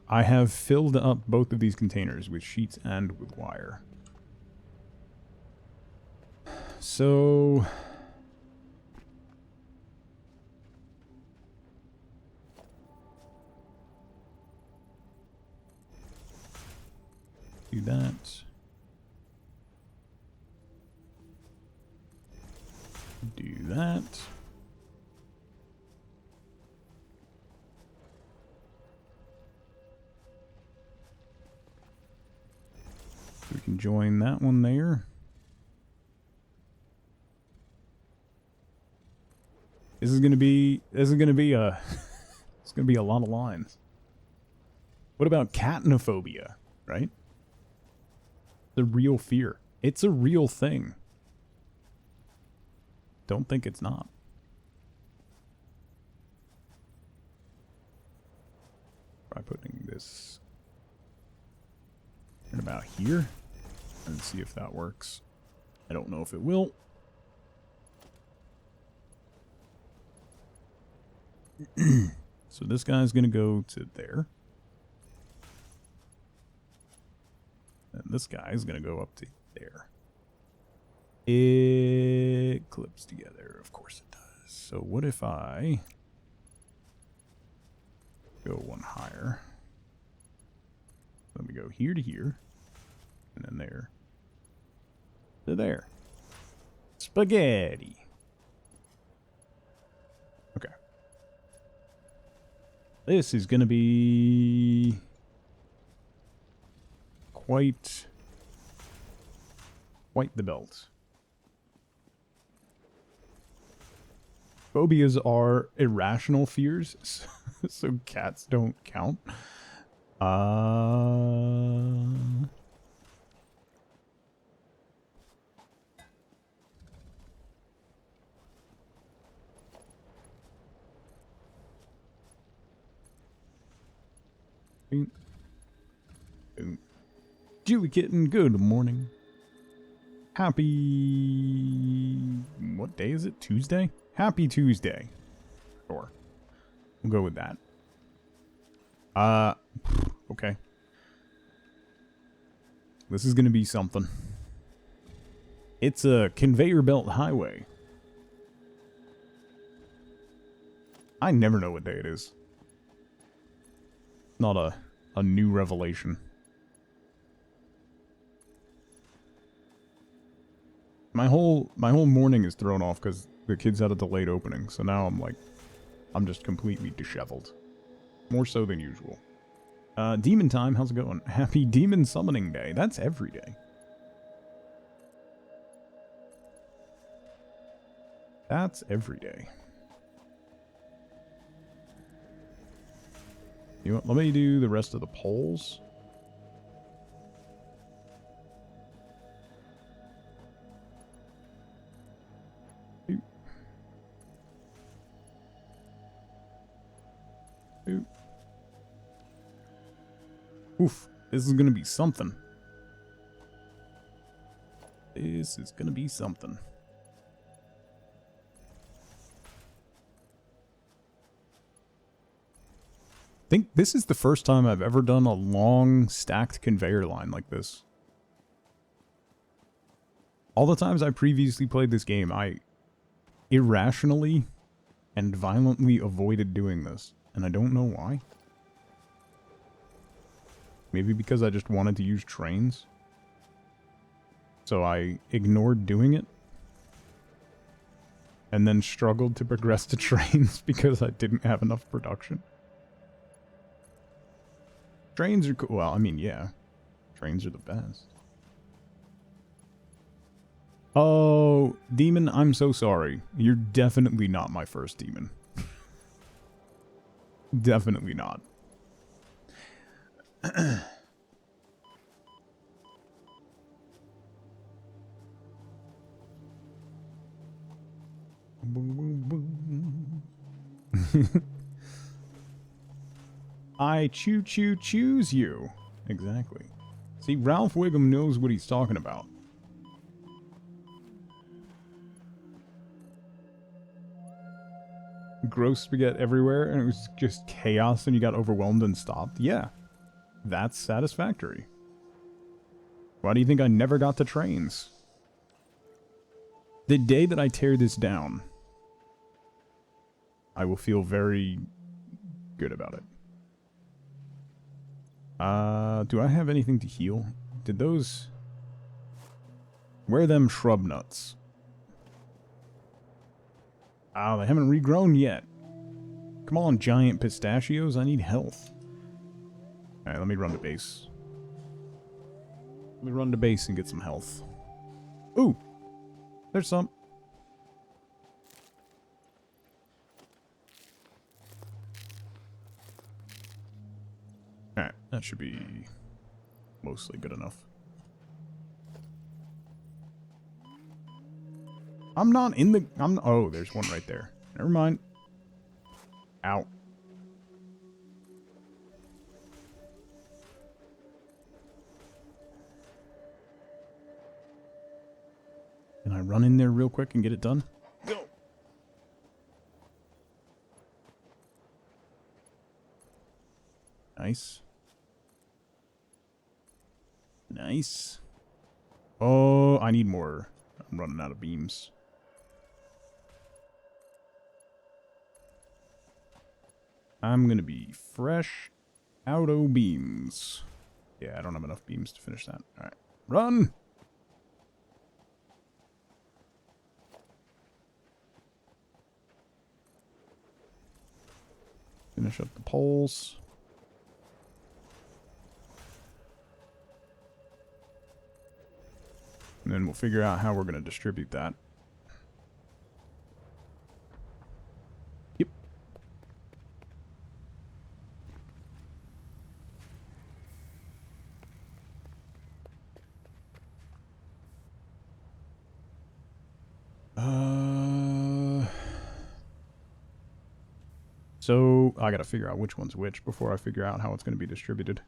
I have filled up both of these containers with sheets and with wire. So... do that. Do that. We can join that one there. This is gonna be a it's gonna be a lot of lines. What about catnophobia, right? The real fear. It's a real thing. Don't think it's not. Try putting this in about here and see if that works. I don't know if it will. So this guy's gonna go to there. And this guy's gonna go up to there. It clips together, of course it does. So what if I go one higher? Let me go here to here, and then there to there. Spaghetti. Okay. This is gonna be quite the belt. Phobias are irrational fears, so cats don't count. Julie Kitten, good morning. Happy... what day is it? Tuesday? Happy Tuesday. Sure. We'll go with that. Okay. This is gonna be something. It's a conveyor belt highway. I never know what day it is. Not a new revelation. My whole morning is thrown off because the kids had a delayed opening, so now I'm just completely disheveled. More so than usual. Demon time, how's it going? Happy Demon Summoning Day. That's every day. That's every day. You know what, let me do the rest of the polls. Oof, this is gonna be something. This is gonna be something. I think this is the first time I've ever done a long stacked conveyor line like this. All the times I previously played this game, I irrationally and violently avoided doing this, and I don't know why. Maybe because I just wanted to use trains. So I ignored doing it. And then struggled to progress to trains because I didn't have enough production. Trains are cool. Well, I mean, yeah. Trains are the best. Oh, Demon, I'm so sorry. You're definitely not my first demon. Definitely not. I choose you. Exactly. See, Ralph Wiggum knows what he's talking about. Gross spaghetti everywhere, and it was just chaos, and you got overwhelmed and stopped. Yeah, that's Satisfactory. Why do you think I never got to trains? The day that I tear this down, I will feel very good about it. Do I have anything to heal? Did those... Where are them shrub nuts? Ah, they haven't regrown yet. Come on, giant pistachios, I need health. Alright, let me run to base. Let me run to base and get some health. Ooh! There's some. Alright, that should be mostly good enough. I'm not in the... oh, there's one right there. Never mind. Ow. Can I run in there real quick and get it done? Go! Nice. Nice. Oh, I need more. I'm running out of beams. I'm gonna be fresh out of beams. Yeah, I don't have enough beams to finish that. Alright. Run! Finish up the poles. And then we'll figure out how we're going to distribute that. Yep. So, I gotta figure out which one's which before I figure out how it's gonna be distributed.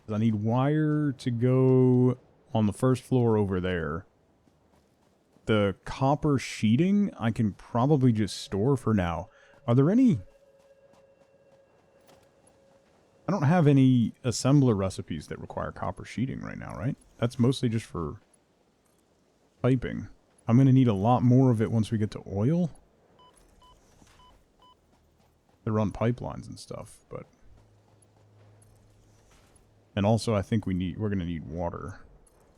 I need wire to go on the first floor over there. The copper sheeting, I can probably just store for now. Are there any... I don't have any assembler recipes that require copper sheeting right now, right? That's mostly just for piping. I'm going to need a lot more of it once we get to oil. To run pipelines and stuff, but... And also I think we're going to need water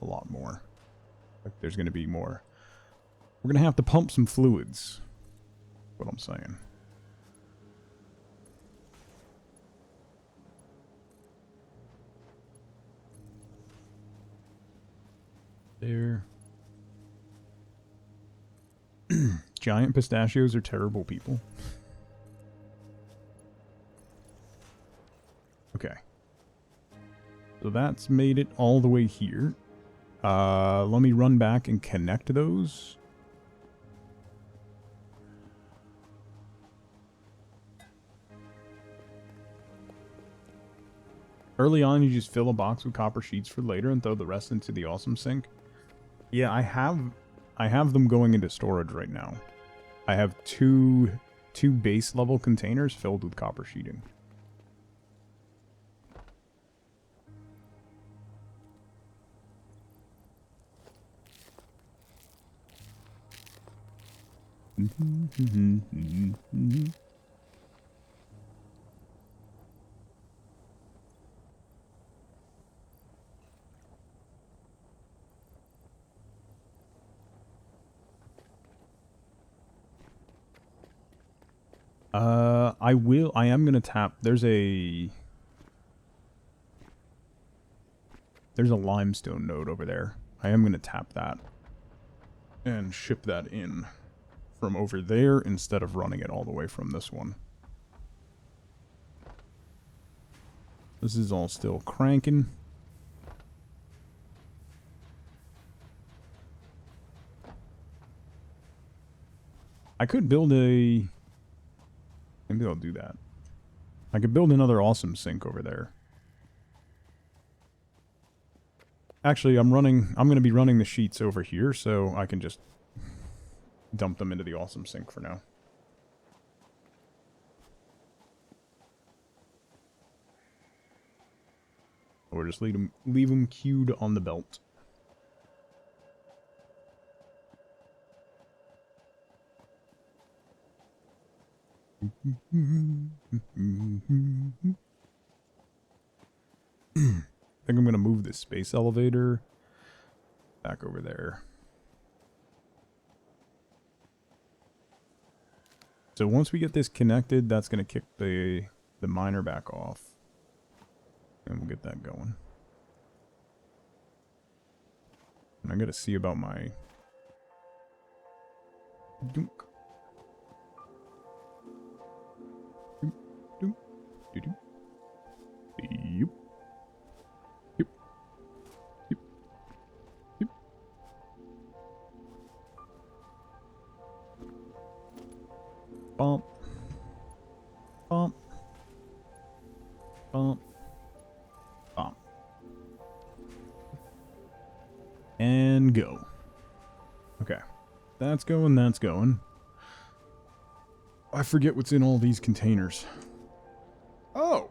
a lot more. Like there's going to be more. We're going to have to pump some fluids. What I'm saying. There. Giant pistachios are terrible people. Okay. So that's made it all the way here. Let me run back and connect those. Early on, you just fill a box with copper sheets for later and throw the rest into the awesome sink. Yeah, I have them going into storage right now. I have two base level containers filled with copper sheeting. I am gonna tap. There's a limestone node over there. I am gonna tap that and ship that in from over there instead of running it all the way from this one. This is all still cranking. I could build a Maybe I'll do that. I could build another awesome sink over there. Actually, I'm going to be running the sheets over here, so I can just dump them into the awesome sink for now. Or just leave them queued on the belt. I think I'm going to move this space elevator back over there. So once we get this connected, that's going to kick the miner back off. And we'll get that going. And I got to see about my... Dunk. Doop, doop, doo doo. Yup. Yup. Yup. Yup. Bump. Bump. Bump. Bump. And go. Okay. That's going, that's going. I forget what's in all these containers. Oh!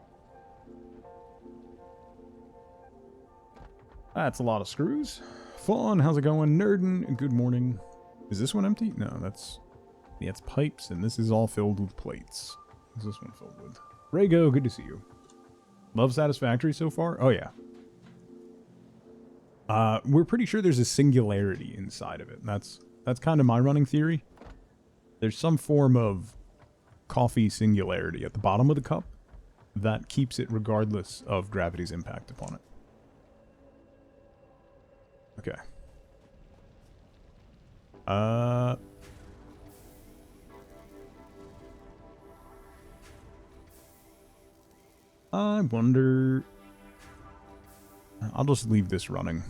That's a lot of screws. Fawn, how's it going? Nerdin, good morning. Is this one empty? No, that's... Yeah, it's pipes, and this is all filled with plates. What's this one filled with? Rago, good to see you. Love Satisfactory so far? Oh, yeah. We're pretty sure there's a singularity inside of it. That's kind of my running theory. There's some form of coffee singularity at the bottom of the cup that keeps it regardless of gravity's impact upon it. Okay. I wonder... I'll just leave this running.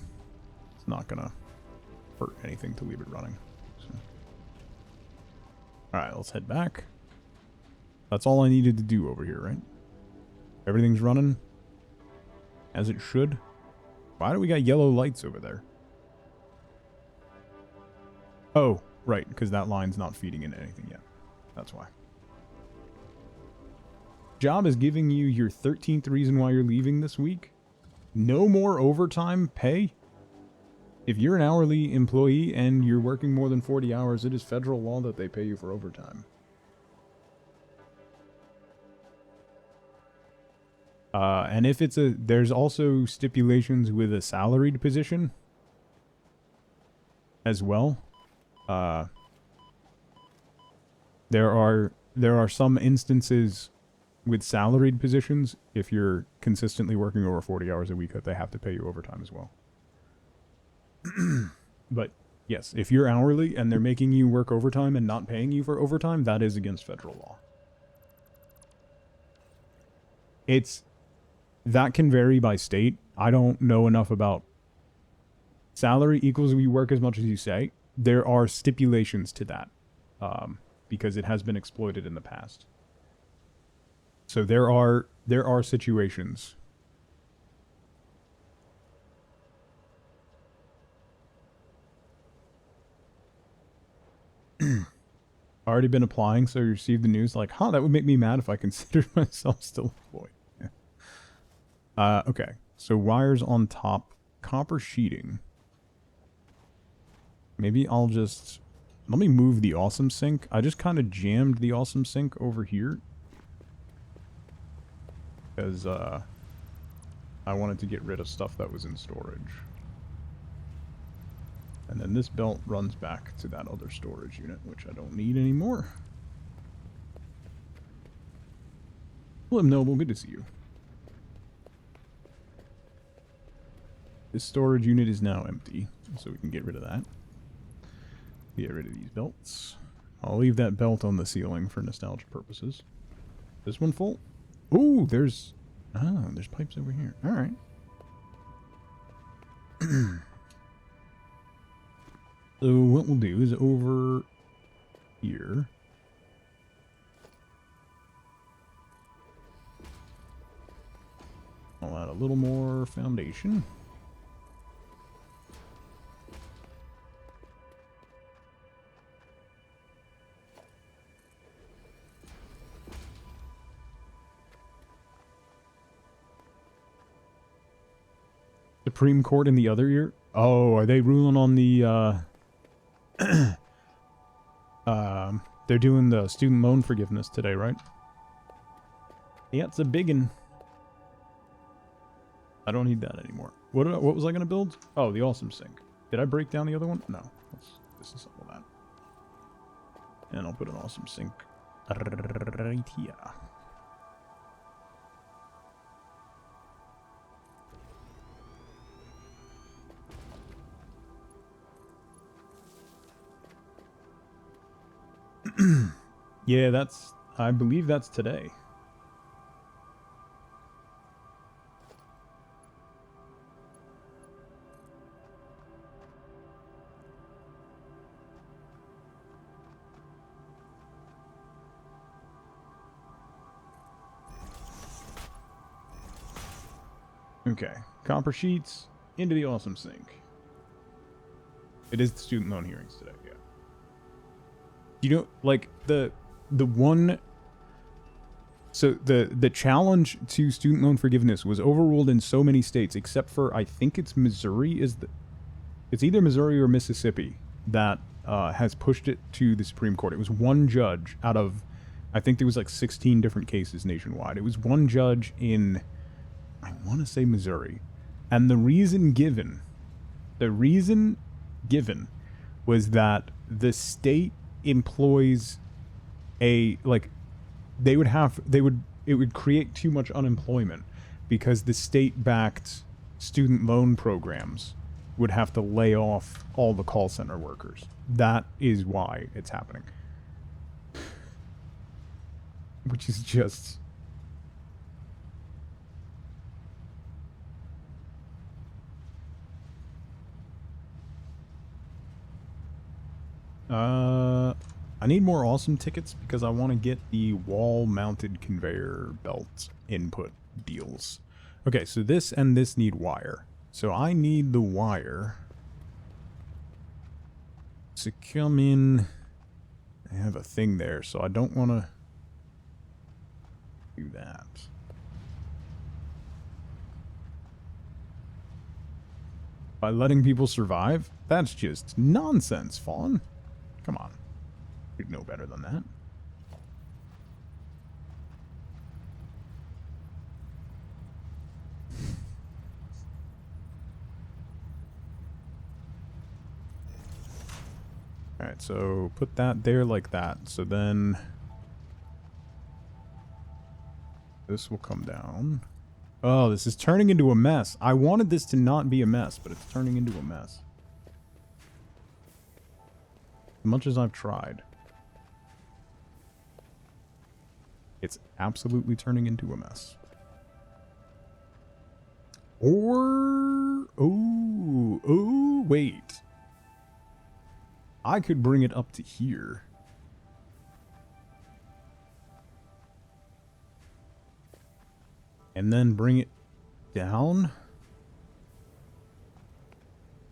It's not gonna hurt anything to leave it running. So. Alright, let's head back. That's all I needed to do over here, right? Everything's running as it should. Why do we got yellow lights over there? Oh, right, because that line's not feeding into anything yet. That's why. Job is giving you your 13th reason why you're leaving this week. No more overtime pay. If you're an hourly employee and you're working more than 40 hours, it is federal law that they pay you for overtime. And if it's there's also stipulations with a salaried position as well. There are some instances with salaried positions, if you're consistently working over 40 hours a week, that they have to pay you overtime as well. But yes, if you're hourly and they're making you work overtime and not paying you for overtime, that is against federal law. That can vary by state. I don't know enough about salary equals you work as much as you say. There are stipulations to that, because it has been exploited in the past. So there are situations. Already been applying, so you received the news like, huh, that would make me mad if I considered myself still employed. Yeah. Okay, so wires on top, copper sheeting. Maybe I'll just... Let me move the awesome sink. I just kind of jammed the awesome sink over here. Because, I wanted to get rid of stuff that was in storage. And then this belt runs back to that other storage unit, which I don't need anymore. William Noble, good to see you. This storage unit is now empty, so we can get rid of that. Get rid of these belts. I'll leave that belt on the ceiling for nostalgia purposes. This one full? Ooh, there's pipes over here. Alright. So what we'll do is over here. I'll add a little more foundation. Supreme Court in the other ear? Oh, are they ruling on the, they're doing the student loan forgiveness today, right? Yeah, it's a biggin. I don't need that anymore. What was I going to build? Oh, the awesome sink. Did I break down the other one? No. Let's disassemble that. And I'll put an awesome sink right here. Yeah, I believe that's today. Okay, copper sheets into the awesome sink. It is the student loan hearings today, yeah. You know, like the one. So the challenge to student loan forgiveness was overruled in so many states, except for I think it's Missouri. It's either Missouri or Mississippi that has pushed it to the Supreme Court. It was one judge out of, I think there was like 16 different cases nationwide. It was one judge in, I want to say Missouri, and the reason given was that the state employs it would create too much unemployment because the state-backed student loan programs would have to lay off all the call center workers. That is why it's happening. Which is just... I need more awesome tickets because I want to get the wall-mounted conveyor belt input deals. Okay, so this and this need wire. So I need the wire to come in. I have a thing there, so I don't want to do that. By letting people survive? That's just nonsense, Fawn. Come on. You'd know better than that. Alright, so put that there like that. So then this will come down. Oh, this is turning into a mess. I wanted this to not be a mess, but it's turning into a mess. As much as I've tried. It's absolutely turning into a mess. Or... Oh, wait. I could bring it up to here. And then bring it down.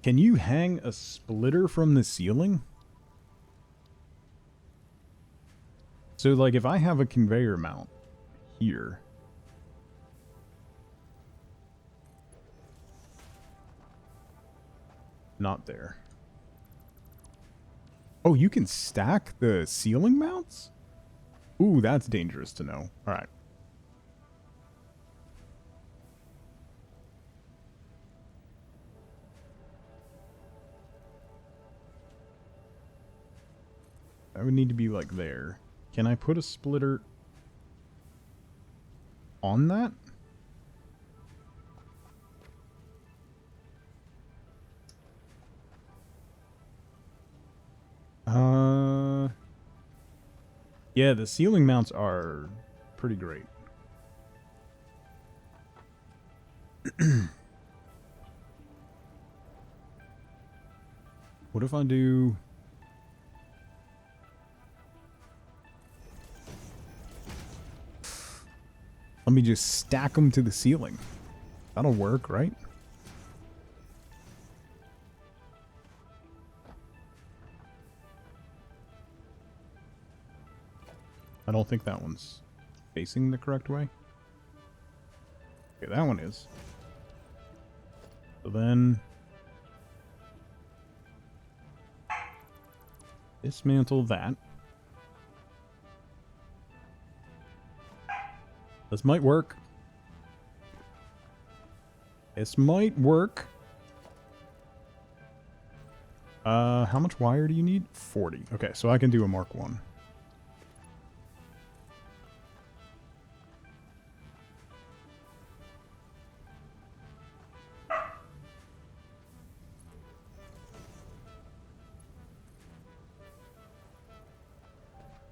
Can you hang a splitter from the ceiling? So, like, if I have a conveyor mount here. Not there. Oh, you can stack the ceiling mounts? Ooh, that's dangerous to know. Alright. That would need to be, like, there. Can I put a splitter on that? Yeah, the ceiling mounts are pretty great. What if I do... Let me just stack them to the ceiling. That'll work, right? I don't think that one's facing the correct way. Okay, that one is. So then... dismantle that. This might work. This might work. How much wire do you need? 40. Okay, so I can do a Mark 1.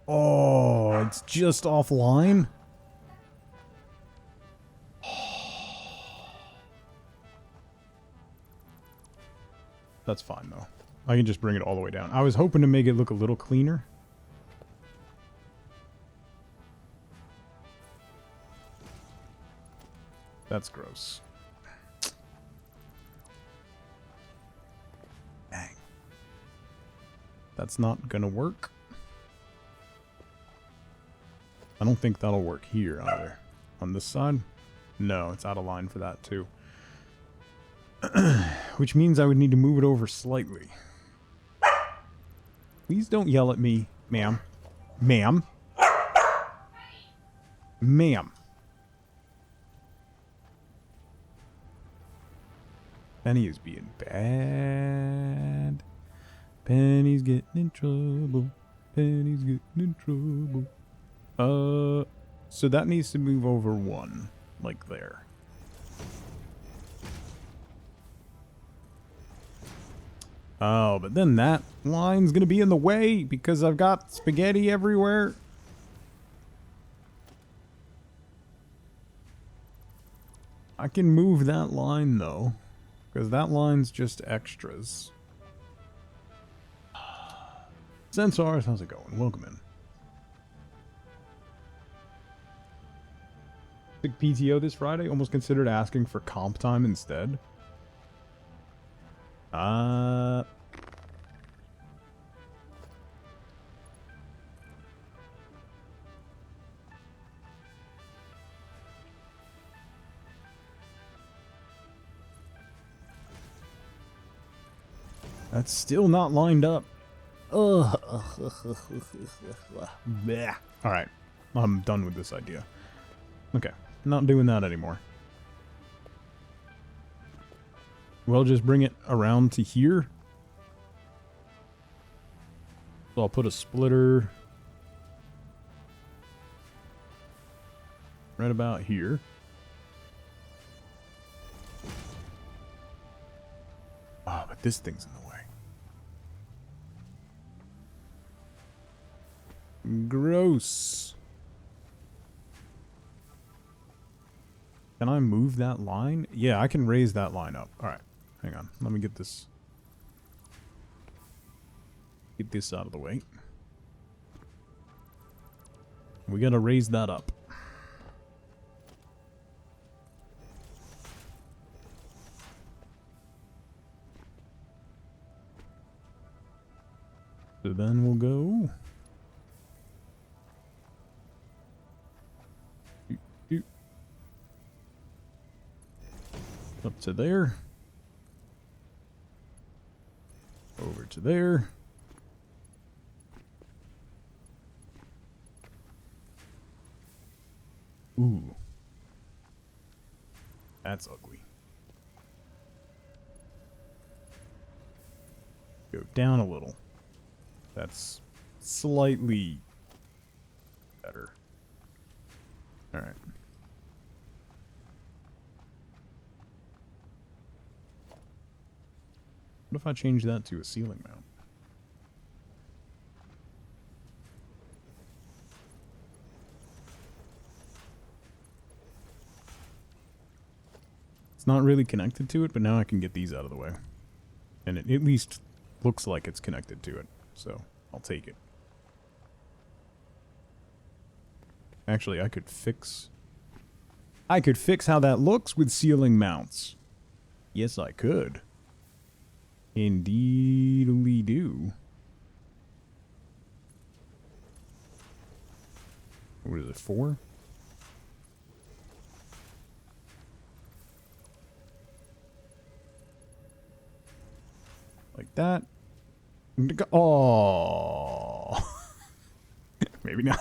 Oh, it's just offline? That's fine, though. I can just bring it all the way down. I was hoping to make it look a little cleaner. That's gross. Dang. That's not gonna work. I don't think that'll work here either. On this side? No, it's out of line for that too. Which means I would need to move it over slightly. Please don't yell at me, ma'am. Ma'am. Ma'am. Penny is being bad. Penny's getting in trouble. Penny's getting in trouble. So that needs to move over 1, like there. Oh, but then that line's gonna be in the way because I've got spaghetti everywhere. I can move that line though, because that line's just extras. Sensors, how's it going? Welcome in. Big PTO this Friday. Almost considered asking for comp time instead. That's still not lined up. Ugh. Alright. I'm done with this idea. Okay. Not doing that anymore. Well, just bring it around to here. So I'll put a splitter right about here. Oh, but this thing's in the way. Gross. Can I move that line? Yeah, I can raise that line up. Alright, hang on. Let me get this. Get this out of the way. We gotta raise that up. So then we'll go... up to there. Over to there. Ooh. That's ugly. Go down a little. That's slightly better. Alright. What if I change that to a ceiling mount? It's not really connected to it, but now I can get these out of the way. And it at least looks like it's connected to it, so I'll take it. Actually, I could fix I could fix how that looks with ceiling mounts. Yes, I could. Indeedly do. What is it, 4? Like that. Oh. Maybe not.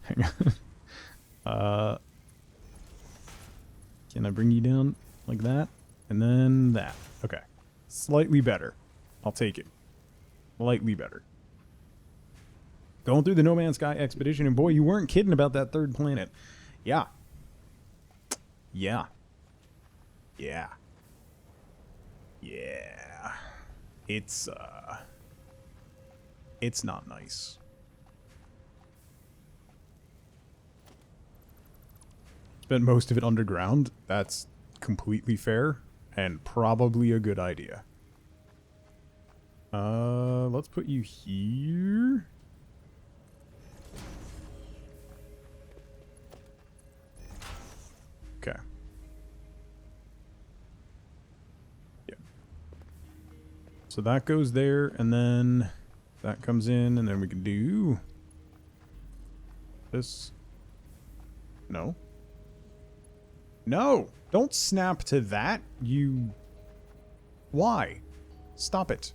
Hang on. Can I bring you down like that? And then that. Okay. Slightly better. I'll take it. Slightly better. Going through the No Man's Sky expedition, and boy, you weren't kidding about that third planet. Yeah. Yeah. Yeah. Yeah. It's not nice. Spent most of it underground. That's completely fair and probably a good idea. Let's put you here. Okay. Yeah. So that goes there, and then that comes in, and then we can do this. No. No! Don't snap to that, you... Why? Stop it.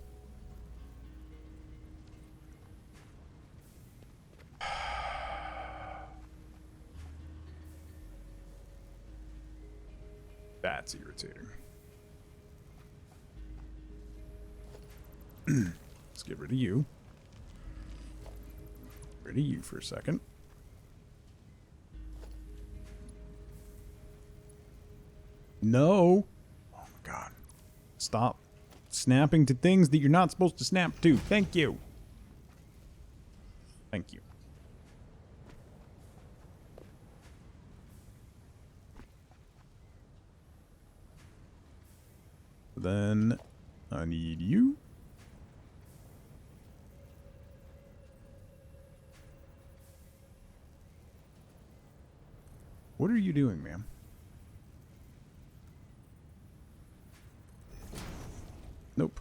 That's irritating. Let's get rid of you. Get rid of you for a second. No. Oh my god. Stop snapping to things that you're not supposed to snap to. Thank you. Thank you. Then I need you. What are you doing, ma'am? Nope.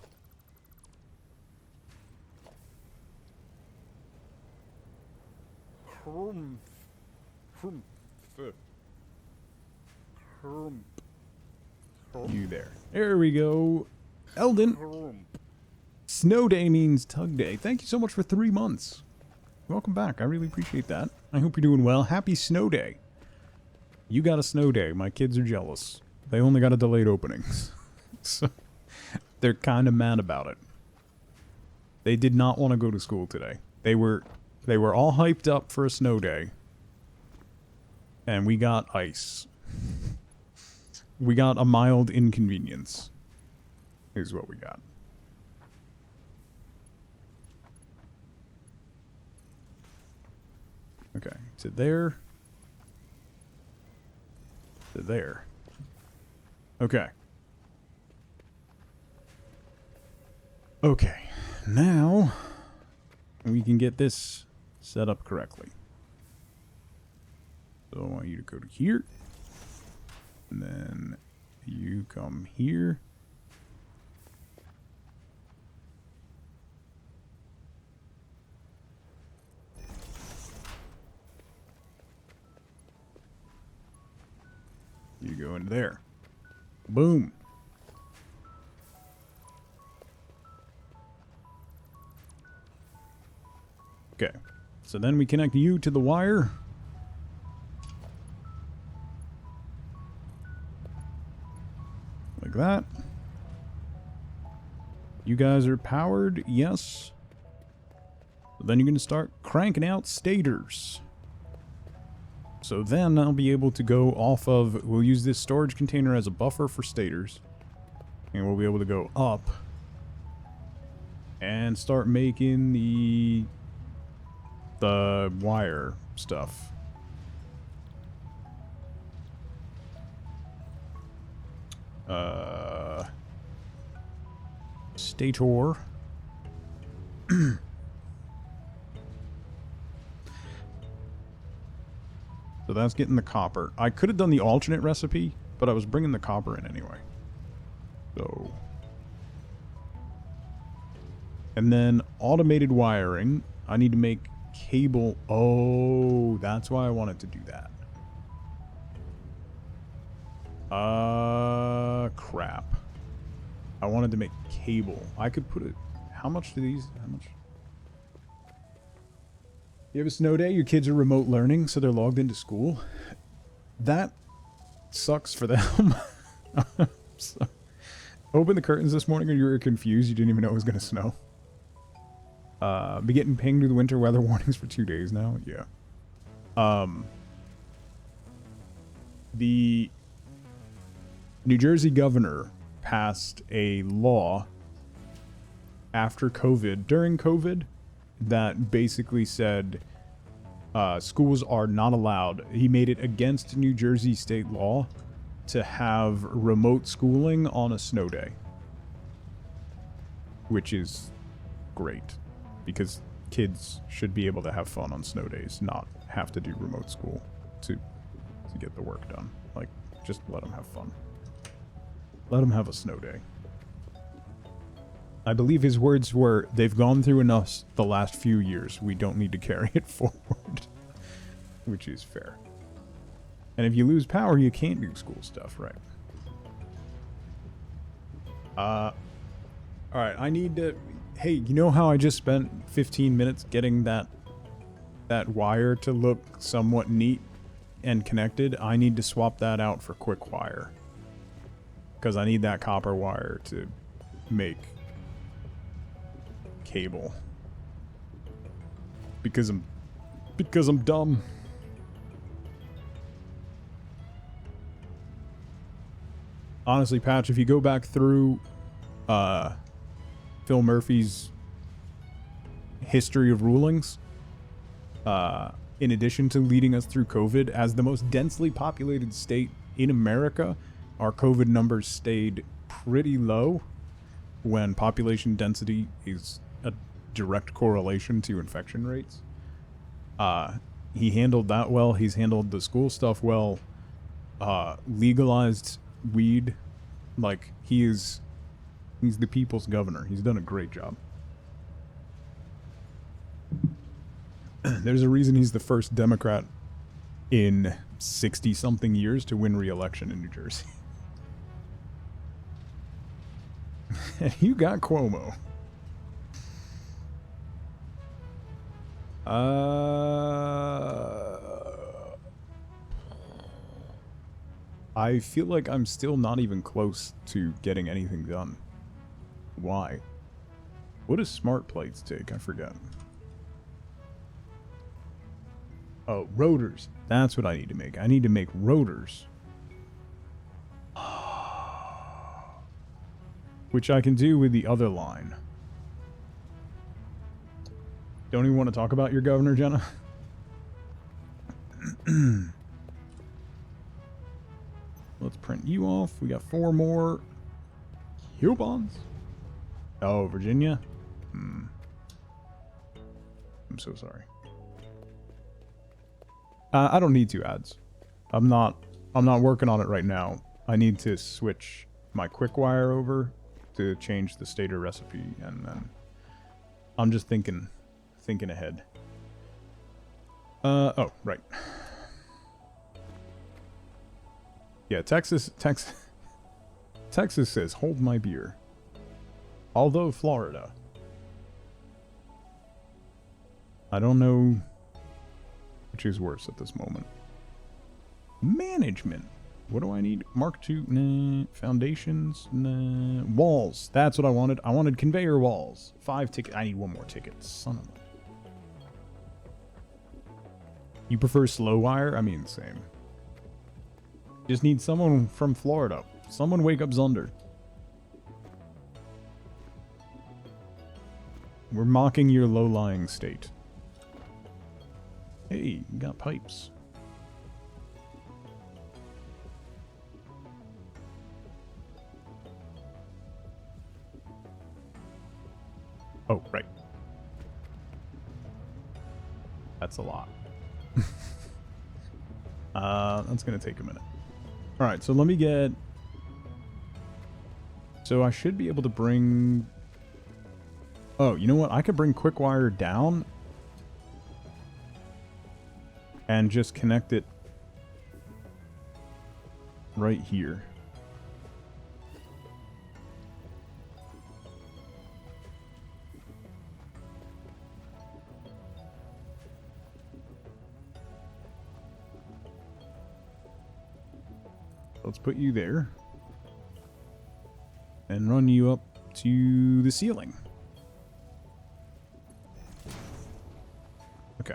You there. There we go. Eldon. Snow day means tug day. Thank you so much for 3 months. Welcome back. I really appreciate that. I hope you're doing well. Happy snow day. You got a snow day. My kids are jealous. They only got a delayed openings. So they're kind of mad about it. They did not want to go to school today. They were all hyped up for a snow day. And we got ice. We got a mild inconvenience. Is what we got. Okay, so there. So there. Okay. Okay, now we can get this set up correctly. So I want you to go to here. And then you come here. You go into there. Boom. Okay. So then we connect you to the wire. Like that. You guys are powered, yes. So then you're going to start cranking out stators. So then I'll be able to go off of, we'll use this storage container as a buffer for stators. And we'll be able to go up and start making the wire stuff. Stator. So that's getting the copper. I could have done the alternate recipe, but I was bringing the copper in anyway. So... And then automated wiring. I need to make cable. Oh, that's why I wanted to do that. Crap. I wanted to make cable. I could put it... How much do these... How much... You have a snow day, your kids are remote learning, so they're logged into school. That sucks for them. So, open the curtains this morning and you were confused. You didn't even know it was going to snow. Be getting pinged with winter weather warnings for 2 days now. Yeah. The New Jersey governor passed a law after COVID, during COVID, that basically said schools are not allowed. He made it against New Jersey state law to have remote schooling on a snow day, which is great because kids should be able to have fun on snow days, not have to do remote school to get the work done. Like, just let them have fun. Let them have a snow day. I believe his words were, they've gone through enough the last few years. We don't need to carry it forward. Which is fair. And if you lose power, you can't do school stuff, right? Alright, I need to... Hey, you know how I just spent 15 minutes getting that wire to look somewhat neat and connected? I need to swap that out for quick wire. Because I need that copper wire to make cable. Because I'm dumb. Honestly, Patch, if you go back through Phil Murphy's history of rulings, in addition to leading us through COVID, as the most densely populated state in America, our COVID numbers stayed pretty low when population density is a direct correlation to infection rates. He handled that well. He's handled the school stuff well. Legalized weed. Like, he's the people's governor. He's done a great job. There's a reason he's the first Democrat in 60-something years to win re-election in New Jersey. And you got Cuomo. I feel like I'm still not even close to getting anything done. Why? What does smart plates take? I forget. Oh, rotors. That's what I need to make. I need to make rotors. Which I can do with the other line. Don't even want to talk about your governor, Jenna? Let's print you off. We got 4 more coupons. Oh, Virginia? I'm so sorry. I don't need 2 ads. I'm not working on it right now. I need to switch my quick wire over to change the stator recipe, and then I'm just thinking ahead. Oh, right. Yeah, Texas says, hold my beer. Although Florida. I don't know which is worse at this moment. Management. What do I need? Mark II, nah. Foundations, nah. Walls. That's what I wanted. I wanted conveyor walls. 5 tickets. I need 1 more ticket. Son of a... You prefer slow wire? I mean, same. Just need someone from Florida. Someone wake up Zunder. We're mocking your low-lying state. Hey, you got pipes. Oh, right. That's a lot. That's going to take a minute. All right, so let me get... So I should be able to bring... Oh, you know what? I could bring Quickwire down and just connect it right here. Let's put you there and run you up to the ceiling. Okay.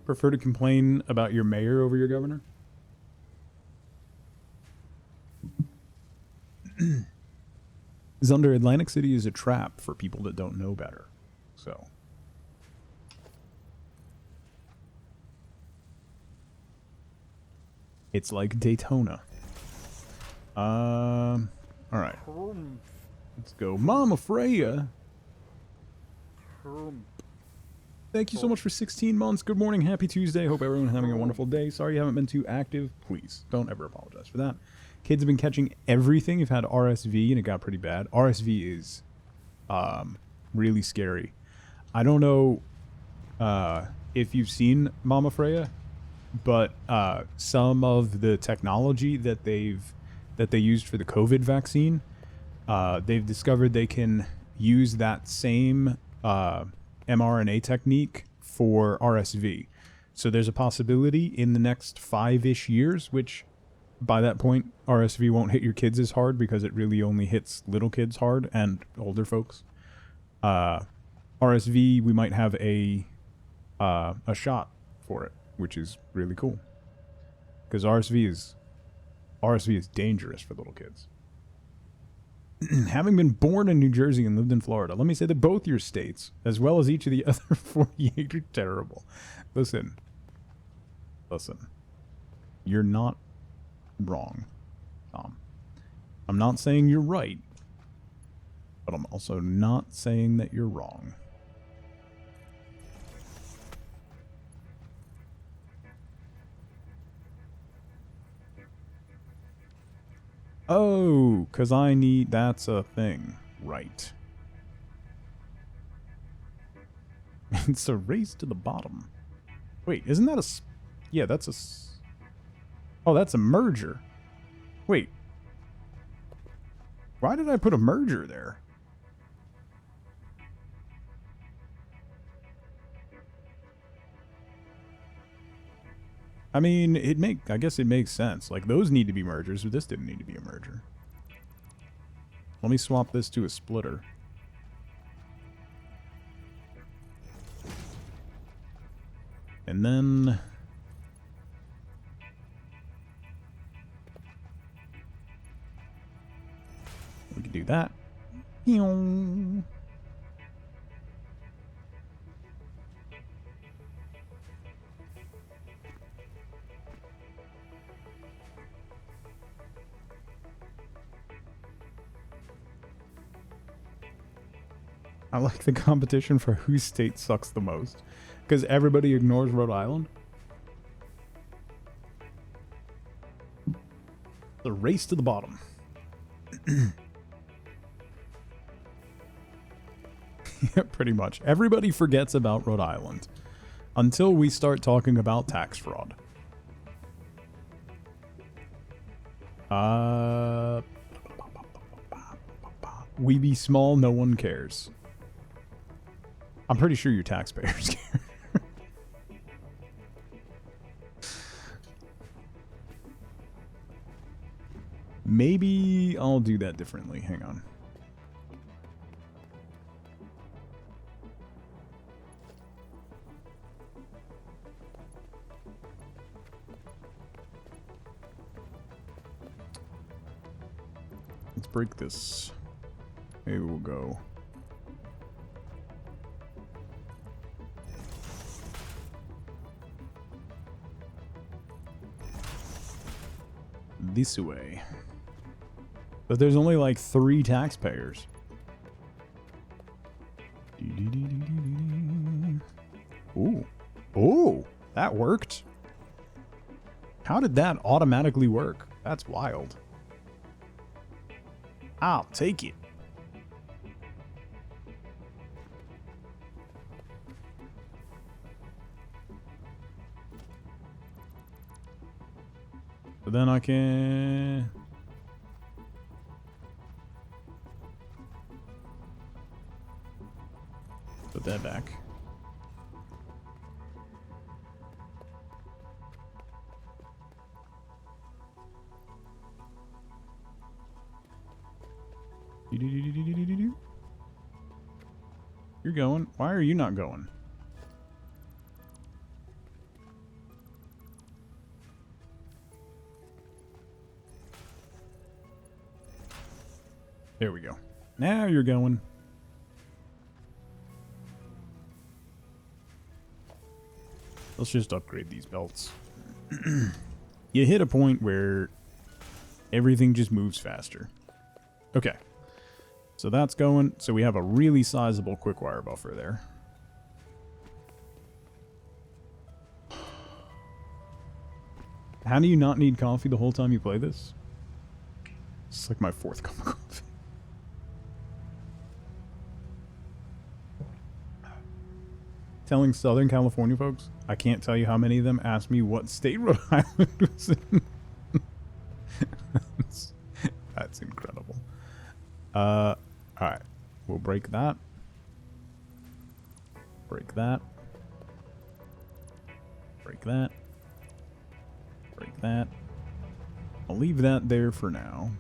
Prefer to complain about your mayor over your governor? Zunder, Atlantic City is a trap for people that don't know better. So. It's like Daytona. Alright. Let's go. Mama Freya! Thank you so much for 16 months. Good morning. Happy Tuesday. Hope everyone's having a wonderful day. Sorry you haven't been too active. Please, don't ever apologize for that. Kids have been catching everything. You've had RSV, and it got pretty bad. RSV is really scary. I don't know if you've seen Mama Freya, but some of the technology that they used for the COVID vaccine, they've discovered they can use that same mRNA technique for RSV. So there's a possibility in the next 5-ish years, which by that point, RSV won't hit your kids as hard because it really only hits little kids hard and older folks. RSV, we might have a shot for it, which is really cool. Because RSV is dangerous for little kids. Having been born in New Jersey and lived in Florida, let me say that both your states, as well as each of the other 48, are terrible. Listen. You're not wrong, Tom. I'm not saying you're right, but I'm also not saying that you're wrong. Oh, because I need... That's a thing. Right. It's a race to the bottom. Wait, isn't that a... Yeah, that's a... Oh, that's a merger. Wait. Why did I put a merger there? I mean, I guess it makes sense. Like, those need to be mergers, but this didn't need to be a merger. Let me swap this to a splitter. And then... we can do that. Pew. I like the competition for whose state sucks the most. Because everybody ignores Rhode Island. The race to the bottom. Yeah, pretty much. Everybody forgets about Rhode Island. Until we start talking about tax fraud. We be small, no one cares. I'm pretty sure your taxpayers care. Maybe I'll do that differently. Hang on. Let's break this. Maybe we'll go. this way. But there's only like 3 taxpayers. Ooh. Ooh, that worked. How did that automatically work? That's wild. I'll take it. But then I can... put that back. You're going. Why are you not going? There we go. Now you're going. Let's just upgrade these belts. You hit a point where everything just moves faster. Okay. So that's going. So we have a really sizable quick wire buffer there. How do you not need coffee the whole time you play this? It's like my 4th cup of coffee. Telling Southern California folks, I can't tell you how many of them asked me what state Rhode Island was in. That's incredible. Alright. We'll break that. Break that. Break that. Break that. I'll leave that there for now.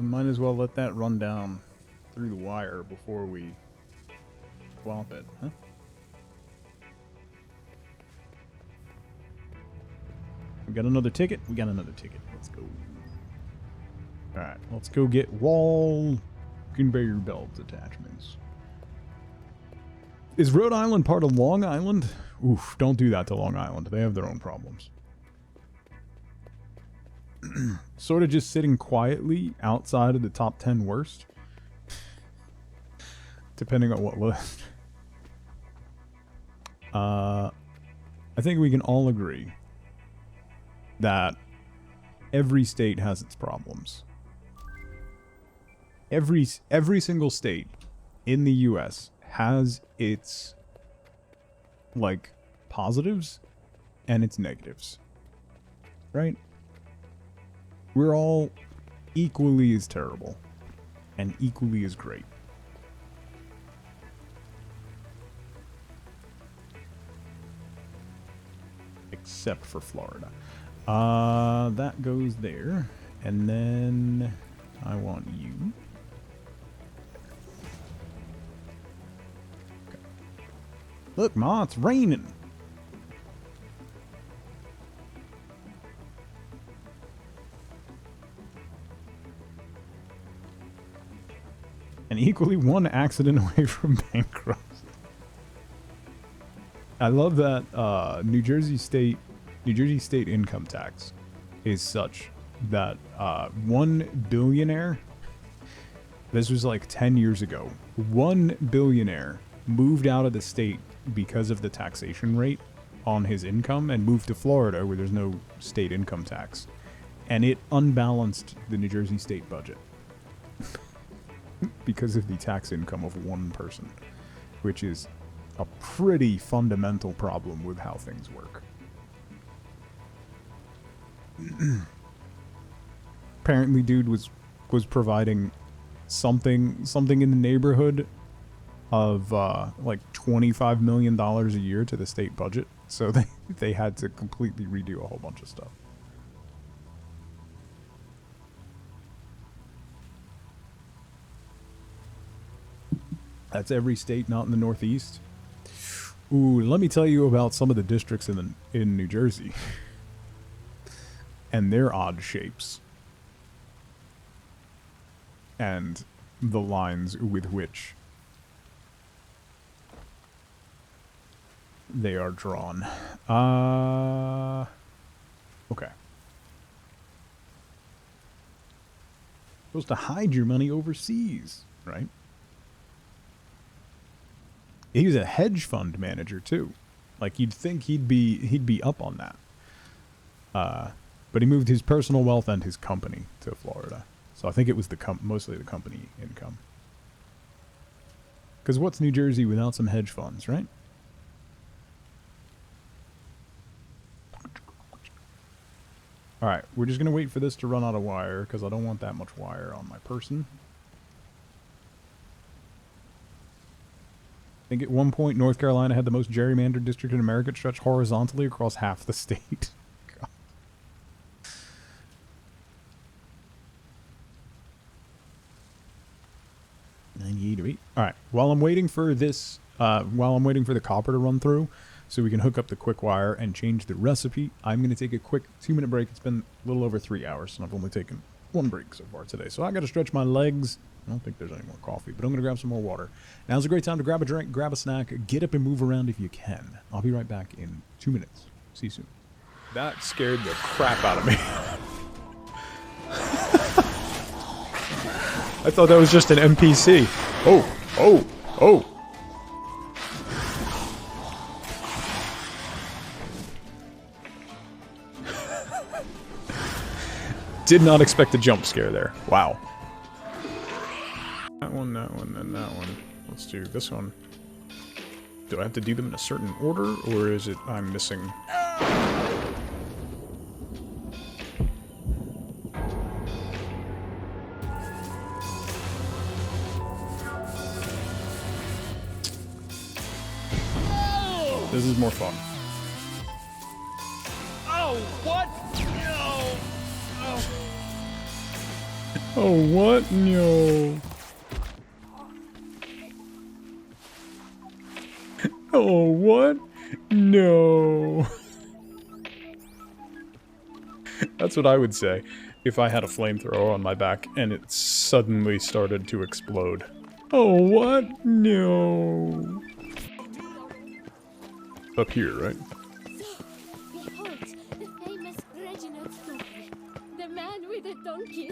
Might as well let that run down through the wire before we swap it, huh? We got another ticket? We got another ticket. Let's go. Alright, let's go get wall conveyor belt attachments. Is Rhode Island part of Long Island? Oof, don't do that to Long Island. They have their own problems. Sort of just sitting quietly outside of the top 10 worst. Depending on what list. I think we can all agree that every state has its problems. Every single state in the US has its, like, positives and its negatives. Right? We're all equally as terrible and equally as great. Except for Florida. That goes there. And then I want you. Okay. Look, Ma, it's raining. And equally one accident away from bankruptcy. I love that New Jersey State income tax is such that one billionaire, this was like 10 years ago, one billionaire moved out of the state because of the taxation rate on his income and moved to Florida where there's no state income tax. And it unbalanced the New Jersey state budget. Because of the tax income of one person, which is a pretty fundamental problem with how things work. Apparently, dude was providing something in the neighborhood of like $25 million a year to the state budget, so they had to completely redo a whole bunch of stuff. That's every state not in the Northeast. Ooh, let me tell you about some of the districts in New Jersey. And their odd shapes. And the lines with which they are drawn. Okay. Supposed to hide your money overseas, right? He's a hedge fund manager too. Like you'd think he'd be up on that. But he moved his personal wealth and his company to Florida. So I think it was mostly the company income. Because what's New Jersey without some hedge funds, right? Alright, we're just going to wait for this to run out of wire, because I don't want that much wire on my person. I think at one point North Carolina had the most gerrymandered district in America. It stretched horizontally across half the state. God. 98. Alright, while I'm waiting for this, while I'm waiting for the copper to run through, so we can hook up the quick wire and change the recipe, I'm going to take a quick 2-minute break. It's been a little over 3 hours, and I've only taken 1 break so far today. So I got to stretch my legs. I don't think there's any more coffee, but I'm going to grab some more water. Now's a great time to grab a drink, grab a snack, get up and move around if you can. I'll be right back in 2 minutes. See you soon. That scared the crap out of me. I thought that was just an NPC. Oh. Did not expect a jump scare there. Wow. That one, and that one. Let's do this one. Do I have to do them in a certain order, or is it I'm missing? This is more fun. Oh, what? No. Oh, what? No. Oh, what? No. That's what I would say if I had a flamethrower on my back and it suddenly started to explode. Oh, what? No. Up here, right? Behold, the famous Reginald story. The man with the donkeys.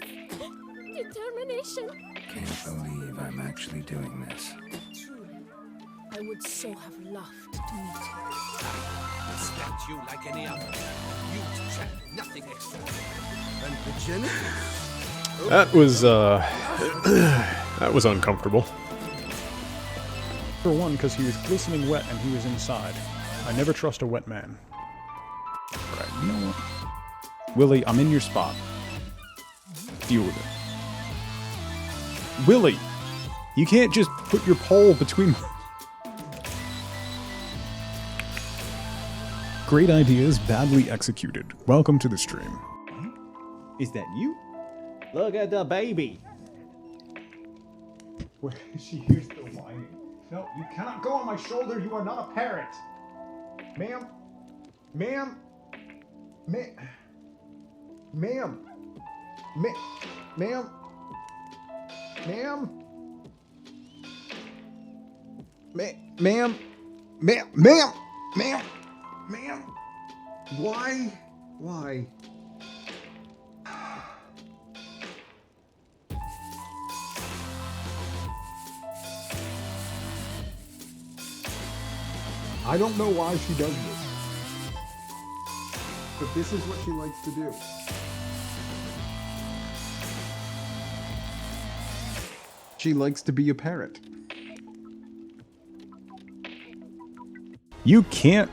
Determination. Can't believe I'm actually doing this. Truly, I would so have loved to meet you. Respect you like any other. You check nothing extra. And Virginia? That was uncomfortable. For one, because he was glistening wet and he was inside. I never trust a wet man. Alright, you know what? Willie, I'm in your spot. Deal with it. Willie! You can't just put your pole between... Great ideas, badly executed. Welcome to the stream. Is that you? Look at the baby. Where she hears the whining. No, you cannot go on my shoulder. You are not a parrot. Ma'am. Ma'am. Ma'am. Ma'am. Ma'am. Ma'am. Ma'am. Ma'am. Ma'am. Ma'am. Ma'am. Why? Why? I don't know why she does this. But this is what she likes to do. She likes to be a parrot. You can't...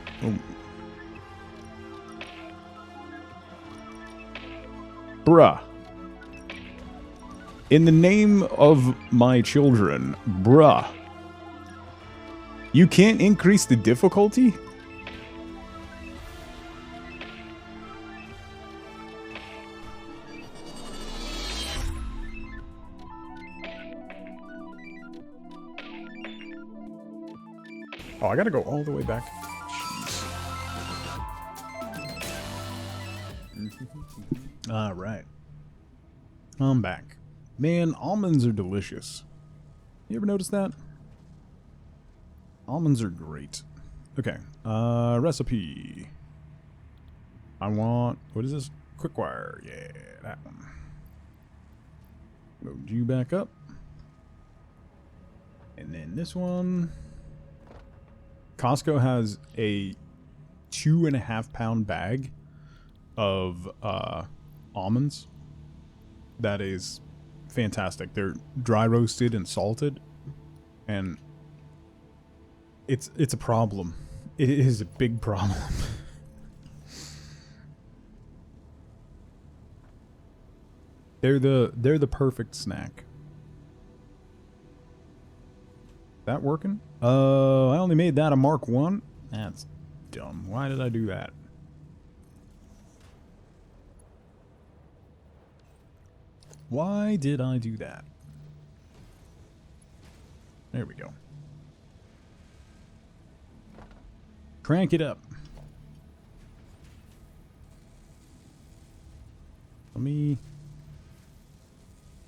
Bruh. In the name of my children, bruh. You can't increase the difficulty? Oh, I gotta go all the way back. Jeez. Alright. I'm back. Man, almonds are delicious. You ever notice that? Almonds are great. Okay. Recipe. I want, what is this? Quick wire. Yeah, that one. Load you back up. And then this one. Costco has a 2.5 pound bag of almonds. That is fantastic. They're dry roasted and salted, and it's a problem. It is a big problem. They're the perfect snack. That working? I only made that a Mark 1. That's dumb. Why did I do that? Why did I do that? There we go. Crank it up. Let me...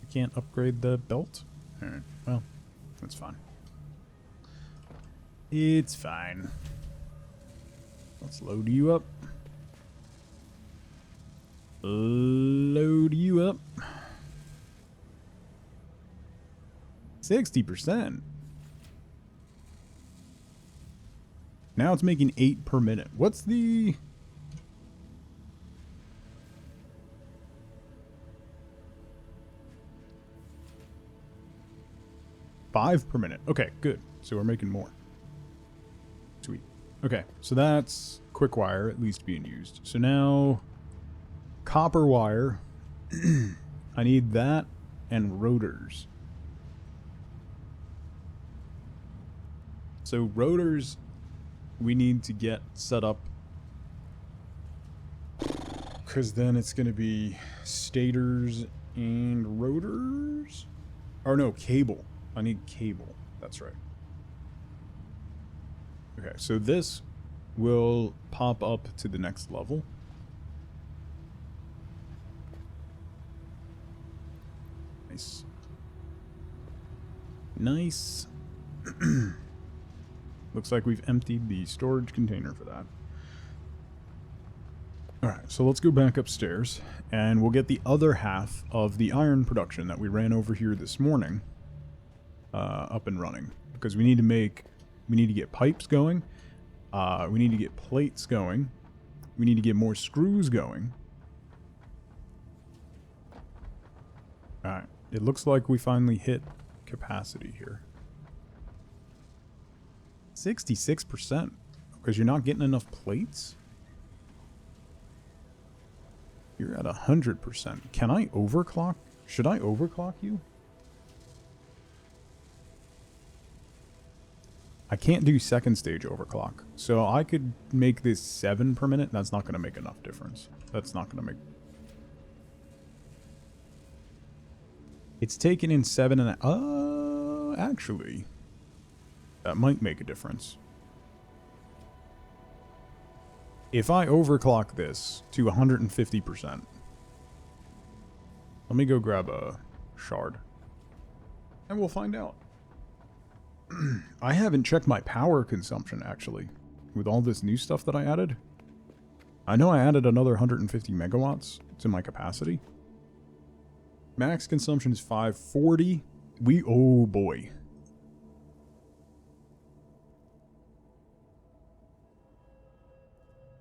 I can't upgrade the belt? Alright, well, that's fine. It's fine. Let's load you up. Load you up. 60%. Now it's making 8 per minute. What's the... $5 per minute. Okay, good. So we're making more. Sweet. Okay, so that's quick wire at least being used. So now copper wire. I need that and rotors. So rotors we need to get set up, because then it's going to be stators and rotors. Or no, cable. I need cable. That's right. Okay, so this will pop up to the next level. Nice. Nice. Looks like we've emptied the storage container for that. Alright, so let's go back upstairs, and we'll get the other half of the iron production that we ran over here this morning up and running. Because we need to get pipes going, we need to get plates going, we need to get more screws going. Alright, it looks like we finally hit capacity here. 66%, because you're not getting enough plates? You're at 100%. Can I overclock? Should I overclock you? I can't do second stage overclock. So I could make this 7 per minute. That's not going to make enough difference. That's not going to make... It's taken in 7 and... actually... that might make a difference. If I overclock this to 150%, let me go grab a shard, and we'll find out. I haven't checked my power consumption, actually, with all this new stuff that I added. I know I added another 150 megawatts to my capacity. Max consumption is 540. Oh boy.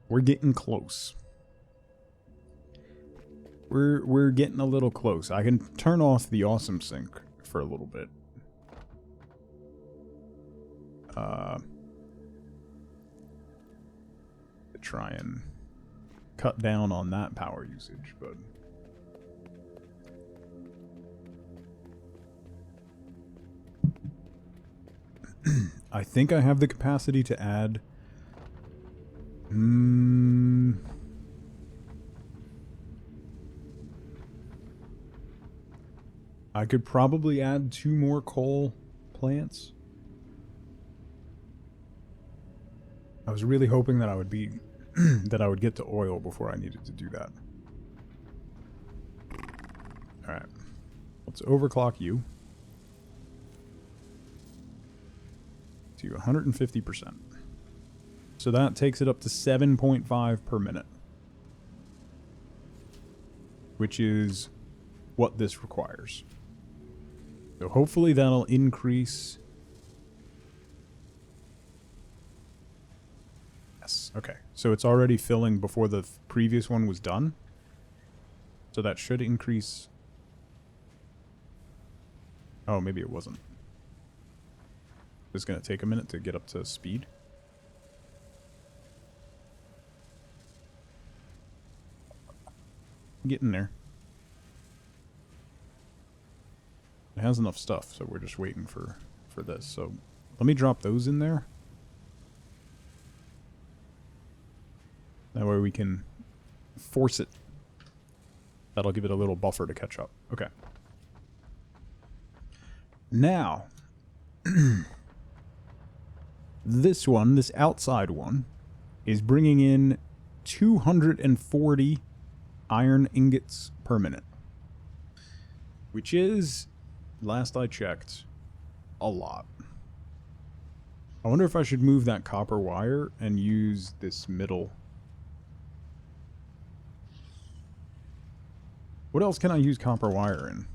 We're getting close. We're getting a little close. I can turn off the awesome sync for a little bit. To try and cut down on that power usage, but I think I have the capacity to add I could probably add 2 more coal plants. I was really hoping that I would be that I would get to oil before I needed to do that. Alright. Let's overclock you to 150%. So that takes it up to 7.5 per minute. Which is what this requires. So hopefully that'll increase. Yes, okay. So it's already filling before the previous one was done. So that should increase. Oh, maybe it wasn't. It's going to take a minute to get up to speed. Getting there. It has enough stuff, so we're just waiting for this. So let me drop those in there. That way we can force it. That'll give it a little buffer to catch up. Okay. Now, this one, this outside one, is bringing in 240 iron ingots per minute. Which is, last I checked, a lot. I wonder if I should move that copper wire and use this middle. What else can I use copper wire in?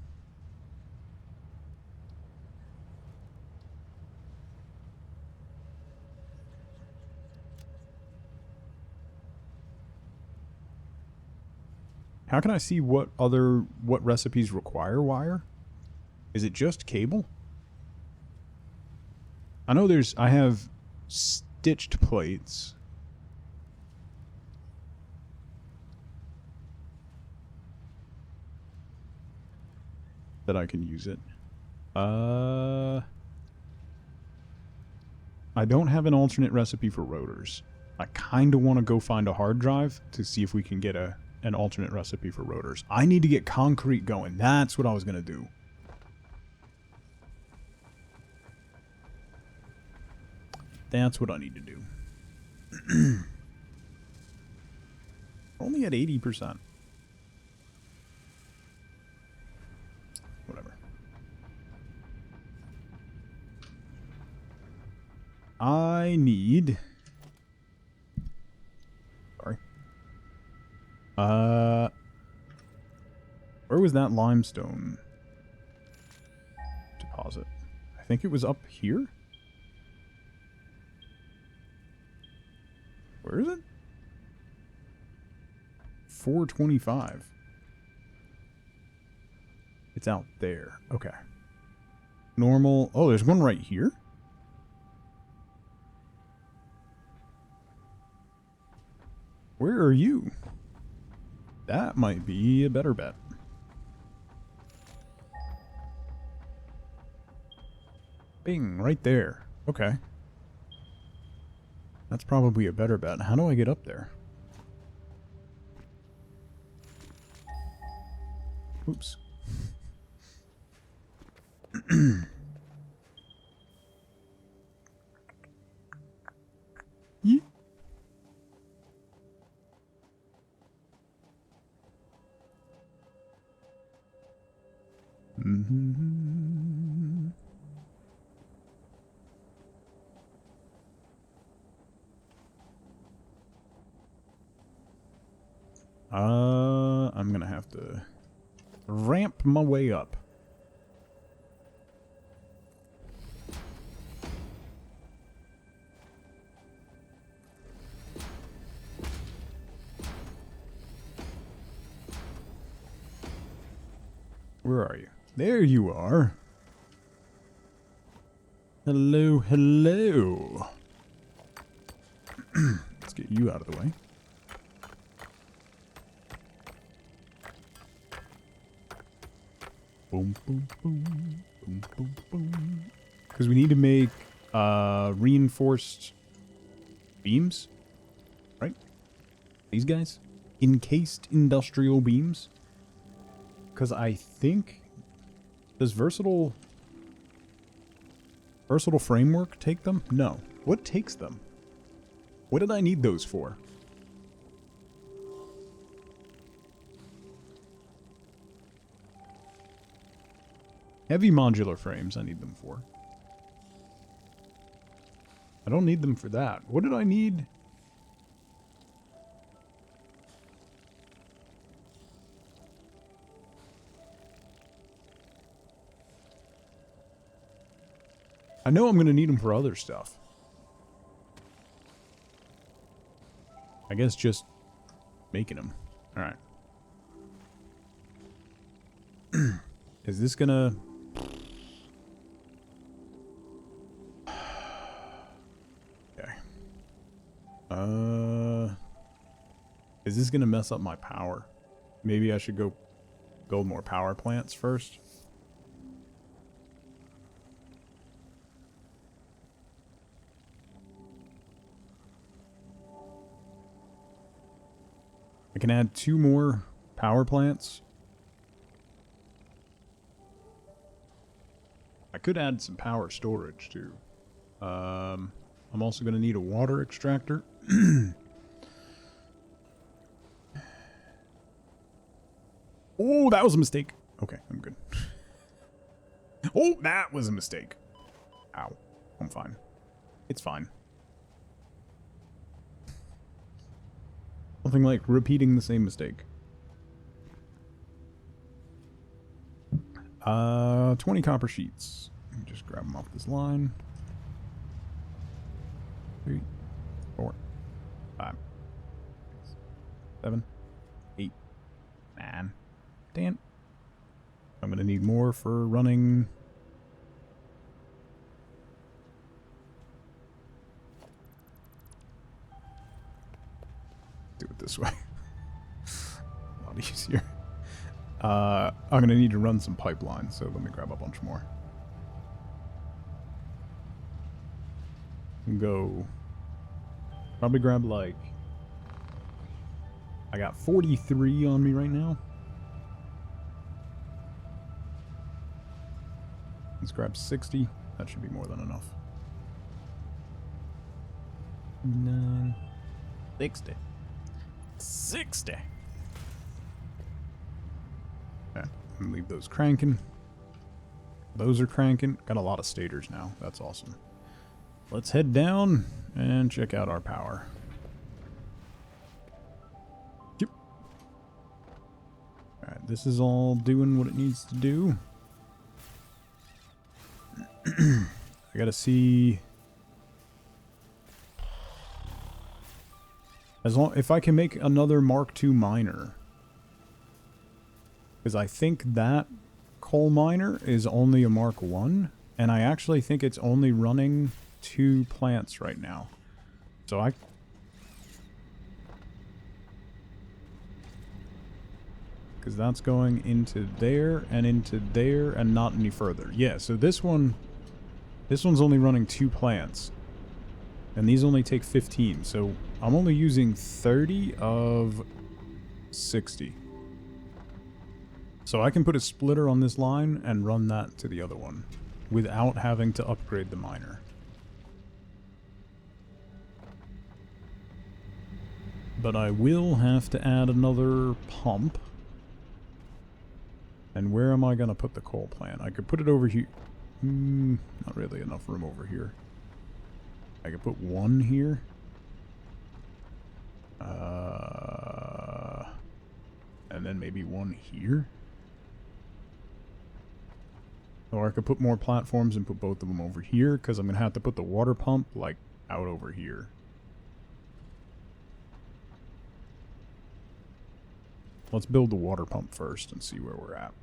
How can I see what recipes require wire? Is it just cable? I know I have stitched plates. That I can use it. I don't have an alternate recipe for rotors. I kind of want to go find a hard drive to see if we can get an alternate recipe for rotors. I need to get concrete going. That's what I was going to do. That's what I need to do. Only at 80%. Whatever. I need... Sorry. Where was that limestone deposit? I think it was up here? Where is it? 425. It's out there. Okay. Normal. Oh, there's one right here? Where are you? That might be a better bet. Bing, right there. Okay. That's probably a better bet. How do I get up there? Oops. Yeet. I'm gonna have to ramp my way up. Where are you? There you are. Hello, hello. Let's get you out of the way. Boom, boom, boom, boom, boom, boom. Because we need to make reinforced beams, right? These guys? Encased industrial beams? Because I think... Does versatile framework take them? No. What takes them? What did I need those for? Heavy modular frames I need them for. I don't need them for that. What did I need? I know I'm going to need them for other stuff. I guess just making them. Alright. Is this gonna... Okay. Is this gonna mess up my power? Maybe I should go build more power plants first. I can add 2 more power plants. I could add some power storage too. I'm also going to need a water extractor. Oh, that was a mistake. Okay, I'm good. Oh, that was a mistake. Ow. I'm fine. It's fine. Something like repeating the same mistake. 20 copper sheets. Let me just grab them off this line. 3, 4, 5, 6, 7, 8, 9, 10. I'm gonna need more for running. Do it this way. A lot easier. I'm gonna need to run some pipelines, so let me grab a bunch more. Go. Probably grab like... I got 43 on me right now. Let's grab 60. That should be more than enough. 9, 60. 60. Okay, and leave those cranking. Those are cranking. Got a lot of stators now. That's awesome. Let's head down and check out our power. Yep. Alright, this is all doing what it needs to do. I gotta see... if I can make another Mark II miner. Because I think that coal miner is only a Mark I. And I actually think it's only running 2 plants right now. So I... Because that's going into there and not any further. Yeah, so this one's only running 2 plants. And these only take 15. So I'm only using 30 of 60. So I can put a splitter on this line and run that to the other one without having to upgrade the miner. But I will have to add another pump. And where am I going to put the coal plant? I could put it over here. Not really enough room over here. I could put 1 here. And then maybe 1 here. Or I could put more platforms and put both of them over here, because I'm going to have to put the water pump, like, out over here. Let's build the water pump first and see where we're at.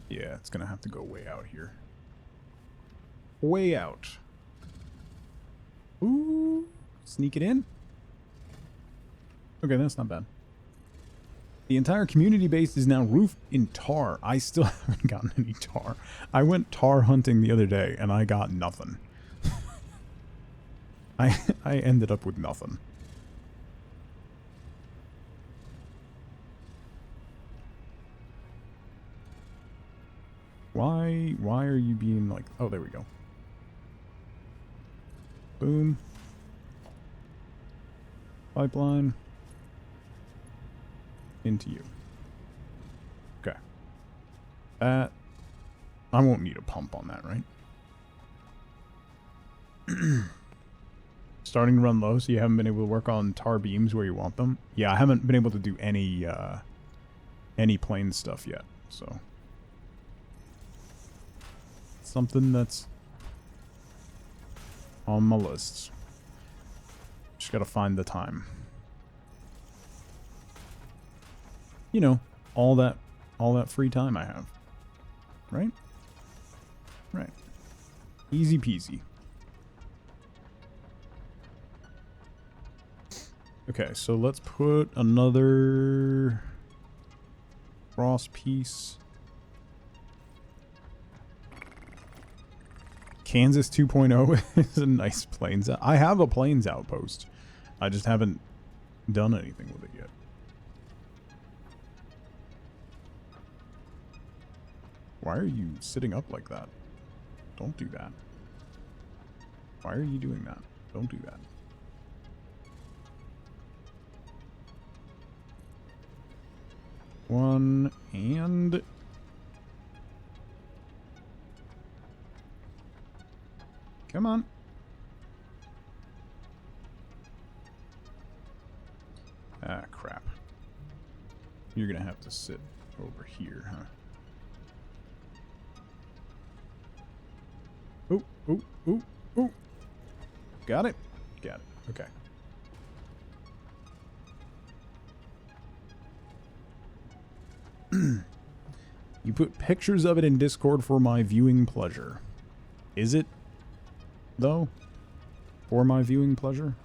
Yeah, it's going to have to go way out here. Way out. Ooh, sneak it in. Okay, that's not bad. The entire community base is now roofed in tar. I still haven't gotten any tar. I went tar hunting the other day and I got nothing. I ended up with nothing. Why are you being like... Oh, there we go. Boom. Pipeline. Into you. Okay. That... I won't need a pump on that, right? Starting to run low, so you haven't been able to work on tar beams where you want them? Yeah, I haven't been able to do any any plane stuff yet, so something that's on my list. Just gotta find the time. You know, all that free time I have. Right? Right. Easy peasy. Okay, so let's put another cross piece. Kansas 2.0 is a nice plains. I have a plains outpost. I just haven't done anything with it yet. Why are you sitting up like that? Don't do that. Why are you doing that? Don't do that. One and... Come on. Ah, crap. You're gonna have to sit over here, huh? Ooh, ooh, ooh, ooh. Got it? Got it. Okay. You put pictures of it in Discord for my viewing pleasure. Is it, though? For my viewing pleasure?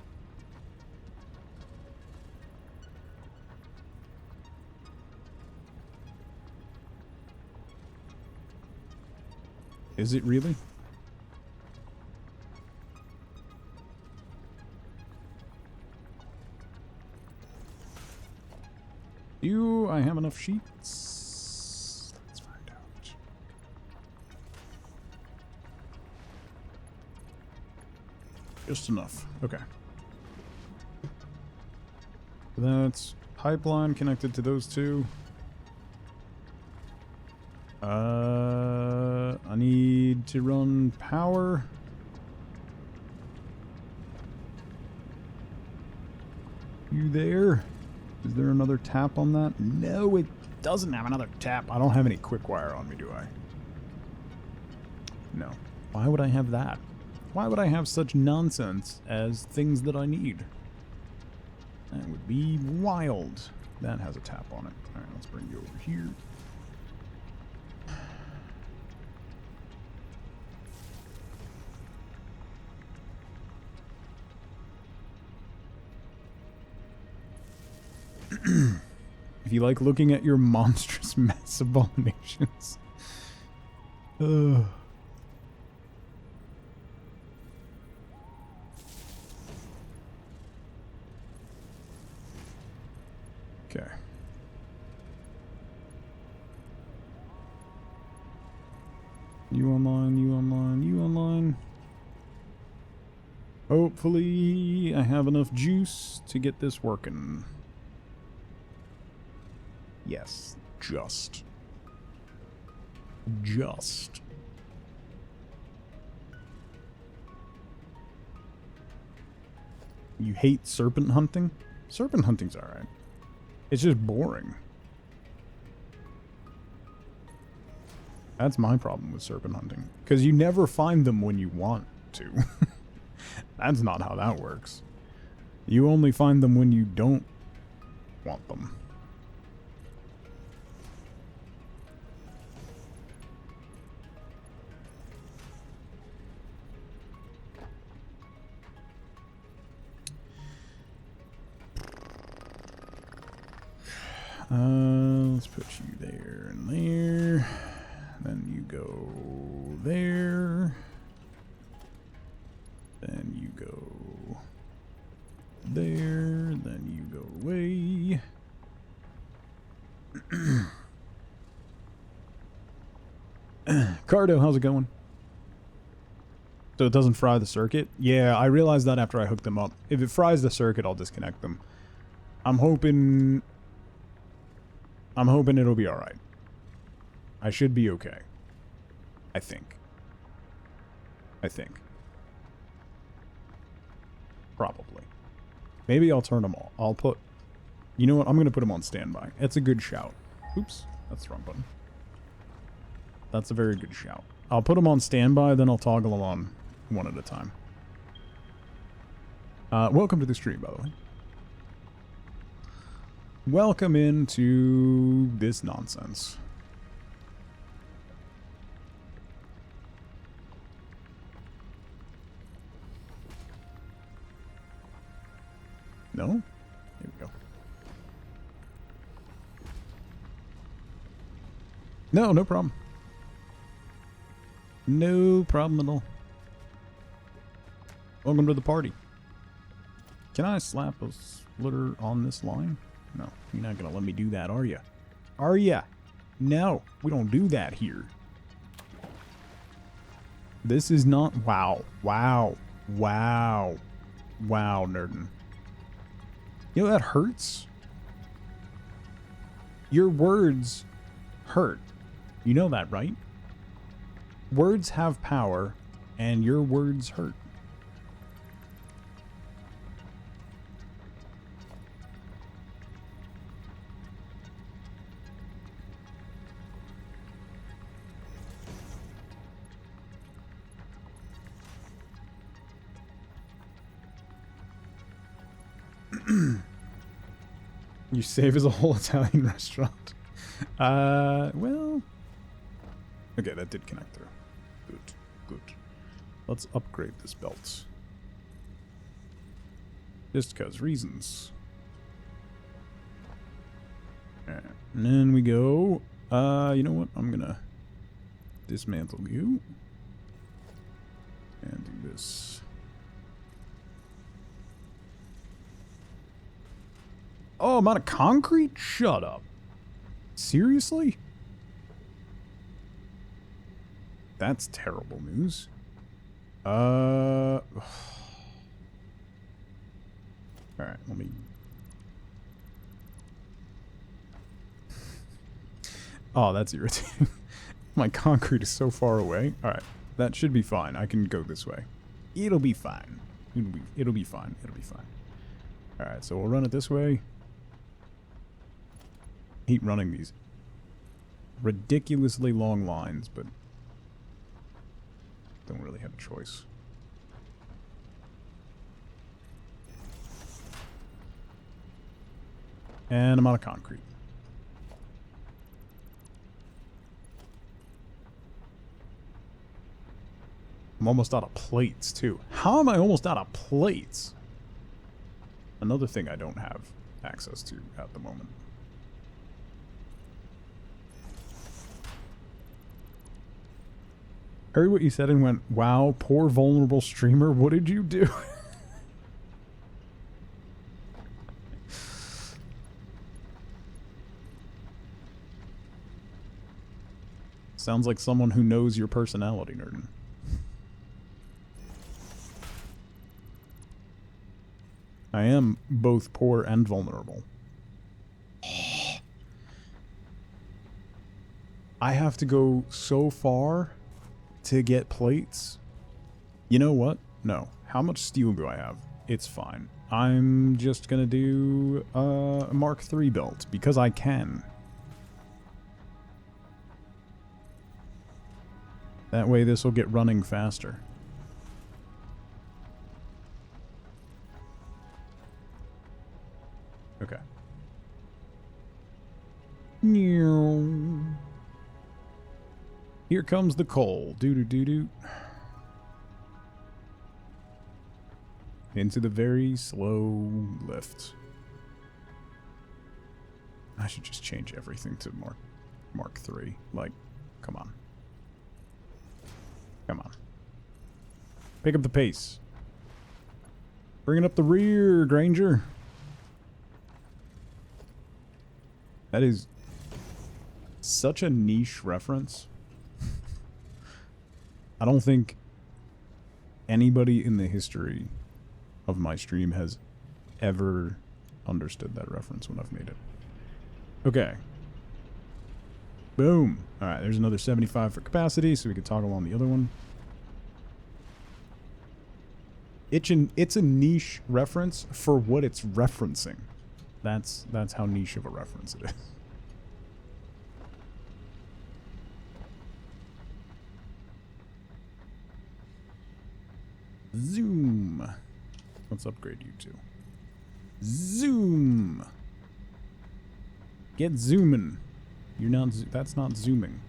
Is it really? Do I have enough sheets? Let's find out. Just enough. Okay. That's pipeline connected to those two. I need to run power. You there? Is there another tap on that? No, it doesn't have another tap. I don't have any quick wire on me, do I? No. Why would I have that? Why would I have such nonsense as things that I need? That would be wild. That has a tap on it. Alright, let's bring you over here. If you like looking at your monstrous mess abominations. Okay. You online, you online, you online. Hopefully I have enough juice to get this working. Yes, just. You hate serpent hunting? Serpent hunting's alright. It's just boring. That's my problem with serpent hunting. Because you never find them when you want to. That's not how that works. You only find them when you don't want them. Let's put you there and there. Then you go there. Then you go there. Then you go away. Cardo, how's it going? So it doesn't fry the circuit? Yeah, I realized that after I hooked them up. If it fries the circuit, I'll disconnect them. I'm hoping it'll be alright. I should be okay. I think. Probably. Maybe I'll turn them all. I'll put... You know what? I'm going to put them on standby. It's a good shout. Oops, that's the wrong button. That's a very good shout. I'll put them on standby, then I'll toggle them on one at a time. Welcome to the stream, by the way. Welcome into this nonsense. No? Here we go. No, no problem. No problem at all. Welcome to the party. Can I slap a splitter on this line? No, you're not gonna let me do that, are you? Are ya? No, we don't do that here. This is not... Wow. Wow. Wow. Wow, Nerdin. You know that hurts? Your words hurt. You know that, right? Words have power, and your words hurt. You save as a whole Italian restaurant. Well... Okay, that did connect through. Good, good. Let's upgrade this belt. Just because reasons. Alright, and then we go... you know what? I'm gonna dismantle you. And do this. Oh, I'm out of concrete? Shut up. Seriously? That's terrible news. Alright, let me... Oh, that's irritating. My concrete is so far away. Alright, that should be fine. I can go this way. It'll be fine. It'll be fine. It'll be fine. Alright, so we'll run it this way. Hate running these ridiculously long lines, but don't really have a choice. And I'm out of concrete. I'm almost out of plates, too. How am I almost out of plates? Another thing I don't have access to at the moment. Heard what you said and went, wow, poor vulnerable streamer, what did you do? Sounds like someone who knows your personality, Nerdin. I am both poor and vulnerable. I have to go so far to get plates. You know what? No. How much steel do I have? It's fine. I'm just gonna do a Mark III belt because I can. That way this will get running faster. Okay. Here comes the coal. Doo-doo-doo-doo. Into the very slow lift. I should just change everything to Mark III. Like, come on. Come on. Pick up the pace. Bring it up the rear, Granger. That is such a niche reference. I don't think anybody in the history of my stream has ever understood that reference when I've made it. Okay. Boom. Alright, there's another 75 for capacity, so we can toggle on the other one. It's a niche reference for what it's referencing. That's how niche of a reference it is. Zoom. Let's upgrade you two. Zoom. Get zooming. You're not. That's not zooming.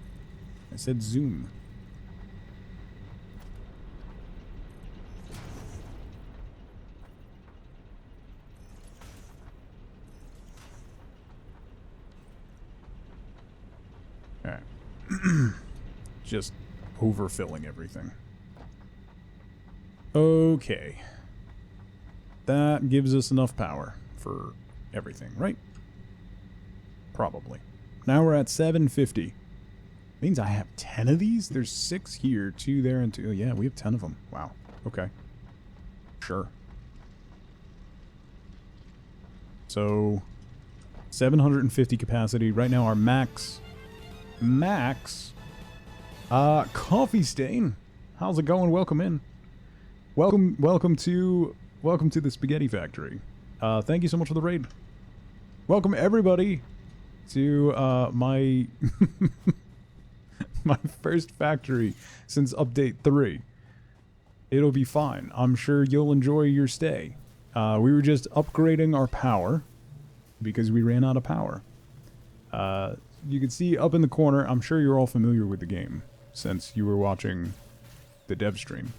I said zoom. All right. Just overfilling everything. Okay. That gives us enough power for everything, right? Probably. Now we're at 750. Means I have 10 of these? There's 6 here, 2 there, and 2. Oh, yeah, we have 10 of them. Wow. Okay. Sure. So, 750 capacity. Right now our max... Coffee Stain. How's it going? Welcome in. Welcome to the Spaghetti Factory. Thank you so much for the raid. Welcome everybody to my my first factory since update 3. It'll be fine. I'm sure you'll enjoy your stay. We were just upgrading our power because we ran out of power. You can see up in the corner, I'm sure you're all familiar with the game since you were watching the dev stream.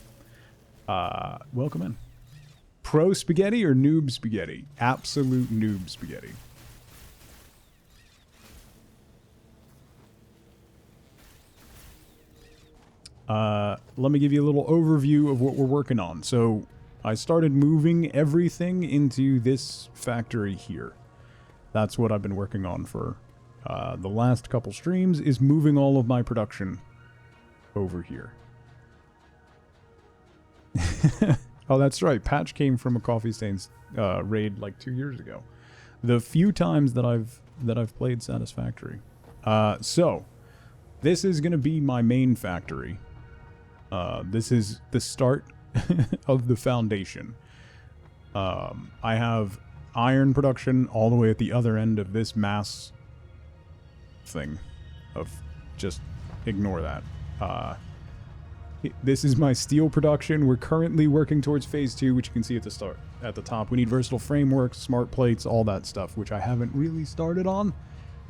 Welcome in. Pro spaghetti or noob spaghetti? Absolute noob spaghetti. Let me give you a little overview of what we're working on. So, I started moving everything into this factory here. That's what I've been working on for the last couple streams, is moving all of my production over here. Oh, that's right. Patch came from a Coffee Stains raid like 2 years ago. The few times that I've played Satisfactory. So, this is going to be my main factory. This is the start of the foundation. I have iron production all the way at the other end of this mass thing. Just ignore that. This is my steel production. We're currently working towards phase 2, which you can see at the top. We need versatile frameworks, smart plates, all that stuff, which I haven't really started on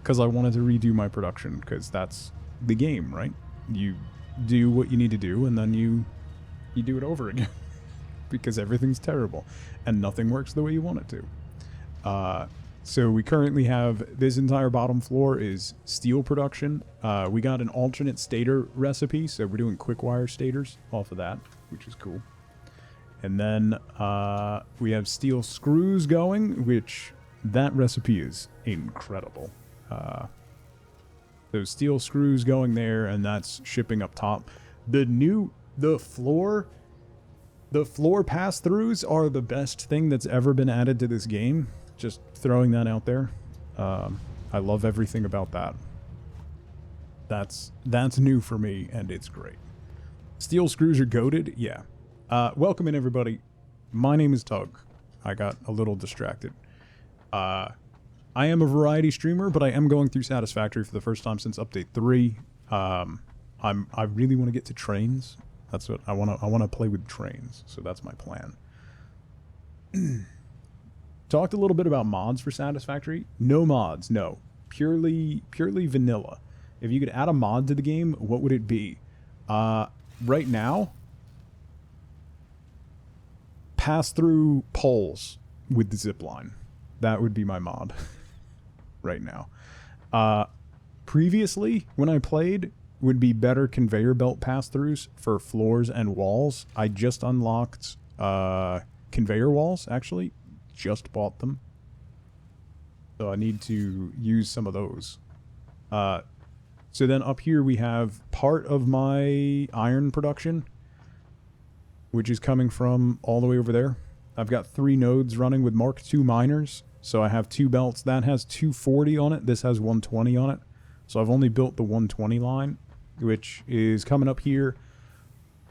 because I wanted to redo my production, because that's the game, right? You do what you need to do, and then you do it over again because everything's terrible and nothing works the way you want it to. So we currently have this entire bottom floor is steel production. We got an alternate stator recipe, so we're doing quick wire stators off of that, which is cool. And then we have steel screws going, which that recipe is incredible. Those steel screws going there, and that's shipping up top. The floor pass-throughs are the best thing that's ever been added to this game. Just throwing that out there. I love everything about that. That's new for me, and it's great. Steel screws are goated? Yeah. Welcome in, everybody. My name is Tug. I got a little distracted. I am a variety streamer, but I am going through Satisfactory for the first time since update 3. I really want to get to trains. That's what I want to play with trains, so that's my plan. Talked a little bit about mods for Satisfactory. No mods, no. Purely vanilla. If you could add a mod to the game, what would it be? Right now, pass through poles with the zipline. That would be my mod right now. Previously, when I played, would be better conveyor belt pass-throughs for floors and walls. I just unlocked conveyor walls, actually. Just bought them. So I need to use some of those. So then up here we have part of my iron production, which is coming from all the way over there. I've got 3 nodes running with Mark II miners. So I have 2 belts. That has 240 on it. This has 120 on it. So I've only built the 120 line, which is coming up here.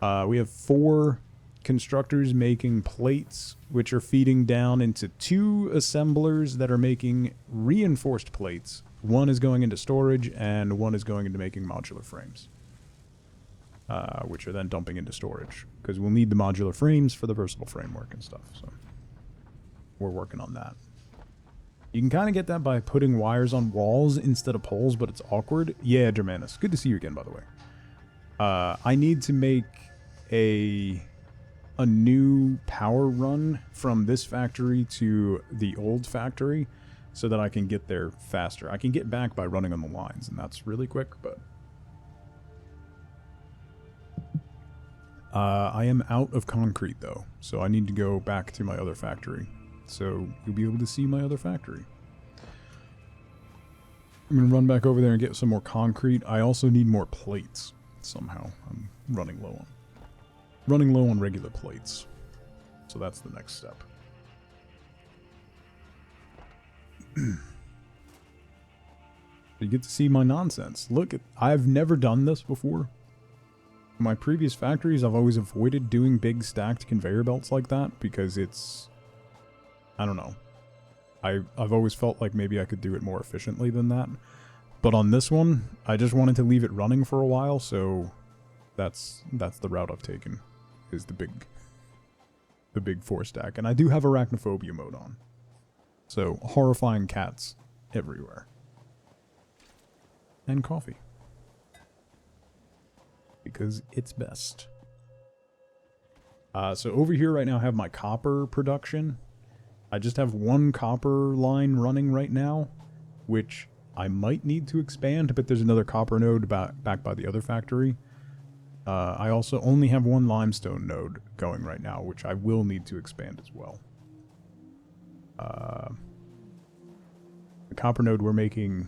We have 4 constructors making plates, which are feeding down into 2 assemblers that are making reinforced plates. One is going into storage, and one is going into making modular frames. which are then dumping into storage. Because we'll need the modular frames for the versatile framework and stuff, so we're working on that. You can kind of get that by putting wires on walls instead of poles, but it's awkward. Yeah, Germanus. Good to see you again, by the way. I need to make a new power run from this factory to the old factory so that I can get there faster. I can get back by running on the lines, and that's really quick, but... I am out of concrete, though, so I need to go back to my other factory. So you'll be able to see my other factory. I'm going to run back over there and get some more concrete. I also need more plates, somehow. I'm running low on regular plates. So that's the next step. You get to see my nonsense. Look, I've never done this before. In my previous factories, I've always avoided doing big stacked conveyor belts like that because it's... I don't know. I've always felt like maybe I could do it more efficiently than that. But on this one, I just wanted to leave it running for a while, so that's the route I've taken, is the big 4-stack. And I do have arachnophobia mode on. So, horrifying cats everywhere. And coffee. Because it's best. So over here right now I have my copper production. I just have one copper line running right now, which I might need to expand, but there's another copper node back by the other factory. I also only have one limestone node going right now, which I will need to expand as well. The copper node, we're making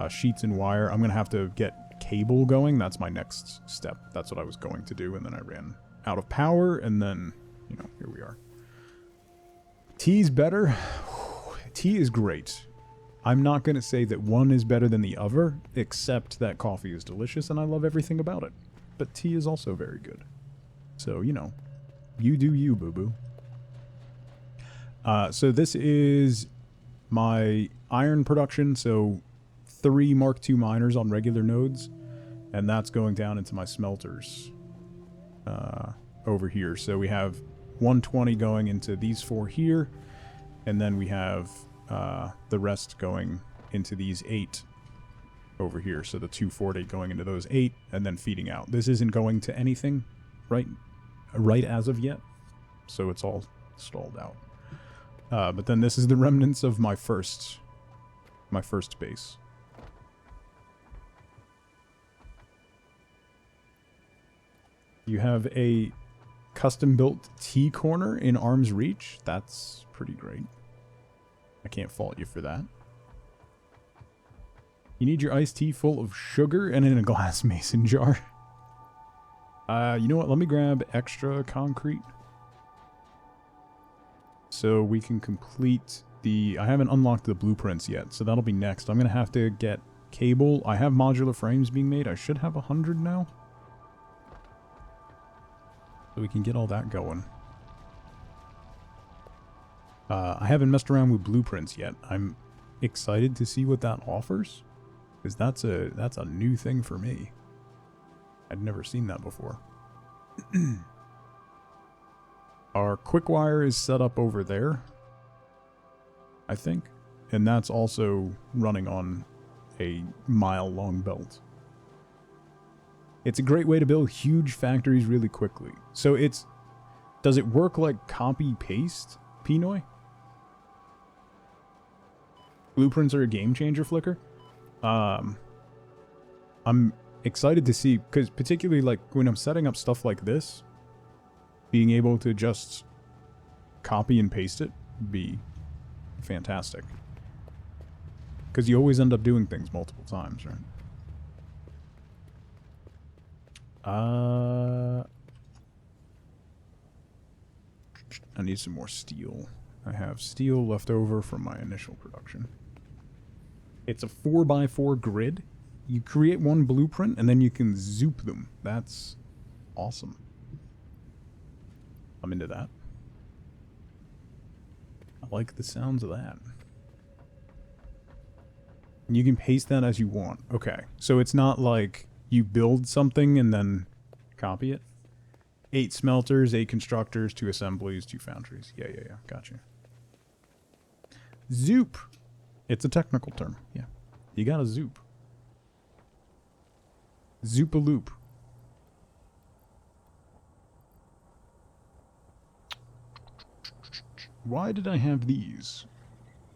sheets and wire. I'm going to have to get cable going. That's my next step. That's what I was going to do, and then I ran out of power, and then, you know, here we are. Tea's better. Tea is great. I'm not going to say that one is better than the other, except that coffee is delicious, and I love everything about it. But tea is also very good. So, you know, you do you, boo-boo. So this is my iron production, so 3 Mark II miners on regular nodes, and that's going down into my smelters over here. So we have 120 going into these 4 here, and then we have the rest going into these 8 over here. So the 240 going into those 8, and then feeding out. This isn't going to anything right as of yet, so it's all stalled out. But then this is the remnants of my first base. You have a custom-built tea corner in arm's reach. That's pretty great. I can't fault you for that. You need your iced tea full of sugar and in a glass mason jar. You know what? Let me grab extra concrete. So we can complete the... I haven't unlocked the blueprints yet, so that'll be next. I'm going to have to get cable. I have modular frames being made. I should have 100 now. So we can get all that going. I haven't messed around with blueprints yet. I'm excited to see what that offers, because that's a new thing for me. I'd never seen that before. Our quick wire is set up over there, I think, and that's also running on a mile-long belt. It's a great way to build huge factories really quickly. So it's... Does it work like copy-paste, Pinoy? Blueprints are a game changer, Flicker? I'm excited to see, because particularly like when I'm setting up stuff like this, being able to just copy and paste it would be fantastic. Because you always end up doing things multiple times, right? I need some more steel. I have steel left over from my initial production. It's a 4x4 grid. You create one blueprint and then you can zoop them. That's awesome. I'm into that. I like the sounds of that. And you can paste that as you want. Okay, so it's not like you build something and then Copy it. 8 smelters, 8 constructors, 2 assemblies, 2 foundries. Yeah. Gotcha. Zoop. It's a technical term. Yeah. You got a zoop. Zoop-a-loop. Why did I have these?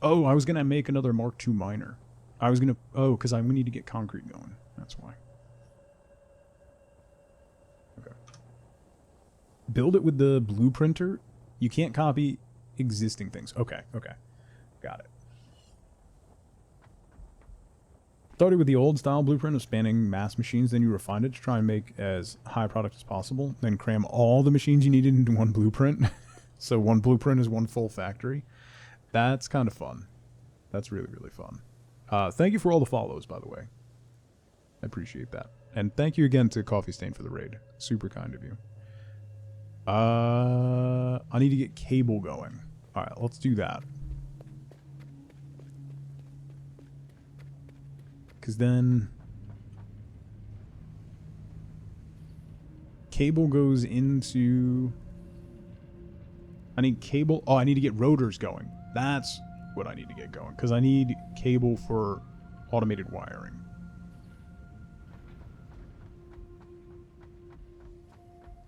Oh, I was going to make another Mark II miner. I was going to... Oh, because we need to get concrete going. That's why. Okay. Build it with the blueprinter. You can't copy existing things. Okay. Got it. Started with the old style blueprint of spanning mass machines, then you refined it to try and make as high product as possible, then cram all the machines you needed into one blueprint. So one blueprint is one full factory. That's kind of fun. That's really, really fun. Thank you for all the follows, by the way. I appreciate that. And thank you again to Coffee Stain for the raid. Super kind of you. I need to get cable going. Alright, let's do that. Because then cable goes into... I need cable... Oh, I need to get rotors going. That's what I need to get going. Because I need cable for automated wiring.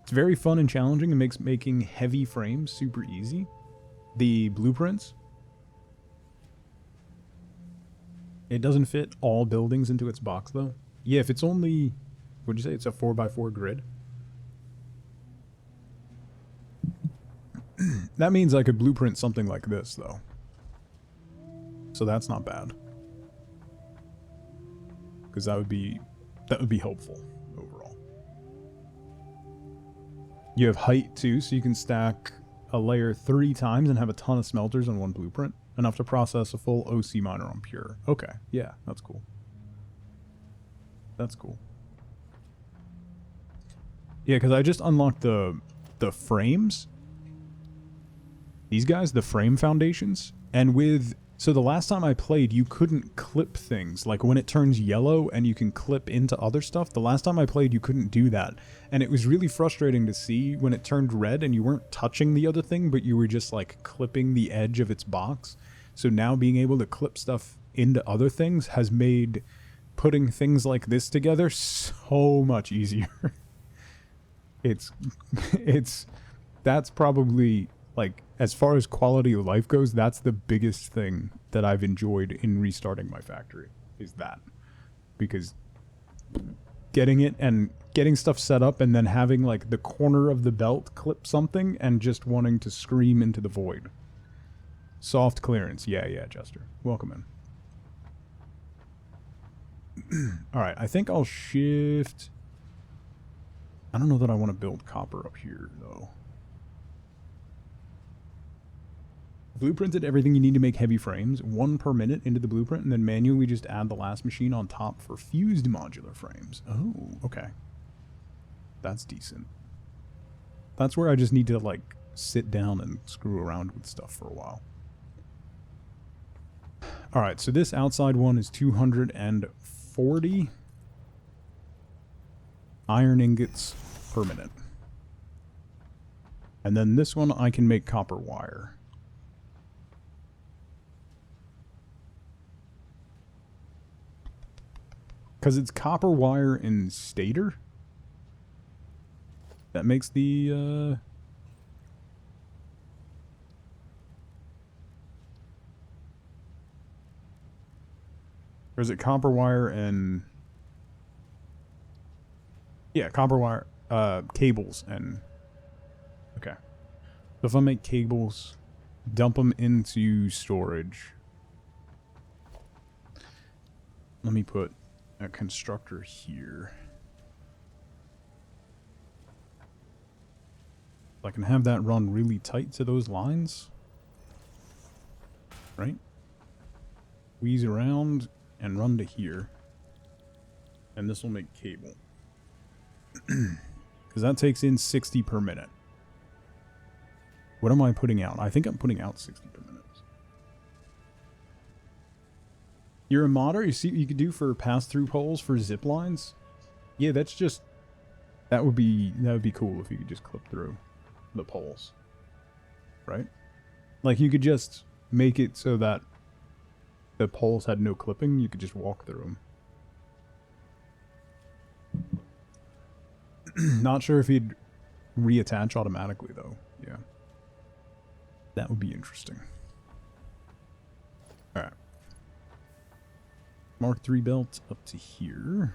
It's very fun and challenging. It makes making heavy frames super easy. The blueprints... It doesn't fit all buildings into its box, though. Yeah, if it's only... What'd you say? It's a 4x4 grid? That means I could blueprint something like this, though. So that's not bad. Because that would be helpful, overall. You have height, too, so you can stack a layer 3 times and have a ton of smelters on one blueprint. Enough to process a full OC miner on pure. Okay, yeah, that's cool. That's cool. Yeah, because I just unlocked the frames. These guys, the frame foundations. And with... So the last time I played, you couldn't clip things. Like when it turns yellow and you can clip into other stuff. The last time I played, you couldn't do that. And it was really frustrating to see when it turned red and you weren't touching the other thing, but you were just like clipping the edge of its box. So now being able to clip stuff into other things has made putting things like this together so much easier. That's probably, like, as far as quality of life goes, that's the biggest thing that I've enjoyed in restarting my factory, is that. Because getting it and getting stuff set up and then having, like, the corner of the belt clip something and just wanting to scream into the void. Soft clearance. Yeah, Jester. Welcome in. Alright, I think I'll shift... I don't know that I want to build copper up here, though. Blueprinted everything you need to make heavy frames, 1 per minute into the blueprint, and then manually just add the last machine on top for fused modular frames. Oh, okay. That's decent. That's where I just need to, like, sit down and screw around with stuff for a while. Alright, so this outside one is 240 iron ingots per minute. And then this one I can make copper wire. Because it's copper wire in stator. That makes the... Or is it copper wire and... Yeah, copper wire, cables and... Okay. So if I make cables, dump them into storage. Let me put a constructor here. I can have that run really tight to those lines. Right? Squeeze around and run to here. And this will make cable. Because that takes in 60 per minute. What am I putting out? I think I'm putting out 60 per minute. You're a modder? You see what you could do for pass-through poles for zip lines? Yeah, that's just That would be cool if you could just clip through the poles. Right? Like you could just make it so that the poles had no clipping, you could just walk through them. Not sure if he'd reattach automatically though. Yeah. That would be interesting. Alright. Mark III belt up to here.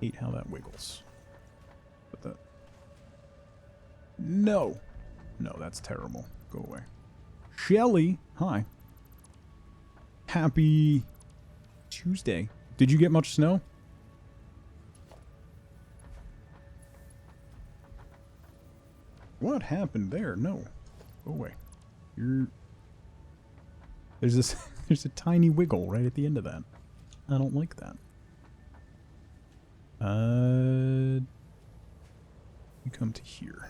Hate how that wiggles. But that... No! No, that's terrible. Go away. Shelly! Hi. Happy Tuesday. Did you get much snow? What happened there? No. Go away. There's this there's a tiny wiggle right at the end of that. I don't like that. You come to here.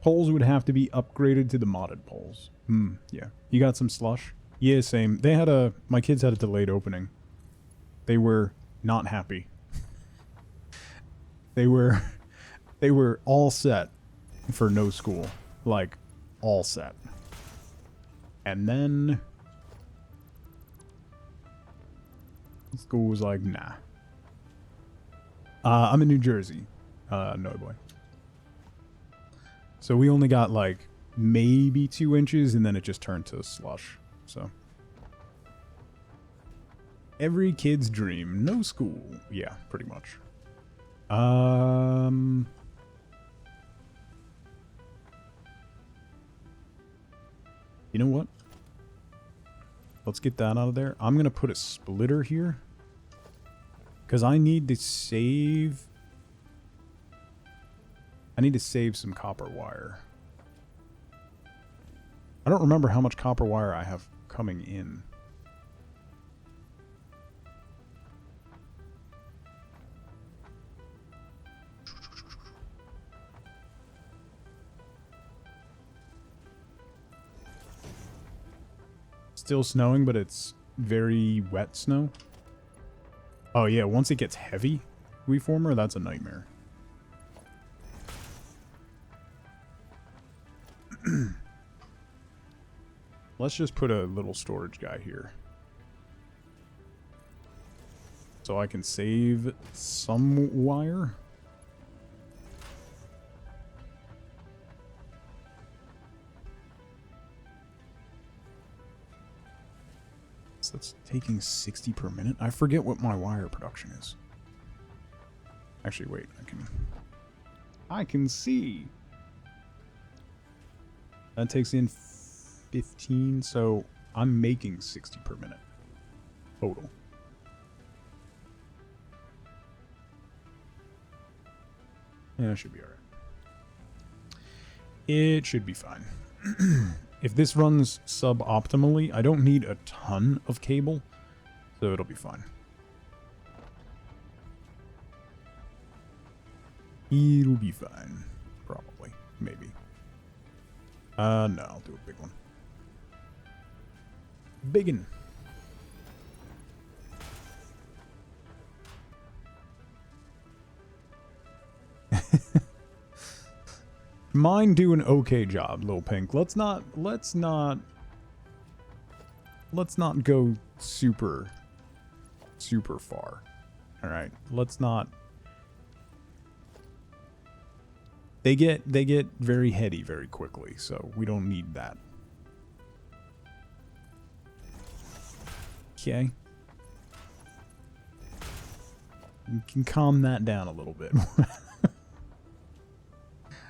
Poles would have to be upgraded to the modded poles. Yeah. You got some slush? Yeah, same. They had my kids had a delayed opening. They were not happy. They were all set for no school. Like, all set. And then school was like, nah. I'm in New Jersey. No boy. So we only got like maybe 2 inches and then it just turned to slush. So every kid's dream, no school. Yeah, pretty much. You know what? Let's get that out of there. I'm gonna put a splitter here because I need to save. I need to save some copper wire. I don't remember how much copper wire I have coming in. Still snowing, but it's very wet snow. Oh yeah, once it gets heavy, reformer, that's a nightmare. Let's just put a little storage guy here. So I can save some wire. So that's taking 60 per minute. I forget what my wire production is. Actually, wait, I can see. That takes in 15, so I'm making 60 per minute total. Yeah, that should be alright. It should be fine. If this runs suboptimally, I don't need a ton of cable, so it'll be fine. It'll be fine. Probably. Maybe. No, I'll do a big one. Biggin. Mine do an okay job, Lil Pink. Let's not go super far. All right. Let's not. They get very heady very quickly, so we don't need that. Okay. You can calm that down a little bit.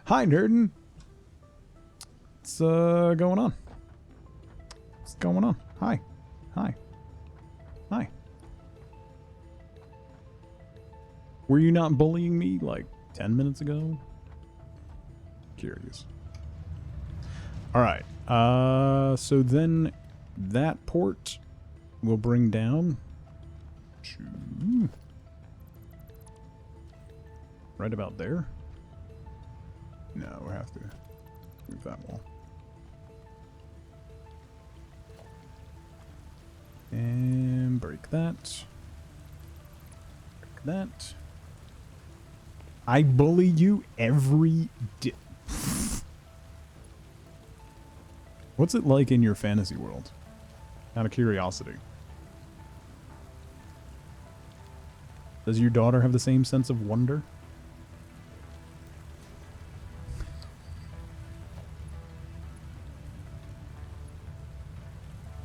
Hi, Nerdin. What's going on? What's going on? Hi. Hi. Hi. Were you not bullying me like 10 minutes ago? Curious. Alright. So then that port will bring down to right about there. No, we have to move that wall. that. That. I bully you every day. What's it like in your fantasy world? Out of curiosity. Does your daughter have the same sense of wonder?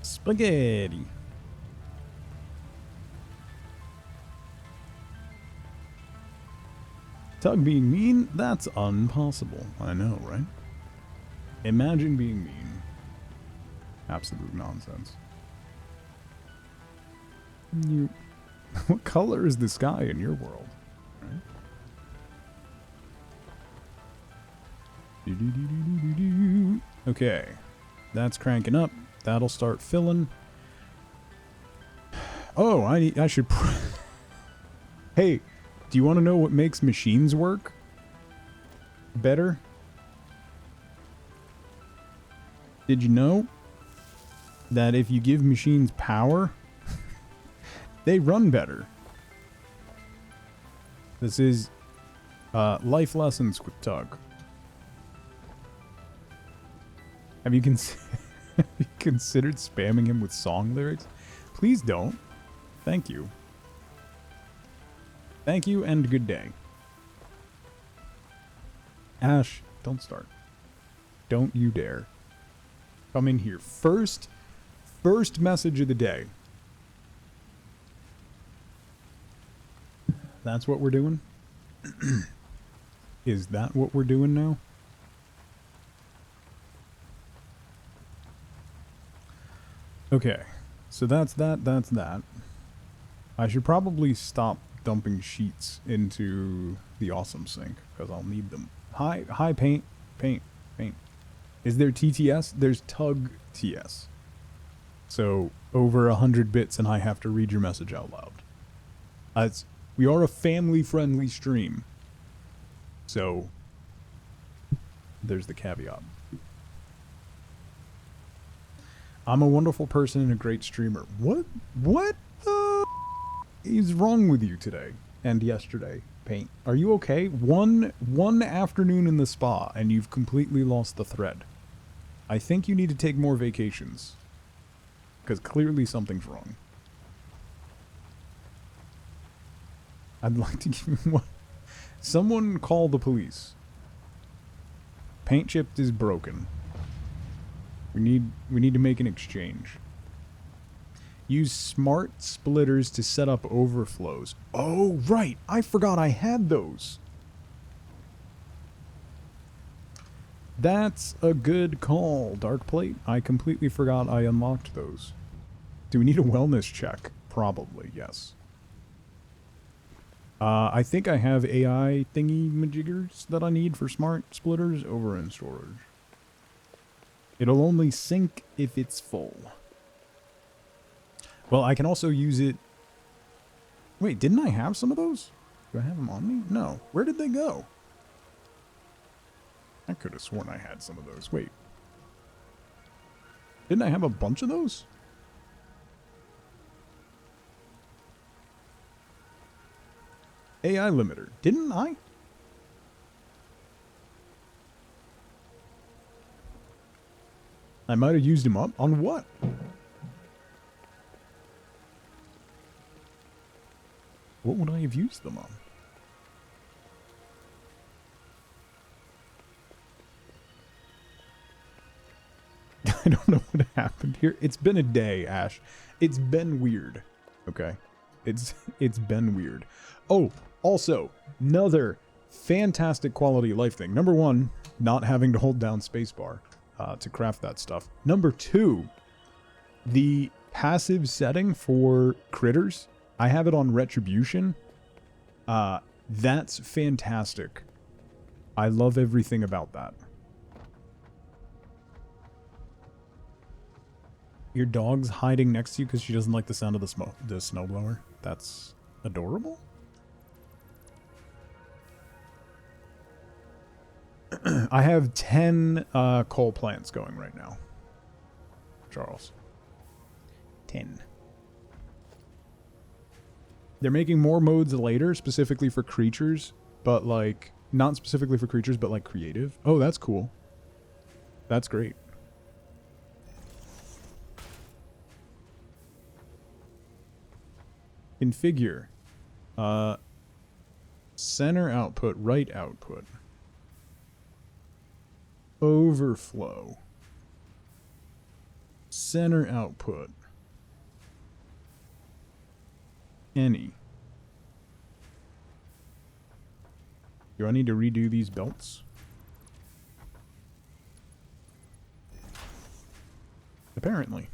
Spaghetti. Tug being mean? That's impossible. I know, right? Imagine being mean. Absolute nonsense. What color is the sky in your world? Right? Okay. That's cranking up. That'll start filling. Oh, I should... Hey, do you want to know what makes machines work better? Did you know that if you give machines power, they run better? This is life lessons with Tug. Have you considered spamming him with song lyrics? Please don't. Thank you. Thank you and good day. Ash, don't start. Don't you dare. Come in here. First message of the day. That's what we're doing? Is that what we're doing now? Okay. So that's that. I should probably stop dumping sheets into the awesome sink because I'll need them. Hi, paint. Is there TTS? There's Tug TS. So over 100 bits and I have to read your message out loud. We are a family-friendly stream. So there's the caveat. I'm a wonderful person and a great streamer. What is wrong with you today and yesterday, Paint? Are you okay? One afternoon in the spa and you've completely lost the thread. I think you need to take more vacations. Because clearly something's wrong. I'd like to give you one. Someone call the police. Paint chip is broken. We need to make an exchange. Use smart splitters to set up overflows. Oh, right. I forgot I had those. That's a good call, Dark Plate. I completely forgot I unlocked those. Do we need a wellness check? Probably, yes. I think I have AI thingy-majiggers that I need for smart splitters over in storage. It'll only sync if it's full. Well, I can also use it... Wait, didn't I have some of those? Do I have them on me? No. Where did they go? I could have sworn I had some of those. Wait. Didn't I have a bunch of those? AI limiter. Didn't I? I might have used them up. On what? What would I have used them on? I don't know what happened here. It's been a day, Ash. It's been weird. Okay? It's been weird. Oh, also, another fantastic quality of life thing. Number one, not having to hold down spacebar to craft that stuff. Number two, the passive setting for critters. I have it on retribution. That's fantastic. I love everything about that. Your dog's hiding next to you because she doesn't like the sound of the snowblower. That's adorable. I have 10 coal plants going right now. Charles. 10. They're making more modes later, specifically for creatures, but like, not specifically for creatures, but like creative. Oh, that's cool. That's great. Configure. Center output, right output. Overflow. Center output. Any. Do I need to redo these belts? Apparently.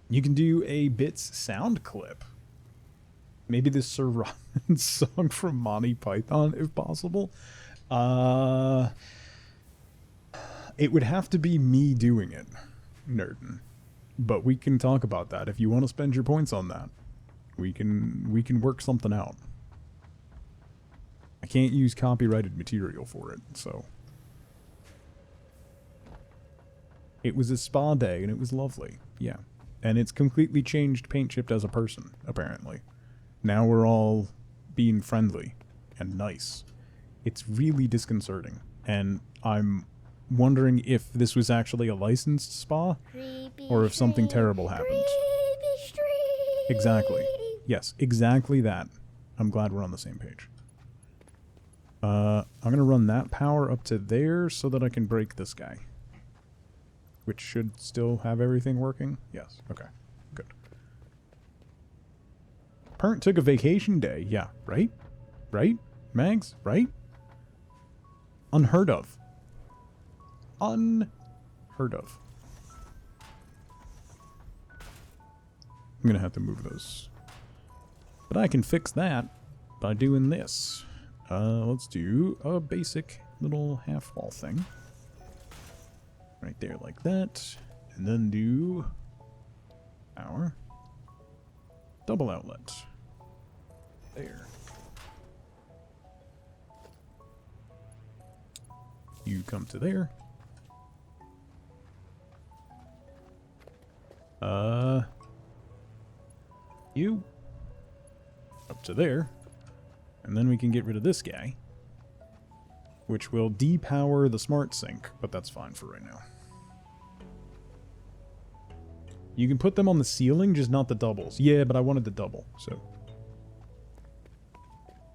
You can do a bits sound clip. Maybe the Sir Robin song from Monty Python, if possible. It would have to be me doing it, Nerdin. But we can talk about that. If you want to spend your points on that, we can work something out. I can't use copyrighted material for it, so. It was a spa day, and it was lovely. Yeah. And it's completely changed Paint Chipped as a person, apparently. Now we're all being friendly and nice. It's really disconcerting. And I'm wondering if this was actually a licensed spa, or if something terrible happened. Exactly. Yes, exactly that. I'm glad we're on the same page. I'm going to run that power up to there so that I can break this guy. Which should still have everything working? Yes. Okay. Good. Pernt took a vacation day. Yeah. Right? Right? Mags? Right? Unheard of. Unheard of. I'm going to have to move those. But I can fix that by doing this. Let's do a basic little half wall thing. Right there like that. And then do our double outlet. There. You come to there. You up to there. And then we can get rid of this guy, which will depower the smart sink, but that's fine for right now. You can put them on the ceiling, just not the doubles. Yeah, but I wanted the double, so.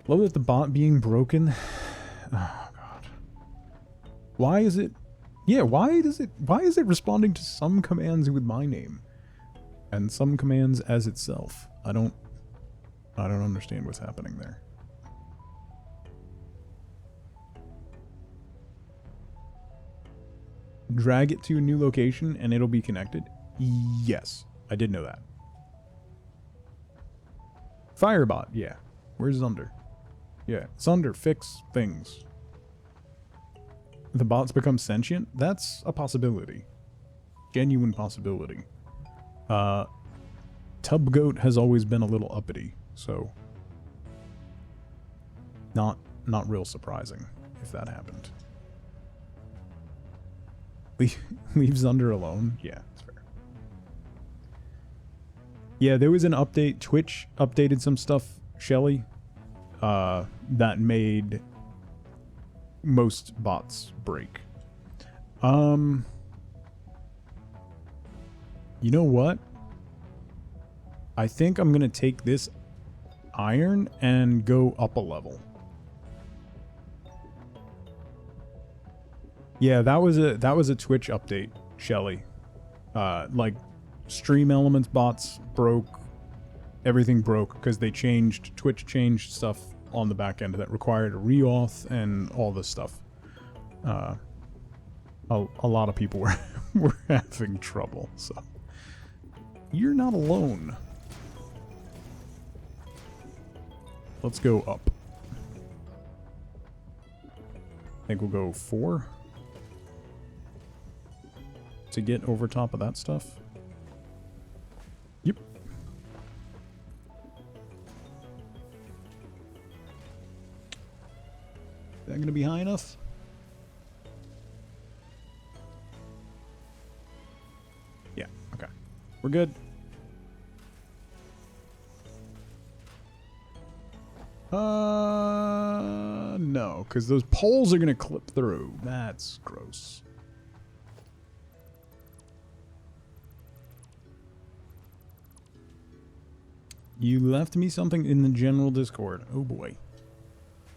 Love that the bot being broken. Oh, God. Why is it... Yeah, why is it responding to some commands with my name? And some commands as itself? I don't understand what's happening there. Drag it to a new location and it'll be connected? Yes, I did know that. Firebot, yeah. Where's Zunder? Yeah, Zunder, fix things. The bots become sentient? That's a possibility. Genuine possibility. Tubgoat has always been a little uppity, so not real surprising if that happened. Leave Zunder alone? Yeah, that's fair. Yeah, there was an update. Twitch updated some stuff, Shelly, that made most bots break. You know what? I think I'm gonna take this iron and go up a level. Yeah, that was a Twitch update, Shelly. Like Stream Elements bots broke, everything broke because they changed, Twitch changed stuff on the back end that required a reauth and all this stuff. A lot of people were having trouble, so you're not alone. Let's go up. I think we'll go 4 to get over top of that stuff. Yep. that gonna be high enough? Yeah, okay. We're good. No, because those poles are gonna clip through. That's gross. You left me something in the general Discord. Oh boy.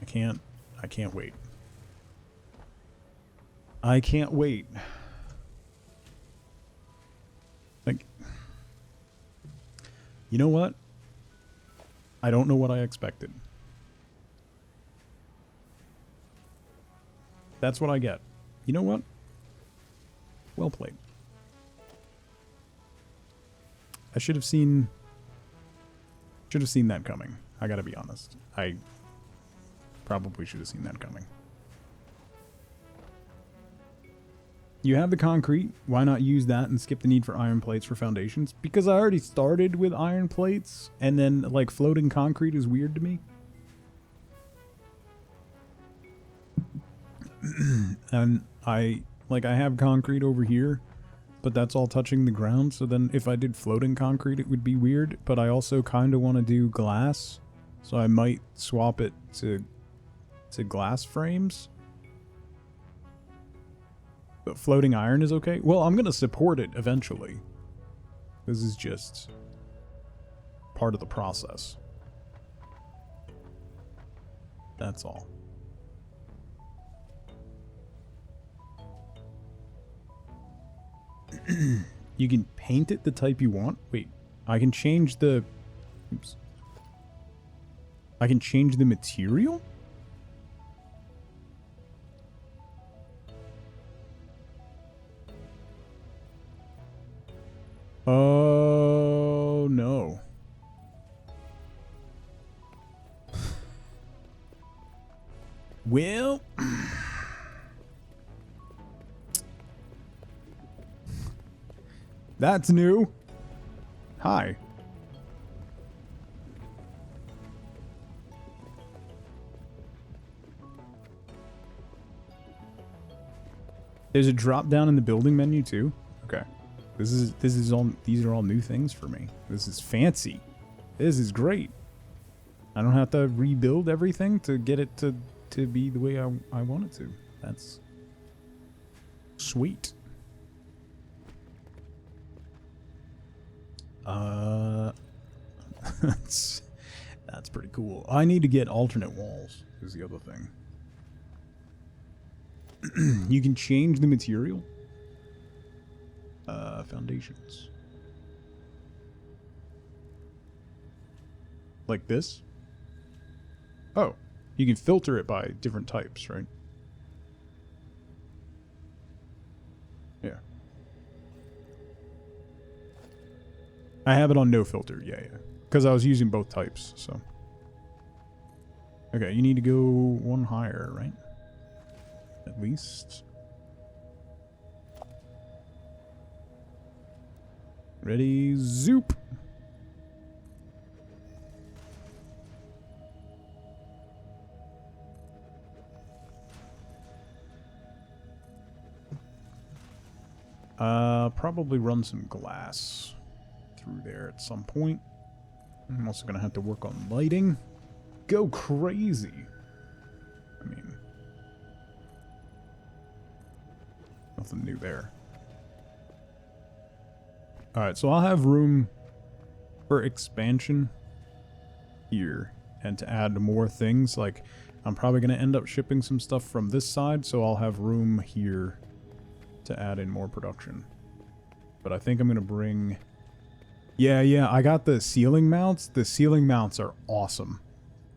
I can't wait. I can't wait. Like, you know what? I don't know what I expected. That's what I get. You know what? Well played. I should have seen that coming. I gotta be honest. I probably should have seen that coming. You have the concrete. Why not use that and skip the need for iron plates for foundations? Because I already started with iron plates, and then, like, floating concrete is weird to me. And I have concrete over here, but that's all touching the ground, so then if I did floating concrete, it would be weird. But I also kind of want to do glass, so I might swap it to glass frames. But floating iron is okay. Well, I'm going to support it eventually. This is just part of the process. That's all. You can paint it the type you want. Wait, I can change the... Oops. I can change the material? Oh, no. Well... That's new. Hi. There's a drop down in the building menu too. Okay. These are all new things for me. This is fancy. This is great. I don't have to rebuild everything to get it to be the way I want it to. That's sweet. That's pretty cool. I need to get alternate walls is the other thing. You can change the material. Foundations. Like this? Oh, you can filter it by different types, right? Yeah. I have it on no filter, yeah. Because I was using both types, so. Okay, you need to go one higher, right? At least. Ready, zoop! Probably run some glass through there at some point. I'm also gonna have to work on lighting. Go crazy! I mean, nothing new there. Alright, so I'll have room for expansion here and to add more things. Like, I'm probably going to end up shipping some stuff from this side, so I'll have room here to add in more production. But I think I'm going to bring... Yeah, I got the ceiling mounts. The ceiling mounts are awesome.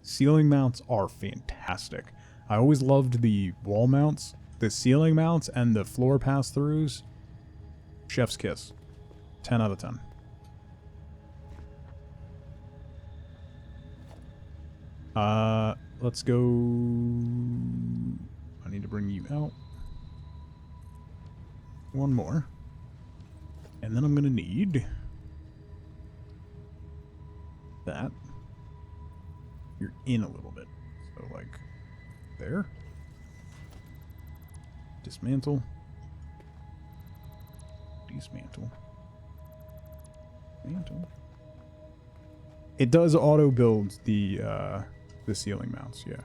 Ceiling mounts are fantastic. I always loved the wall mounts. The ceiling mounts and the floor pass-throughs, chef's kiss. 10 out of 10. Let's go... I need to bring you out. One more. And then I'm going to need... that. You're in a little bit. So, like, there. Dismantle. Dismantle. Dismantle. It does auto build the ceiling mounts, yeah.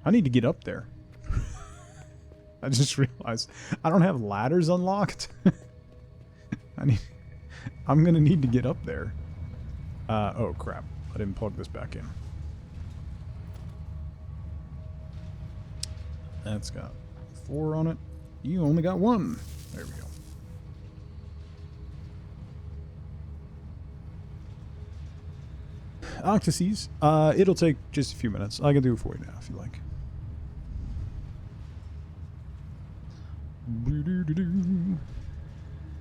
I need to get up there. I just realized I don't have ladders unlocked. I'm gonna need to get up there. Oh crap. I didn't plug this back in. That's got 4 on it. You only got 1. There we go. Octases. It'll take just a few minutes. I can do it for you now if you like.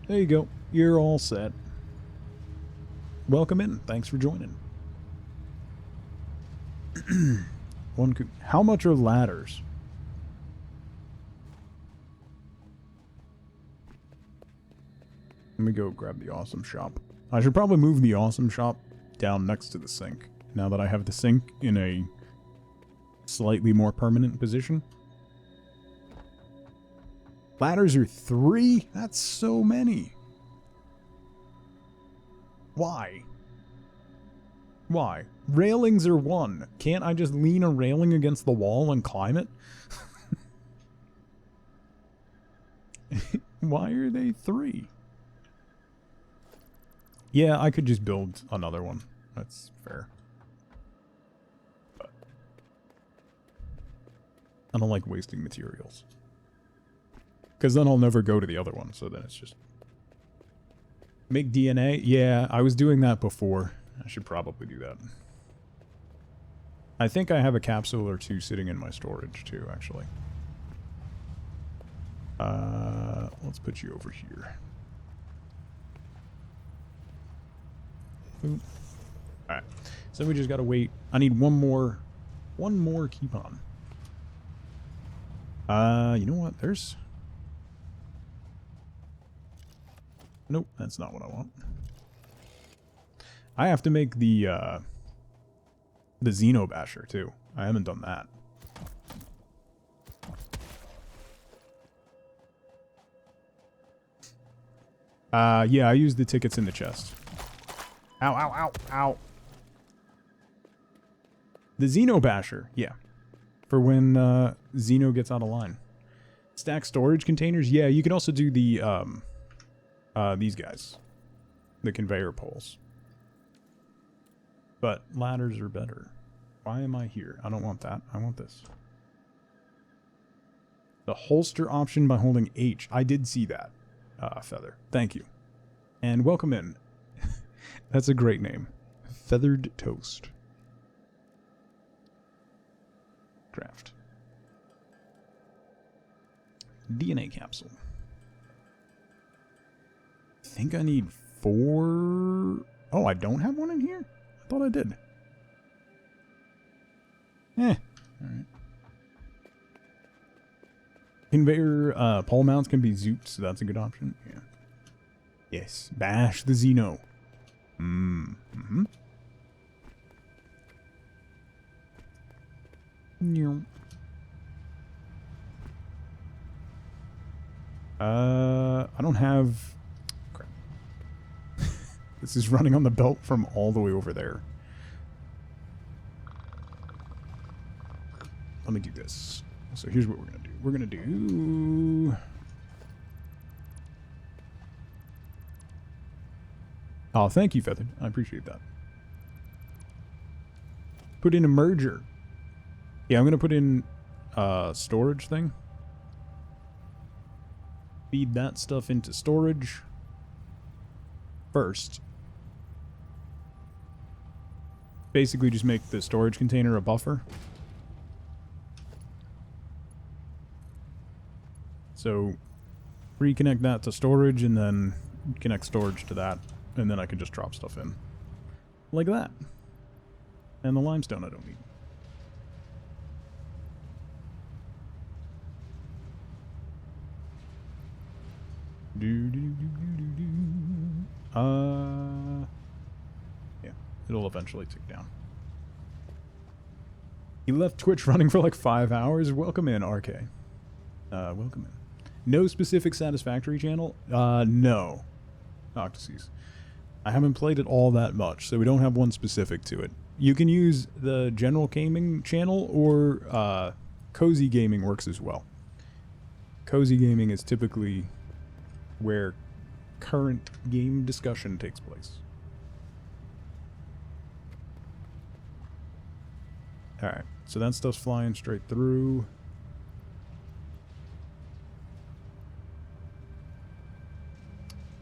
There you go. You're all set. Welcome in. Thanks for joining. How much are ladders? Let me go grab the awesome shop. I should probably move the awesome shop down next to the sink, now that I have the sink in a slightly more permanent position. Ladders are 3? That's so many. Why? Why? Railings are 1. Can't I just lean a railing against the wall and climb it? Why are they 3? Yeah, I could just build another one. That's fair. But I don't like wasting materials. Because then I'll never go to the other one, so then it's just... Make DNA? Yeah, I was doing that before. I should probably do that. I think I have a capsule or 2 sitting in my storage, too, actually. Let's put you over here. Boom. Alright, so we just gotta wait. I need one more coupon. You know what? There's... Nope, that's not what I want. I have to make the Xenobasher, too. I haven't done that. Yeah, I used the tickets in the chest. Ow, ow, ow, ow. The Xenobasher, yeah. For when Xeno gets out of line. Stack storage containers, yeah, you can also do the, these guys. The conveyor poles. But ladders are better. Why am I here? I don't want that. I want this. The holster option by holding H. I did see that, Feather. Thank you. And welcome in. That's a great name. Feathered Toast. Craft. DNA capsule. I think I need 4... Oh, I don't have one in here? I thought I did. Alright. Conveyor pole mounts can be zooped, so that's a good option. Yeah. Yes. Bash the Xeno. Mm-hmm. I don't have... Crap. This is running on the belt from all the way over there. Let me do this. So here's what we're going to do. We're going to do... Oh, thank you, Feathered. I appreciate that. Put in a merger. Yeah, I'm going to put in storage thing. Feed that stuff into storage first. Basically just make the storage container a buffer. So reconnect that to storage and then connect storage to that. And then I can just drop stuff in. Like that. And the limestone I don't need. Yeah, it'll eventually tick down. He left Twitch running for like 5 hours. Welcome in, RK. Welcome in. No specific Satisfactory channel? No. Octases. I haven't played it all that much, so we don't have one specific to it. You can use the general gaming channel, or cozy gaming works as well. Cozy gaming is typically where current game discussion takes place. Alright, so that stuff's flying straight through.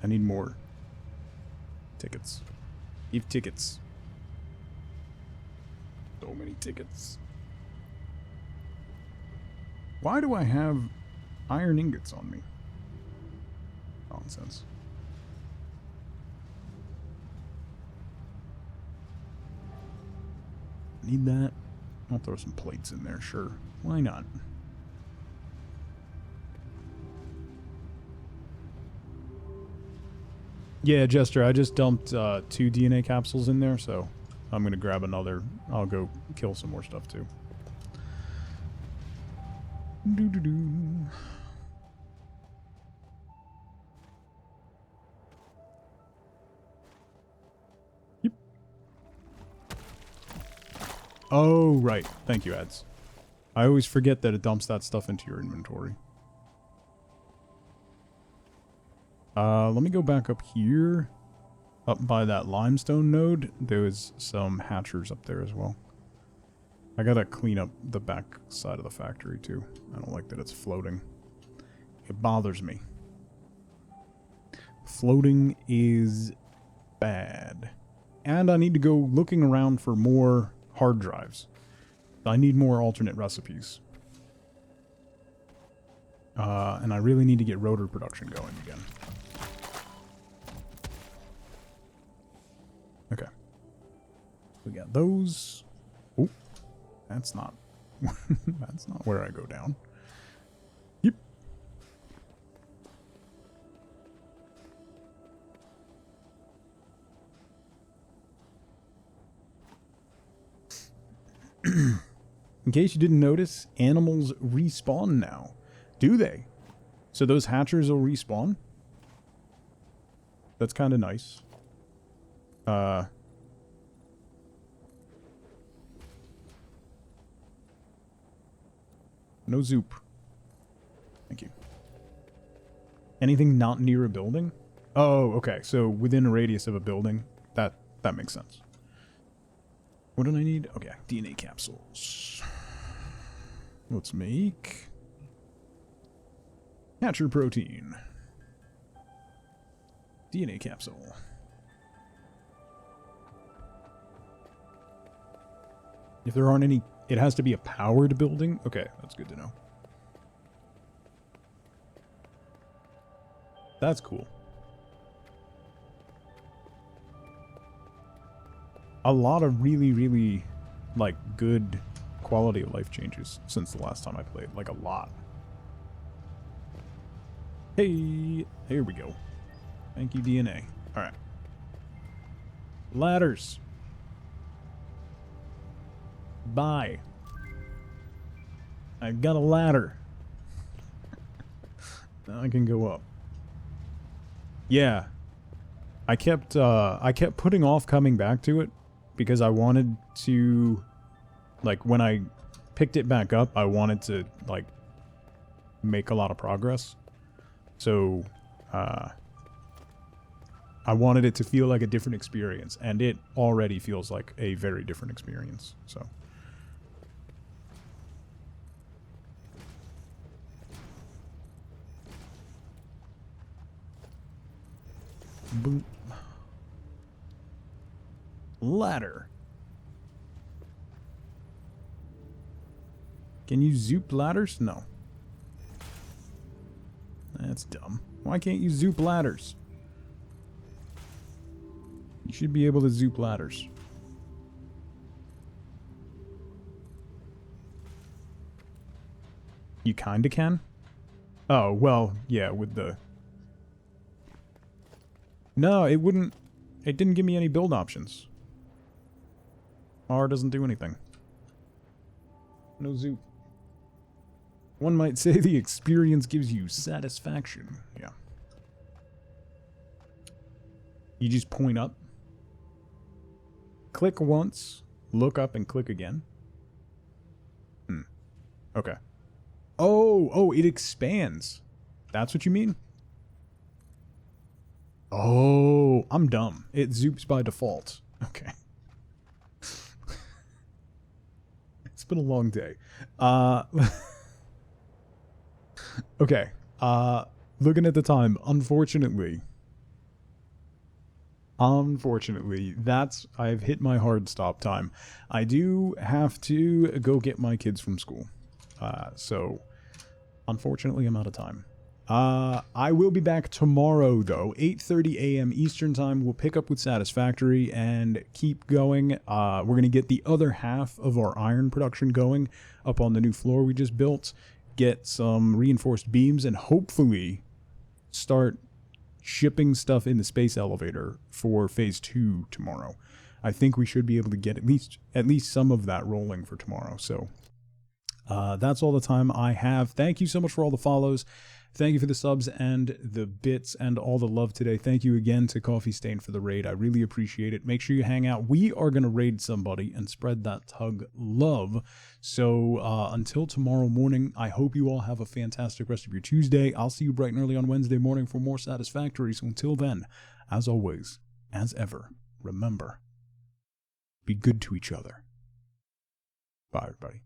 I need more tickets. Give tickets. So many tickets. Why do I have iron ingots on me? Nonsense. Need that. I'll throw some plates in there, sure. Why not? Yeah, Jester, I just dumped 2 DNA capsules in there, so I'm going to grab another. I'll go kill some more stuff, too. Doo-doo-doo. Yep. Oh, right. Thank you, Ads. I always forget that it dumps that stuff into your inventory. Let me go back up here. Up by that limestone node, there was some hatchers up there as well. I gotta clean up the back side of the factory too. I don't like that it's floating. It bothers me. Floating is bad. And I need to go looking around for more hard drives. I need more alternate recipes. And I really need to get rotor production going again. Okay. We got those. Oh, that's not that's not where I go down. Yep. In case you didn't notice, animals respawn now. Do they? So those hatchers will respawn? That's kind of nice. No zoop. Thank you. Anything not near a building? Oh, okay. So within a radius of a building. That makes sense. What do I need? Okay, DNA capsules. Let's make hatcher protein. DNA capsule. If there aren't any, it has to be a powered building? Okay, that's good to know. That's cool. A lot of really, really, like, good quality of life changes since the last time I played. Like, a lot. Hey, here we go. Thank you, DNA. Alright. Ladders. Bye. I've got a ladder. Now I can go up. Yeah. I kept putting off coming back to it because I wanted to, like, when I picked it back up, I wanted to, like, make a lot of progress. So, I wanted it to feel like a different experience, and it already feels like a very different experience, so. Boop. Ladder. Can you zoop ladders? No. That's dumb. Why can't you zoop ladders? You should be able to zoop ladders. You kinda can? Oh, well, yeah, with the No, it wouldn't. It didn't give me any build options. R doesn't do anything. No zoop. One might say the experience gives you satisfaction. Yeah. You just point up. Click once. Look up and click again. Okay. Oh, it expands. That's what you mean? Oh, I'm dumb. It zoops by default. Okay. It's been a long day. Okay. Looking at the time, unfortunately, I've hit my hard stop time. I do have to go get my kids from school. So, unfortunately, I'm out of time. I will be back tomorrow, though, 8:30 a.m. Eastern Time. We'll pick up with Satisfactory and keep going. We're going to get the other half of our iron production going up on the new floor we just built, get some reinforced beams, and hopefully start shipping stuff in the space elevator for Phase 2 tomorrow. I think we should be able to get at least some of that rolling for tomorrow. So that's all the time I have. Thank you so much for all the follows. Thank you for the subs and the bits and all the love today. Thank you again to Coffee Stain for the raid. I really appreciate it. Make sure you hang out. We are going to raid somebody and spread that tug love. So until tomorrow morning, I hope you all have a fantastic rest of your Tuesday. I'll see you bright and early on Wednesday morning for more Satisfactory. So until then, as always, as ever, remember, be good to each other. Bye, everybody.